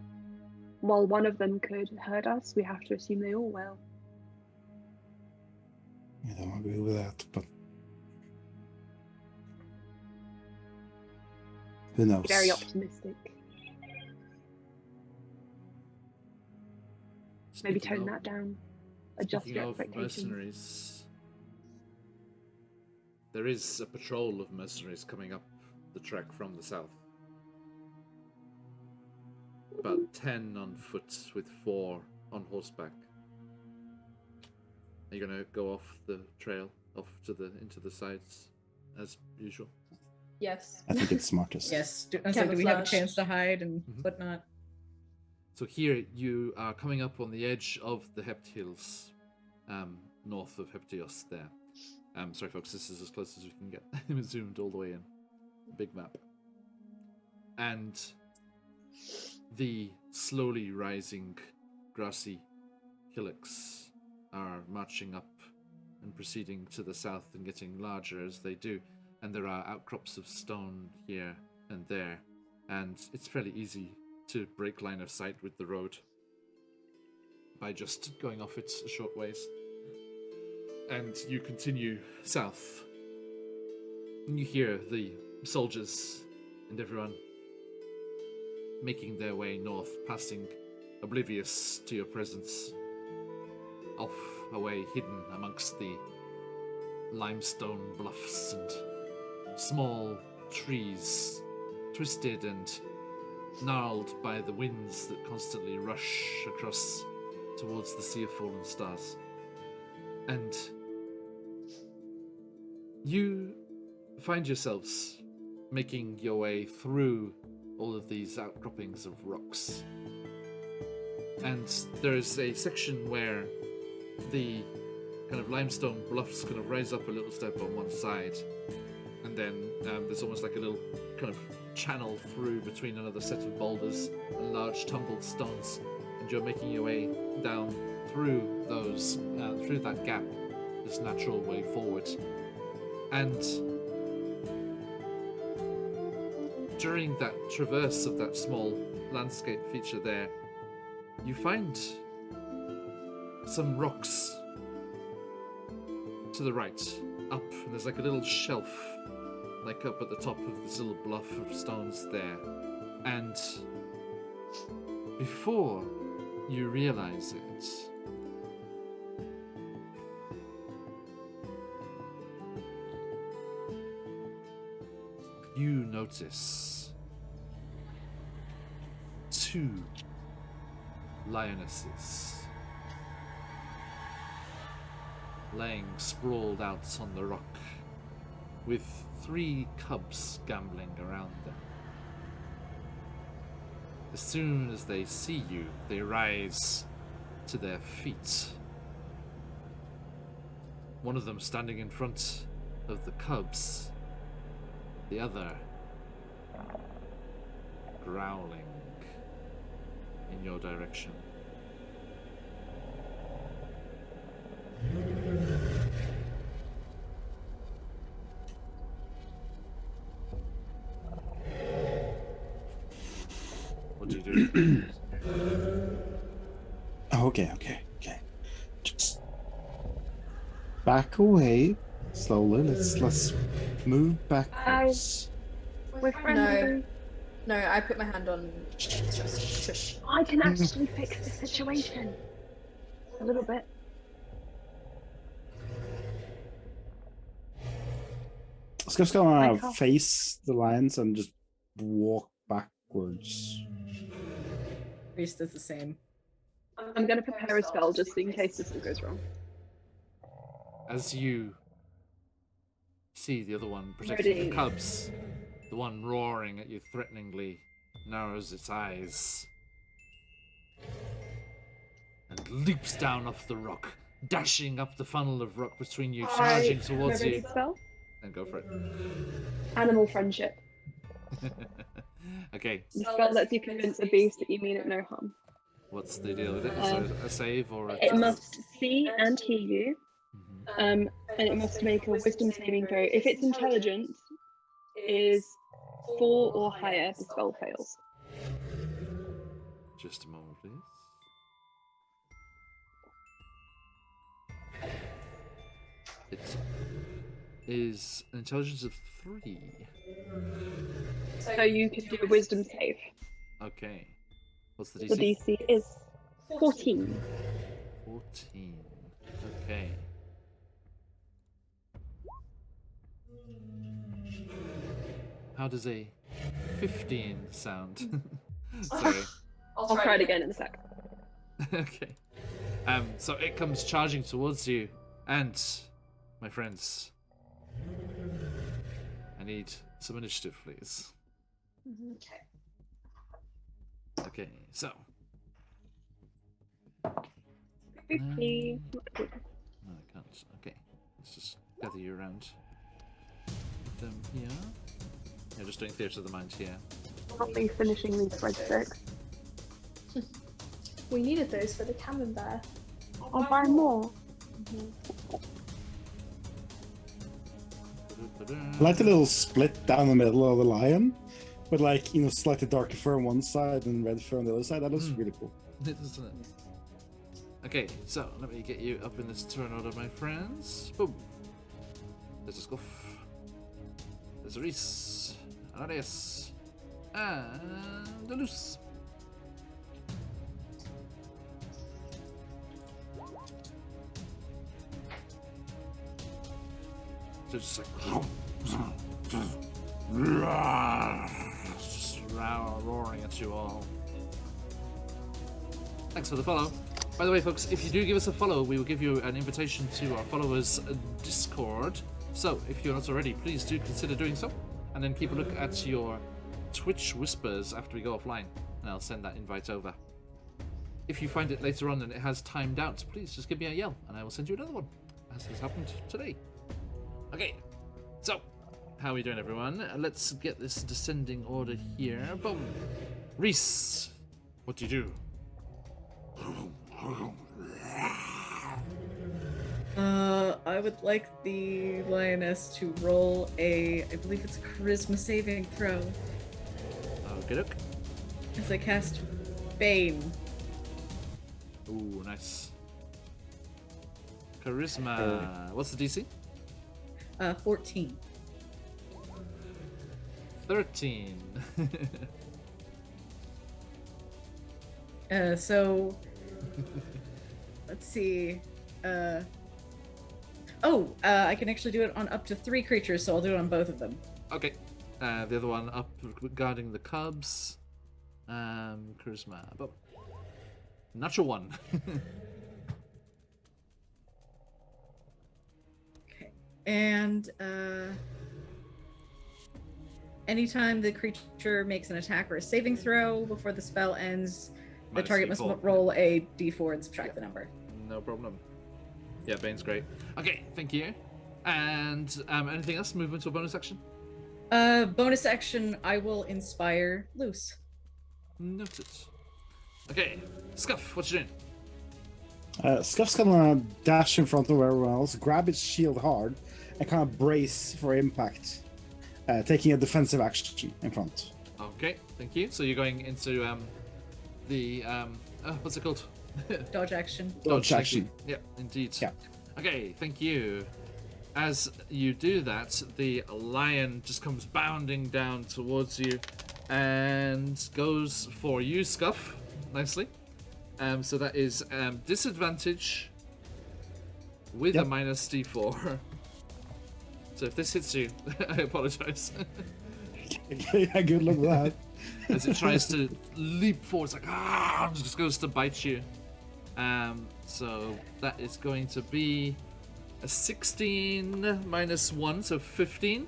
while one of them could hurt us, we have to assume they all will. I don't agree with that, but who knows? Very optimistic. Maybe Speaking tone of- that down. Adjust Speaking your of expectations. mercenaries, there is a patrol of mercenaries coming up the trek from the south. About 10 on foot with 4 on horseback. Are you gonna go off the trail, into the sides, as usual? Yes. I think it's smartest. Yes. Do we have a Camouflage. chance to hide and Mhm. whatnot? So here you are coming up on the edge of the Hept Hills, north of Heptios there. Sorry folks, this is as close as we can get. It was zoomed all the way in. Big map. And the slowly rising grassy hillocks are marching up and proceeding to the south and getting larger as they do. And there are outcrops of stone here and there. And it's fairly easy to break line of sight with the road by just going off it a short ways. And you continue south. And you hear the soldiers and everyone making their way north, passing oblivious to your presence, off away hidden amongst the limestone bluffs and small trees, twisted and gnarled by the winds that constantly rush across towards the Sea of Fallen Stars. And you find yourselves making your way through all of these outcroppings of rocks. And there's a section where the kind of limestone bluffs kind of rise up a little step on one side, and then there's almost like a little kind of channel through between another set of boulders and large tumbled stones, and you're making your way down through those, through that gap, this natural way forward. And during that traverse of that small landscape feature there, you find some rocks to the right, up, and there's like a little shelf, like up at the top of this little bluff of stones there. And before you realize it, you notice 2 lionesses laying sprawled out on the rock, with 3 cubs gambling around them. As soon as they see you, they rise to their feet. One of them standing in front of the cubs, the other growling in your direction. What do you do? Okay. Just back away slowly. Let's move backwards. We're friendly. No, I put my hand on. Shush. I can actually fix the situation. A little bit. Scuff's gonna can't- face the lions and just walk backwards. Reese does the same. I'm going to prepare a spell just in case this all goes wrong. As you see the other one protecting the Ready. cubs, the one roaring at you threateningly narrows its eyes and leaps down off the rock, dashing up the funnel of rock between you, charging towards Ready you. spell? And go for it. Animal friendship. Okay, The spell lets you convince a beast that you mean it no harm. what's the deal with it? Is it a save or a... It must see and hear you, and it must make a wisdom saving throw. If its intelligence is 4 or higher, the spell fails. Just a moment, please. It is an intelligence of 3. So you can do a wisdom save. Okay. What's the DC? The DC is 14. 14. Okay. How does a 15 sound? Sorry. I'll try it again in a sec. Okay. So it comes charging towards you, and my friends, I need some initiative, please. Okay. Okay, so. Quickly. No, I can't. Okay, let's just gather you around them here. Yeah, just doing theatre of the mind here. Probably finishing these breadsticks. We needed those for the camembert. I'll buy more. I like the little split down the middle of the lion, with like, you know, slightly darker fur on one side and red fur on the other side. That looks really cool. Isn't it? Okay, so let me get you up in this turn order, my friends. Boom. There's a Scuff. There's a Reese. An Arias. And a Loose. So just like just roaring at you all. Thanks for the follow. By the way, folks, if you do give us a follow, we will give you an invitation to our followers' Discord. So, if you're not already, please do consider doing so. And then keep a look at your Twitch whispers after we go offline, and I'll send that invite over. If you find it later on and it has timed out, please just give me a yell, and I will send you another one, as has happened today. Okay, so, how are we doing, everyone? Let's get this descending order here. Boom. Reese, what do you do? I would like the lioness to roll I believe it's a charisma saving throw, Okay, look. as I cast Bane. Ooh, nice. Charisma. What's the DC? 14. 13. So let's see. I can actually do it on up to 3 creatures, so I'll do it on both of them. Okay. The other one up guarding the cubs. Charisma. Boom. Natural 1. Okay. And anytime the creature makes an attack or a saving throw before the spell ends, the Minus target must D4. roll a d4 and subtract the number. No problem. Yeah, Bane's great. Okay, thank you. And anything else? Movement to a bonus action? Bonus action, I will inspire Loose. Noted. Okay, Scuff, what you doing? Scuff's gonna dash in front of everyone else, grab its shield hard, and kind of brace for impact, taking a defensive action in front. Okay, thank you. So you're going into the what's it called? Dodge action. Dodge action. Yeah, indeed. Yeah. Okay, thank you. As you do that, the lion just comes bounding down towards you and goes for you, Scuff. Nicely. So that is disadvantage with a minus D4. So if this hits you, I apologize. Yeah, good luck with that. as it tries to leap forward. It's like, ah, and just goes to bite you. So that is going to be a 16 minus 1, so 15.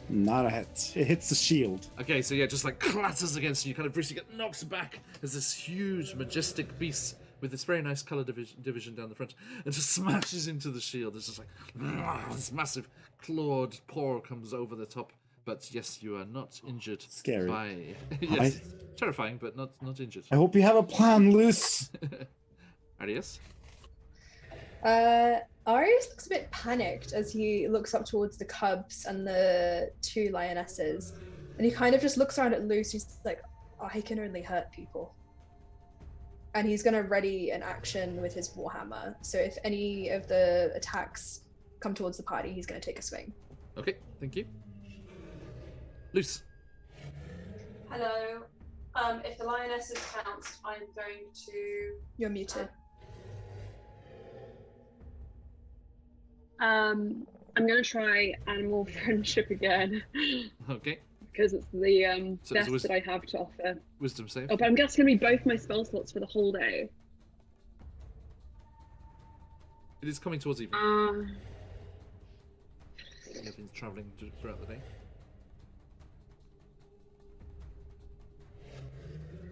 Not a hit. It hits the shield. Okay, so yeah, just like clatters against you, kind of briefly get knocked back as this huge, majestic beast with this very nice color division down the front, and just smashes into the shield. It's just like this massive clawed paw comes over the top. But yes, you are not injured. Scary. By yes, terrifying, but not injured. I hope you have a plan, Luce. Arius? Arius looks a bit panicked as he looks up towards the cubs and the 2 lionesses. And he kind of just looks around at Luce. He's like, I can only hurt people. And he's going to ready an action with his Warhammer. So if any of the attacks come towards the party, he's going to take a swing. Okay, thank you. Luce. Hello. If the lioness is pounced, I'm going to... You're muted. I'm going to try animal friendship again. Okay. Because it's the So best it's that I have to offer. Wisdom save. Oh, but I'm guessing it's going to be both my spell slots for the whole day. It is coming towards evening. You have been travelling throughout the day.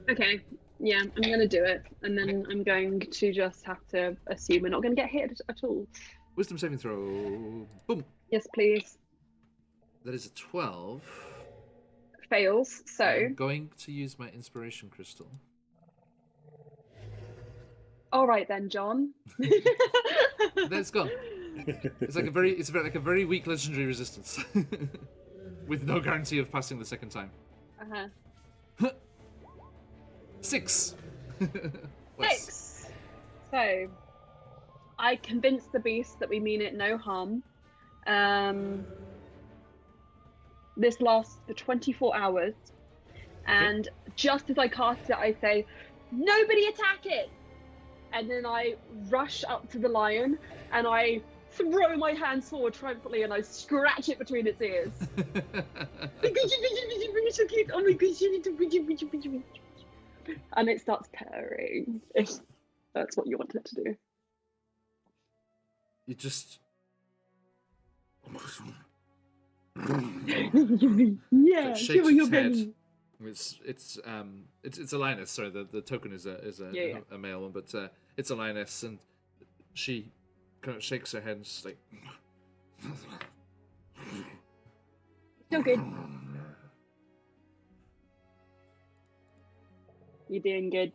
Okay, yeah, I'm going to do it. And then I'm going to just have to assume we're not going to get hit at all. Wisdom saving throw. Boom. Yes, please. That is a 12. Fails, so... I'm going to use my inspiration crystal. All right then, John. Then it's gone. It's like a very weak legendary resistance, with no guarantee of passing the second time. Uh-huh. 6. 6. So, I convinced the beast that we mean it no harm. This lasts for 24 hours, and just as I cast it, I say, "Nobody attack it!" And then I rush up to the lion, and I throw my hands forward triumphantly, and I scratch it between its ears. Oh my gosh! And it starts purring. If that's what you want it to do. You just Yeah, shakes give me your its head. belly. It's a lioness. Sorry, the token is a male one, but it's a lioness, and she kind of shakes her head and just like. Still good. You're doing good.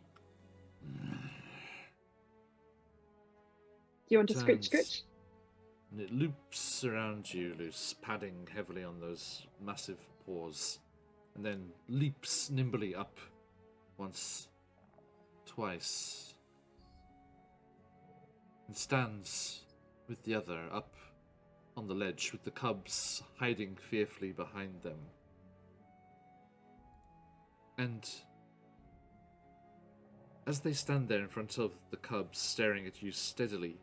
Do you want to scritch? And it loops around you, loose, padding heavily on those massive paws, and then leaps nimbly up once, twice, and stands with the other up on the ledge with the cubs hiding fearfully behind them. And as they stand there in front of the cubs staring at you steadily,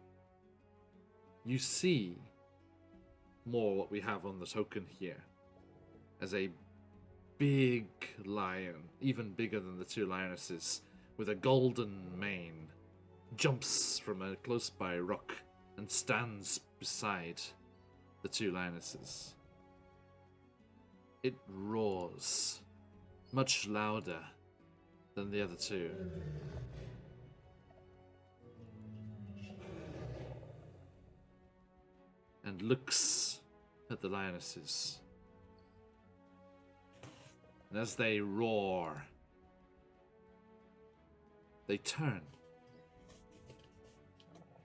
you see more what we have on the token here as a big lion, even bigger than the 2 lionesses, with a golden mane, jumps from a close by rock and stands beside the 2 lionesses. It roars much louder than the other 2. And looks at the lionesses. And as they roar, they turn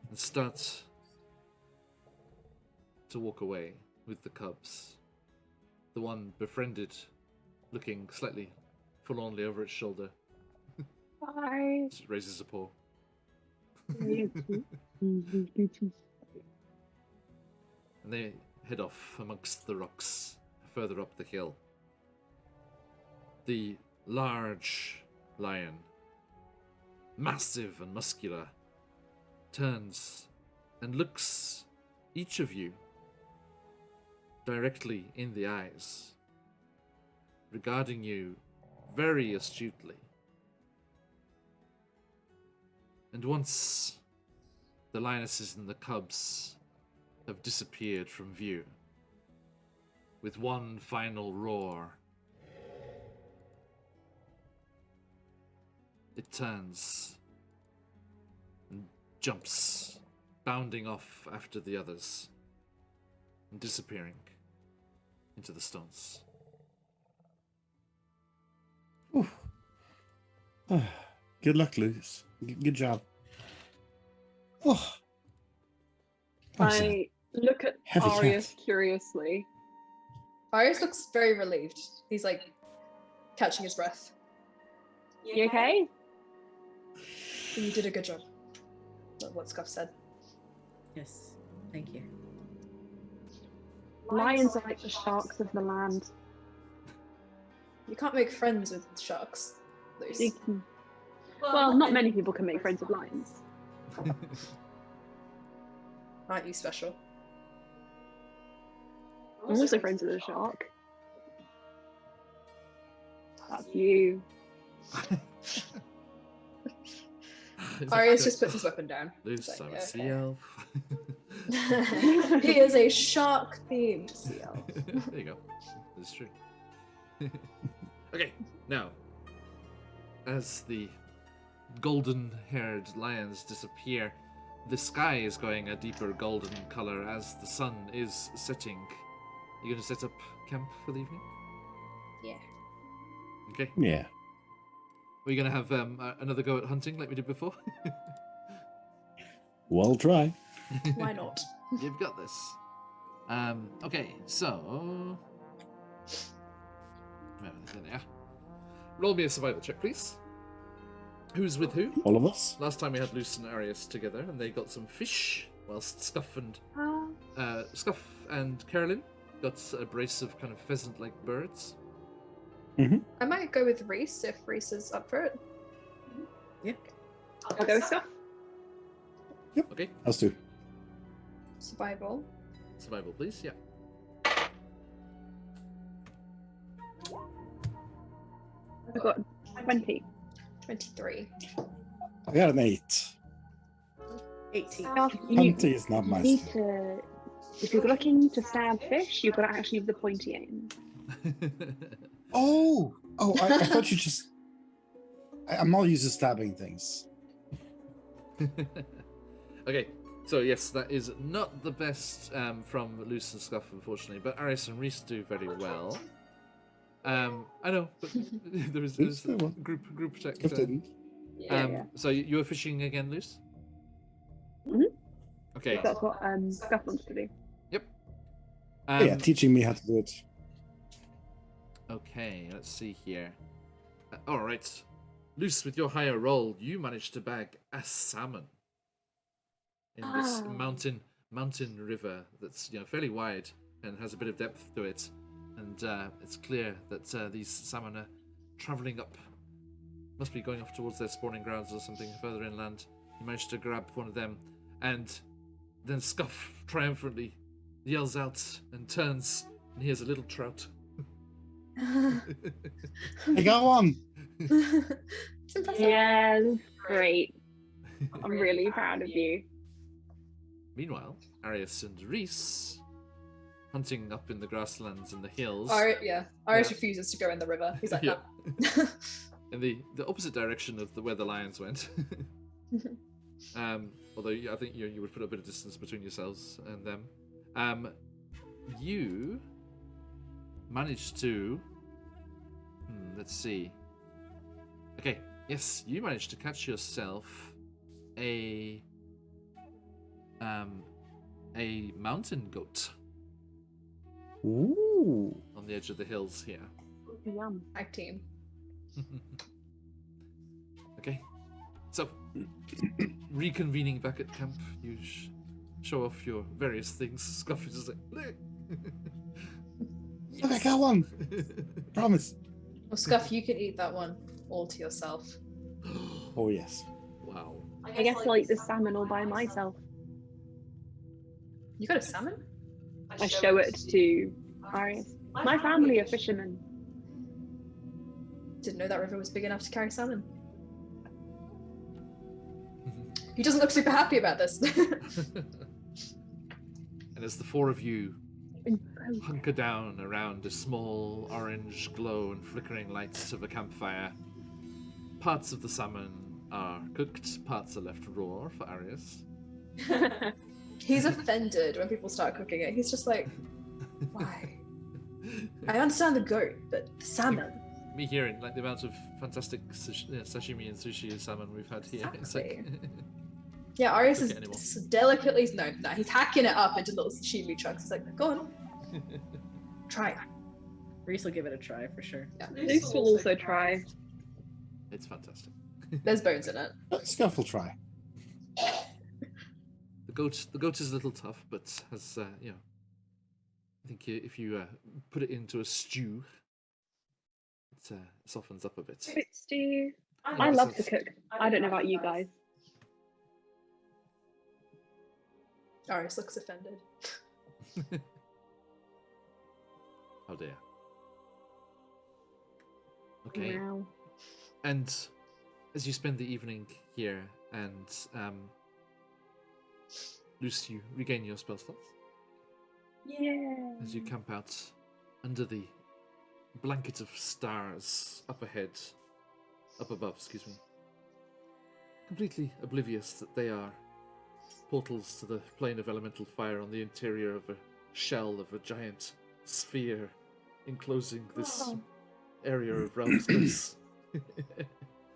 and start to walk away with the cubs. The one befriended, looking slightly forlornly over its shoulder. Bye. Just raises a paw. And they head off amongst the rocks further up the hill. The large lion, massive and muscular, turns and looks each of you directly in the eyes regarding you very astutely. And once the lionesses and the cubs have disappeared from view, with one final roar, it turns and jumps, bounding off after the others, and disappearing into the stones. Good luck, Lucas. Good job. Oh. I look at Heavy Arius cat. curiously. Arius looks very relieved. He's like catching his breath. You okay? You did a good job. That's what Scuff said. Yes, thank you. Lions are like the sharks of the land. You can't make friends with sharks, Luce. You can- Well, not many people can make friends with lions. Aren't you special? I'm also friends with a shark. That's you. Arius just puts his weapon down. Loose, It's I'm like, a sea elf. He is a shark-themed sea elf. There you go. That's true. Okay, now, as the golden-haired lions disappear, the sky is going a deeper golden color as the sun is setting. You gonna set up camp for the evening? Yeah. Okay. Yeah. Are you gonna have another go at hunting like we did before? Well, try. Why not? You've got this. Okay, so... There they are. Roll me a survival check, please. Who's with who? All of us. Last time we had Luce and Arius together, and they got some fish, whilst Scuff and Carolyn got a brace of kind of pheasant-like birds. I might go with Reese if Reese is up for it. Yeah. I'll go with stuff. Okay, Us too. Survival. survival, please. Yeah. I've got 20. 23. I got an 8. 18. Hunting is not my need skill. to, if you're looking to stab fish, you've got to actually have the pointy aim. Oh, I thought you just. I'm not used to stabbing things. Okay, so yes, that is not the best from Luce and Scuff, unfortunately, but Arius and Reese do very well. I know, but there's group protect. Scuff didn't. Yeah. So you were fishing again, Luce? Mhm. Okay. If that's what Scuff wants to do. Yep. Yeah, teaching me how to do it. Okay, let's see here. All right, Luce, with your higher roll, you managed to bag a salmon in this mountain river that's fairly wide and has a bit of depth to it, and it's clear that these salmon are travelling up. Must be going off towards their spawning grounds or something further inland. You managed to grab one of them, and then Scuff triumphantly yells out and turns and hears a little trout. I got one. It's impressive. Yeah, great. I'm really proud of you. Meanwhile, Arius and Reese, hunting up in the grasslands and the hills, Arius Yeah. refuses to go in the river. He's like, Yeah. no. in the opposite direction of where the lions went. Although I think you would put a bit of distance between yourselves and them. You managed to... let's see. Okay, yes, you managed to catch yourself a mountain goat Ooh. on the edge of the hills here. Yum. Tag team. Okay, so reconvening back at camp, you show off your various things. Scuff is just like, look. Look, I got one. Promise. Well, Scuff, you can eat that one all to yourself. Oh yes. Wow. I guess I'll eat the salmon all by myself. You got a salmon? I show it to Arius. My family are fishermen. Didn't know that river was big enough to carry salmon. He doesn't look super happy about this. And as the four of you hunker down around a small orange glow and flickering lights of a campfire, parts of the salmon are cooked, parts are left raw for Arius. He's offended when people start cooking it. He's just like, why? I understand the goat, but the salmon. Me hearing like the amount of fantastic sashimi and sushi and salmon we've had here. It's like, yeah, Arius cook it anymore. is delicately no, he's hacking it up into little sashimi chunks. He's like, go on, try it. Reese will give it a try for sure. Yeah. Luce will also try. It's fantastic. There's bones in it. Scuff will try. The goat is a little tough, but has you know, I think if you put it into a stew, it softens up a bit. Great stew. Yeah, I it love to sounds- cook. I don't know about you guys. Arius looks offended. Oh dear. Okay. Wow. And as you spend the evening here, and Luce, you regain your spell slots Yeah. as you camp out under the blanket of stars up above, excuse me. Completely oblivious that they are portals to the plane of elemental fire on the interior of a shell of a giant sphere enclosing this Oh. area of realm space.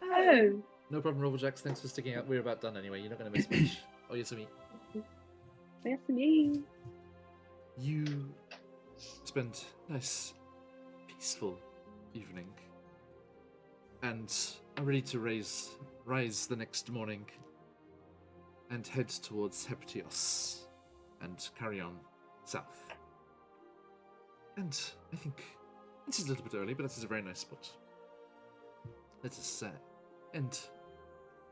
Oh. No problem, Robblejax. Thanks for sticking out. We're about done anyway. You're not going to miss much. Oh, yes, me. Yes, me. You spend a nice, peaceful evening, and are ready to rise the next morning and head towards Hepatios and carry on south. And I think this is a little bit early, but this is a very nice spot. Let us end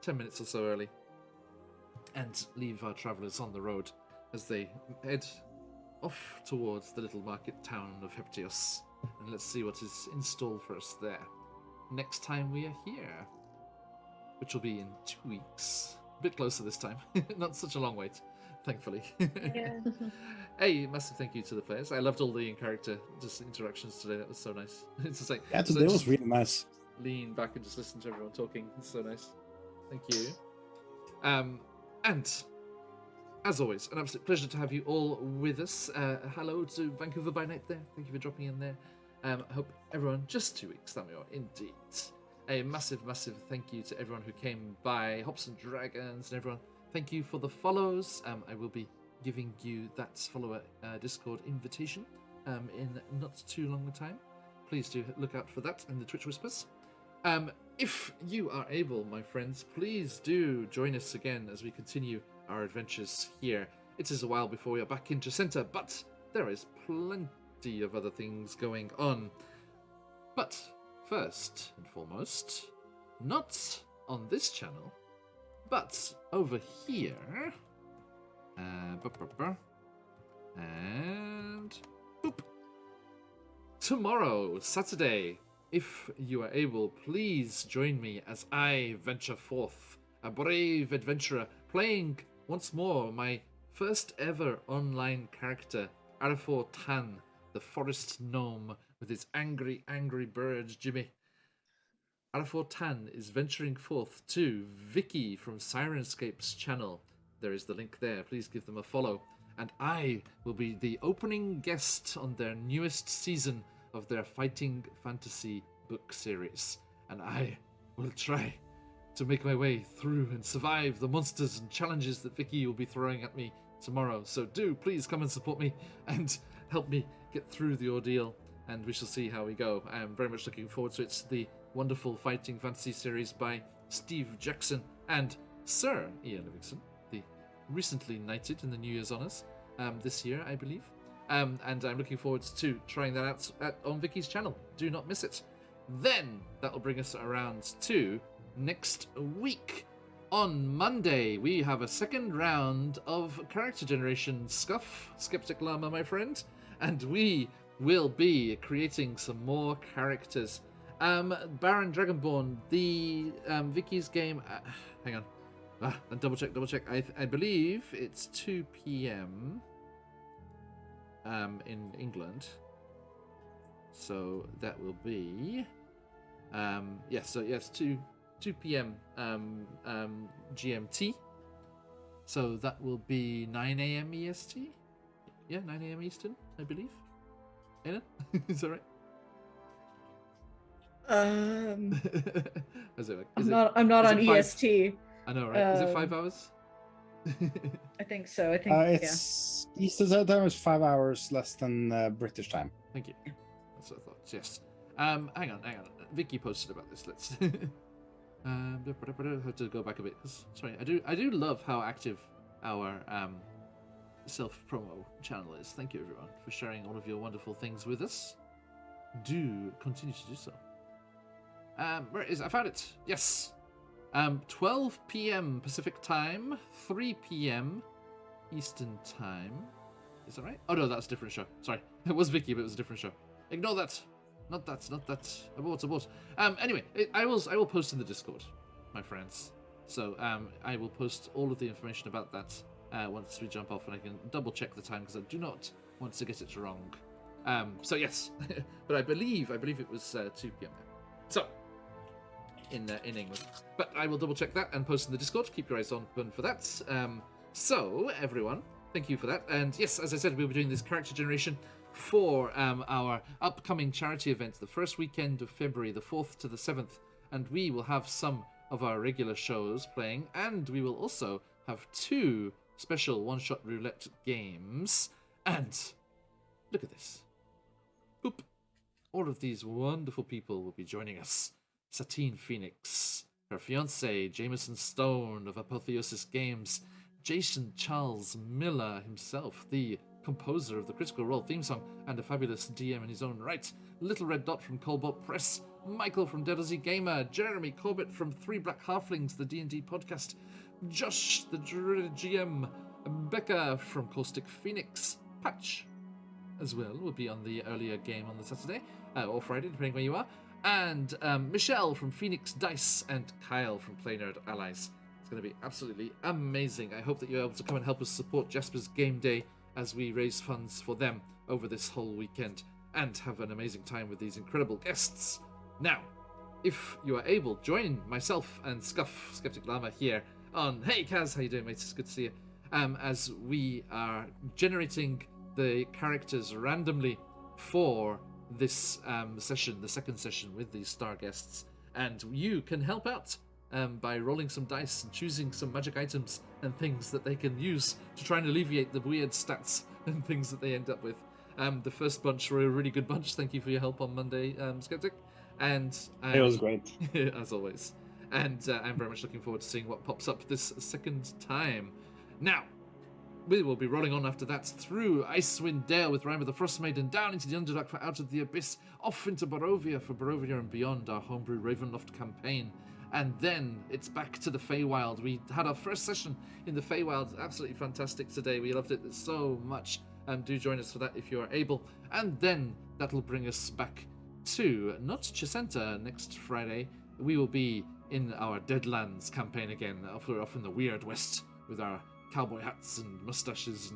10 minutes or so early and leave our travellers on the road as they head off towards the little market town of Hepatios. And let's see what is in store for us there next time we are here, which will be in 2 weeks. A bit closer this time. Not such a long wait, thankfully. Yeah. Hey, massive thank you to the players. I loved all the in-character just interactions today. That was so nice. It's just like Yeah, so today was just really nice. lean back and just listen to everyone talking. It's so nice. Thank you. And as always, an absolute pleasure to have you all with us. Hello to Vancouver by Night there. Thank you for dropping in there. I hope everyone, just 2 weeks, that we are indeed. A massive, massive thank you to everyone who came by, Hops and Dragons and everyone. Thank you for the follows. I will be giving you that follower Discord invitation in not too long a time. Please do look out for that in the Twitch Whispers. If you are able, my friends, please do join us again as we continue our adventures here. It is a while before we are back in Chessenta, but there is plenty of other things going on. But first and foremost, not on this channel, but over here. And boop. Tomorrow, Saturday, if you are able, please join me as I venture forth, a brave adventurer, playing once more my first ever online character, Arafor Tan, the forest gnome with his angry, angry bird, Jimmy. Arafor Tan is venturing forth to Vicky from Sirenscape's channel. There is the link there. Please give them a follow. And I will be the opening guest on their newest season of their fighting fantasy book series. And I will try to make my way through and survive the monsters and challenges that Vicky will be throwing at me tomorrow. So do please come and support me and help me get through the ordeal. And we shall see how we go. I am very much looking forward to it. The wonderful fighting fantasy series by Steve Jackson and Sir Ian Livingston, the recently knighted in the New Year's Honours this year, I believe. And I'm looking forward to trying that out on Vicky's channel. Do not miss it. Then that will bring us around to next week. On Monday, we have a second round of character generation Scuff, Sceptic Llama, my friend, and we will be creating some more characters. Baron Dragonborn, the Vicky's game. Hang on. Double check. I believe it's 2 p.m. In England. So that will be. Yes, 2 p.m. GMT. So that will be 9 a.m. EST. Yeah, 9 a.m. Eastern, I believe. Anna, is that right? I'm not on EST. I know, right? Is it 5 hours? I think so. I think it's Eastern time is 5 hours less than British time. Thank you. That's what I thought. Yes. Hang on. Vicky posted about this. Let's. I have to go back a bit because sorry, I do love how active our self-promo channel is. Thank you everyone for sharing all of your wonderful things with us. Do continue to do so. Where is it? I found it. Yes. 12 p.m. Pacific time, 3 p.m. Eastern time. Is that right? Oh no, that's a different show. Sorry, it was Vicky, but it was a different show. Ignore that. Not that. Abort. Anyway, I will post in the Discord, my friends. So I will post all of the information about that once we jump off, and I can double check the time because I do not want to get it wrong. So yes, but I believe it was 2 p.m. So in England, but I will double check that and post in the Discord. Keep your eyes open for that. So everyone, thank you for that. And yes, as I said, we'll be doing this character generation for our upcoming charity event, the first weekend of February, the 4th to the 7th, and we will have some of our regular shows playing, and we will also have 2 special one-shot roulette games. And look at this. Boop. All of these wonderful people will be joining us. Satine Phoenix, her fiancé, Jameson Stone of Apotheosis Games, Jason Charles Miller himself, the composer of the Critical Role theme song and a fabulous DM in his own right, Little Red Dot from Colbot Press, Michael from Dedalzy Gamer, Jeremy Corbett from Three Black Halflings, the D&D podcast, Josh, the Druid GM, Becca from Caustic Phoenix, Patch as well will be on the earlier game on the Saturday, or Friday, depending where you are, and Michelle from Phoenix Dice, and Kyle from Play Nerd Allies. It's going to be absolutely amazing. I hope that you're able to come and help us support Jasper's Game Day as we raise funds for them over this whole weekend and have an amazing time with these incredible guests. Now, if you are able, join myself and Scuff, Sceptic Llama, here on... Hey Kaz, how you doing, mate? It's good to see you. As we are generating the characters randomly for this session, the second session with these star guests, and you can help out by rolling some dice and choosing some magic items and things that they can use to try and alleviate the weird stats and things that they end up with. The first bunch were a really good bunch. Thank you for your help on Monday, Skeptic. And it was great, as always. And I'm very much looking forward to seeing what pops up this second time. Now, we will be rolling on after that through Icewind Dale with Rime of the Frost Maiden, down into the Underdark for Out of the Abyss, off into Barovia for Barovia and Beyond, our homebrew Ravenloft campaign. And then it's back to the Feywild. We had our first session in the Feywild, absolutely fantastic today. We loved it so much. Do join us for that if you are able. And then that'll bring us back to, not Chessenta next Friday. We will be in our Deadlands campaign again, off in the Weird West with our cowboy hats and mustaches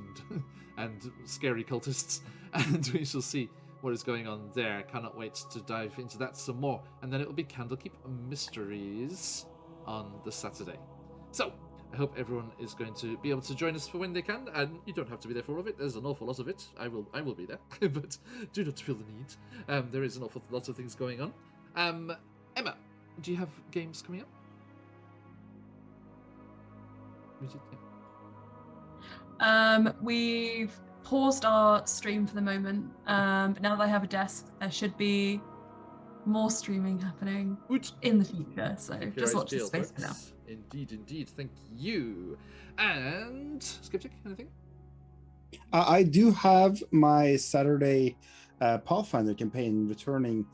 and scary cultists. And we shall see what is going on there. Cannot wait to dive into that some more. And then it will be Candlekeep Mysteries on the Saturday. So I hope everyone is going to be able to join us for when they can, and you don't have to be there for all of it. There's an awful lot of it. I will be there, but do not feel the need. There is an awful lot of things going on. Emma, do you have games coming up? We've paused our stream for the moment, but now that I have a desk, there should be more streaming happening in the future. So just watch this space for now. Indeed. Thank you. And Skeptic, anything? I do have my Saturday Pathfinder campaign returning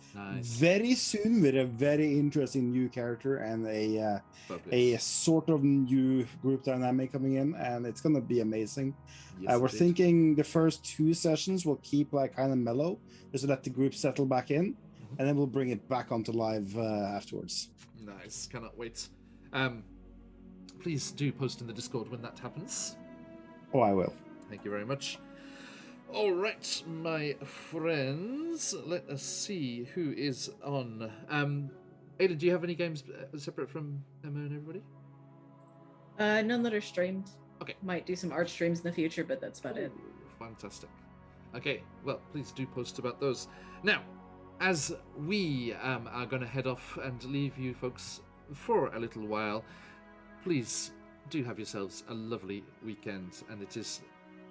very soon with a very interesting new character and a sort of new group dynamic coming in, and it's going to be amazing. We're thinking the first 2 sessions will keep like kind of mellow just to let the group settle back in, and then we'll bring it back onto live afterwards. Nice, cannot wait. Please do post in the Discord when that happens. Oh, I will. Thank you very much. All right, my friends, let us see who is on. Ada, do you have any games separate from Emma and everybody? None that are streamed. Okay. Might do some art streams in the future, but that's about it. Fantastic. Okay, well, please do post about those. Now, as we are going to head off and leave you folks for a little while, please do have yourselves a lovely weekend, and it is,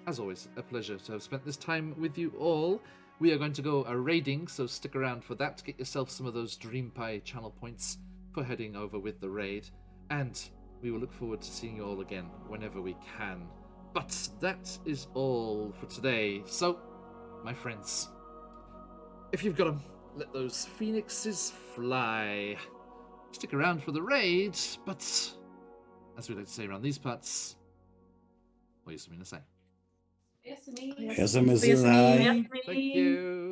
as always, a pleasure to have spent this time with you all. We are going to go raiding, so stick around for that. Get yourself some of those Dream Pie channel points for heading over with the raid, and we will look forward to seeing you all again whenever we can. But that is all for today. So, my friends, if you've got them, let those phoenixes fly. Stick around for the raid, but as we like to say around these parts, what are you going to say? Yes, Thank you.